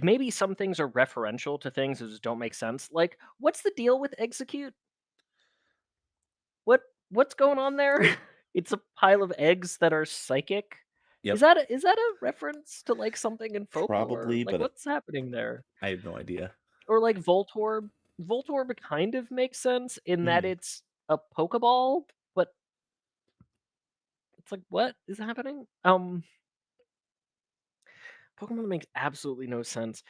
maybe some things are referential to things that just don't make sense. Like, what's the deal with execute? What what's going on there? It's a pile of eggs that are psychic. Yep, Is that a reference to, like, something in folklore? probably, Like, but what's happening there? I have no idea. Or, like, Voltorb. Voltorb kind of makes sense in that Mm, it's a Pokeball, but it's like, what is happening? Pokemon makes absolutely no sense.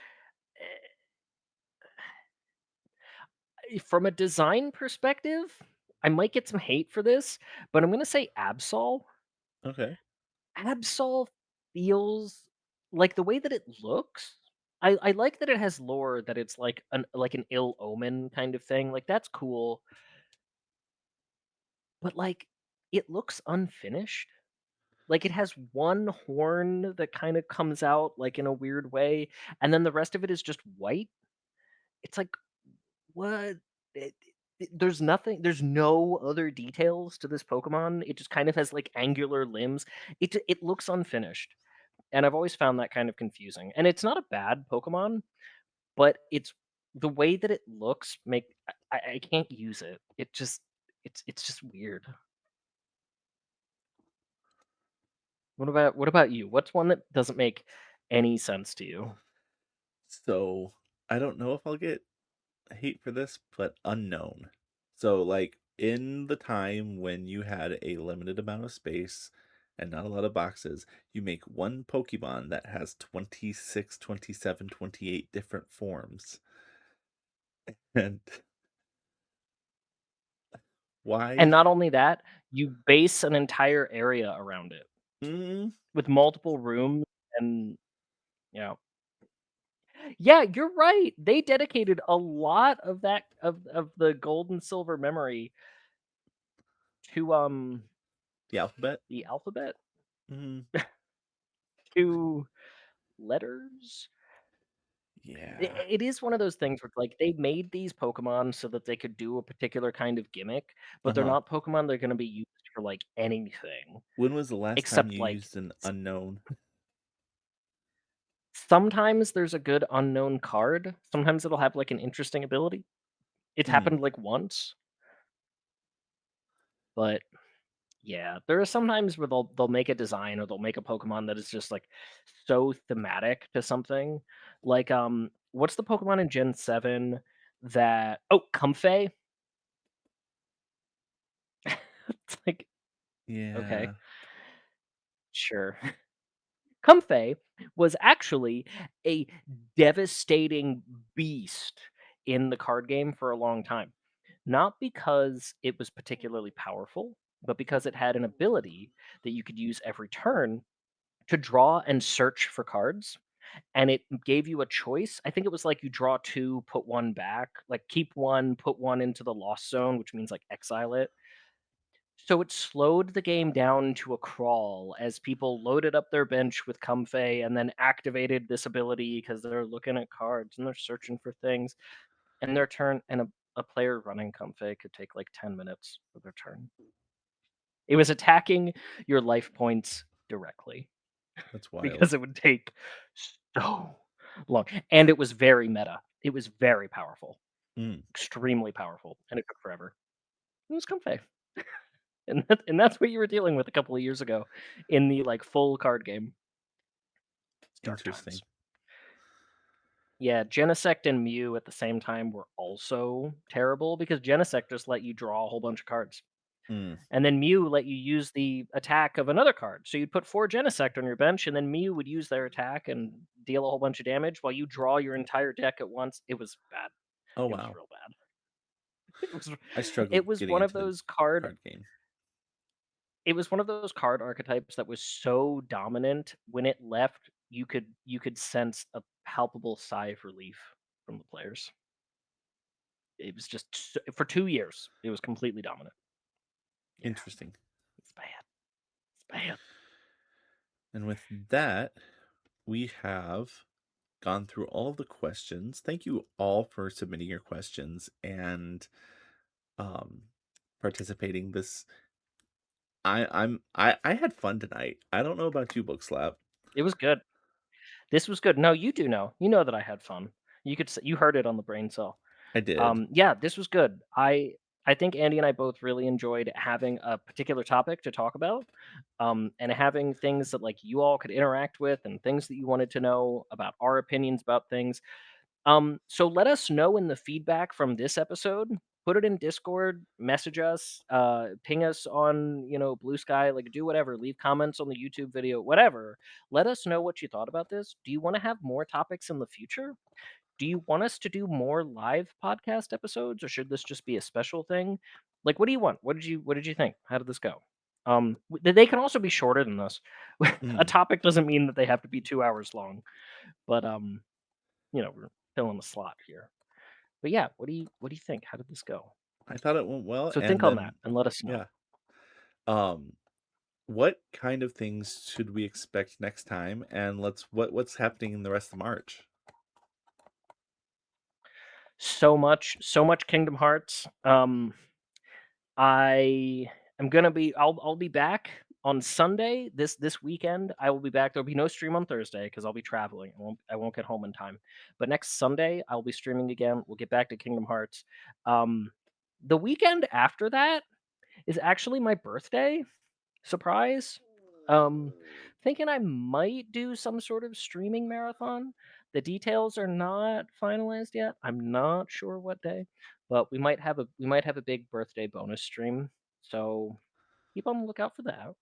From a design perspective, I might get some hate for this, but I'm gonna say Absol. okay. Absol feels like the way that it looks. I like that it has lore that it's like an ill omen kind of thing. Like that's cool, but like it looks unfinished. Like it has one horn that kind of comes out like in a weird way, and then the rest of it is just white. It's like what? It, there's nothing. There's no other details to this Pokemon. It just kind of has like angular limbs. It looks unfinished. And I've always found that kind of confusing. And it's not a bad Pokemon, but it's the way that it looks I can't use it. It's just weird. What about you? What's one that doesn't make any sense to you? So, I don't know if I'll get hate for this, but unknown. So, like, in the time when you had a limited amount of space and not a lot of boxes, you make one Pokemon that has 26, 27, 28 different forms. And And why? not only that, you base an entire area around it Mm, with multiple rooms and yeah. Yeah, you're right. They dedicated a lot of that of the gold and silver memory to the alphabet? the alphabet, Mm, to letters. yeah. It is one of those things where like they made these Pokemon so that they could do a particular kind of gimmick, but they're Uh-huh. not Pokemon that are going to be used for like anything When was the last time except you like used an unknown? sometimes there's a good unknown card. Sometimes it'll have like an interesting ability. It's Mm, happened like once, but yeah, there are sometimes where they'll make a design or they'll make a Pokemon that is just like so thematic to something. Like what's the Pokemon in Gen 7 that Comfey? It's like okay, yeah. sure. Comfey was actually a devastating beast in the card game for a long time. Not because it was particularly powerful, but because it had an ability that you could use every turn to draw and search for cards. And it gave you a choice. I think it was like you draw two, put one back, like keep one, put one into the lost zone, which means like exile it. So it slowed the game down to a crawl as people loaded up their bench with Comfey and then activated this ability because they're looking at cards and they're searching for things. And their turn and a player running Comfey could take like 10 minutes of their turn. It was attacking your life points directly That's wild. because it would take so long. And it was very meta. It was very powerful, Mm, extremely powerful, and it took forever. It was Comfey. And that's what you were dealing with a couple of years ago in the, like, full card game. It's dark interesting. times. Yeah, Genesect and Mew at the same time were also terrible because Genesect just let you draw a whole bunch of cards, Mm. and then Mew let you use the attack of another card. So you'd put 4 Genesect on your bench, and then Mew would use their attack and deal a whole bunch of damage while you draw your entire deck at once. It was bad. Oh, It was wow. real bad. It was I struggled it was getting one of into the those card card game. it was one of those card archetypes that was so dominant when it left, you could sense a palpable sigh of relief from the players. It was just for 2 years, it was completely dominant. Yeah, Interesting. it's bad. It's bad. And with that, we have gone through all of the questions. Thank you all for submitting your questions and um, participating. I had fun tonight. I don't know about you, Bookslap. It was good. This was good. No, you do know. You know that I had fun. You heard it on the brain cell. I did. Yeah, this was good. I think Andy and I both really enjoyed having a particular topic to talk about, and having things that like you all could interact with and things that you wanted to know about our opinions about things. So let us know in the feedback from this episode. Put it in Discord, message us, ping us on, Blue Sky, like do whatever, leave comments on the YouTube video, whatever. Let us know what you thought about this. Do you want to have more topics in the future? Do you want us to do more live podcast episodes, or should this just be a special thing? Like, what do you want? What did you think? How did this go? They can also be shorter than this. A Mm. topic doesn't mean that they have to be 2 hours long, but we're filling the slot here. But yeah, what do you think? How did this go? I thought it went well, So think and on that then and let us know. yeah. Um, what kind of things should we expect next time? And what's happening in the rest of March? So much Kingdom Hearts. I am gonna be. I'll be back on Sunday. This weekend, I will be back. There'll be no stream on Thursday because I'll be traveling. I won't get home in time. But next Sunday, I'll be streaming again. We'll get back to Kingdom Hearts. Um, the weekend after that is actually my birthday. Surprise. Thinking I might do some sort of streaming marathon. The details are not finalized yet. I'm not sure what day, but we might have a big birthday bonus stream. So keep on the lookout for that.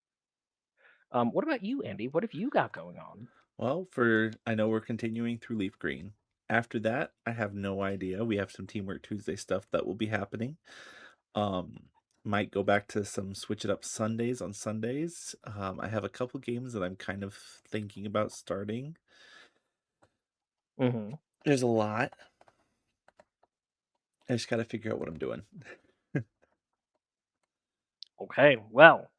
What about you, Andy? What have you got going on? Well, for I know we're continuing through Leaf Green. After that, I have no idea. We have some Teamwork Tuesday stuff that will be happening. Um, might go back to some switch it up Sundays on Sundays. I have a couple games that I'm kind of thinking about starting. Hmm. There's a lot. I just got to figure out what I'm doing. Okay, well,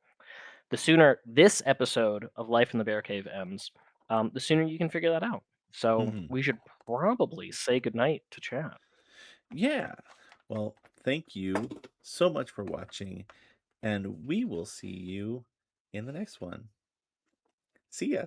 the sooner this episode of Life in the Bear Cave ends, the sooner you can figure that out. So Hmm. we should probably say goodnight to chat. Yeah. Well, thank you so much for watching, and we will see you in the next one. See ya.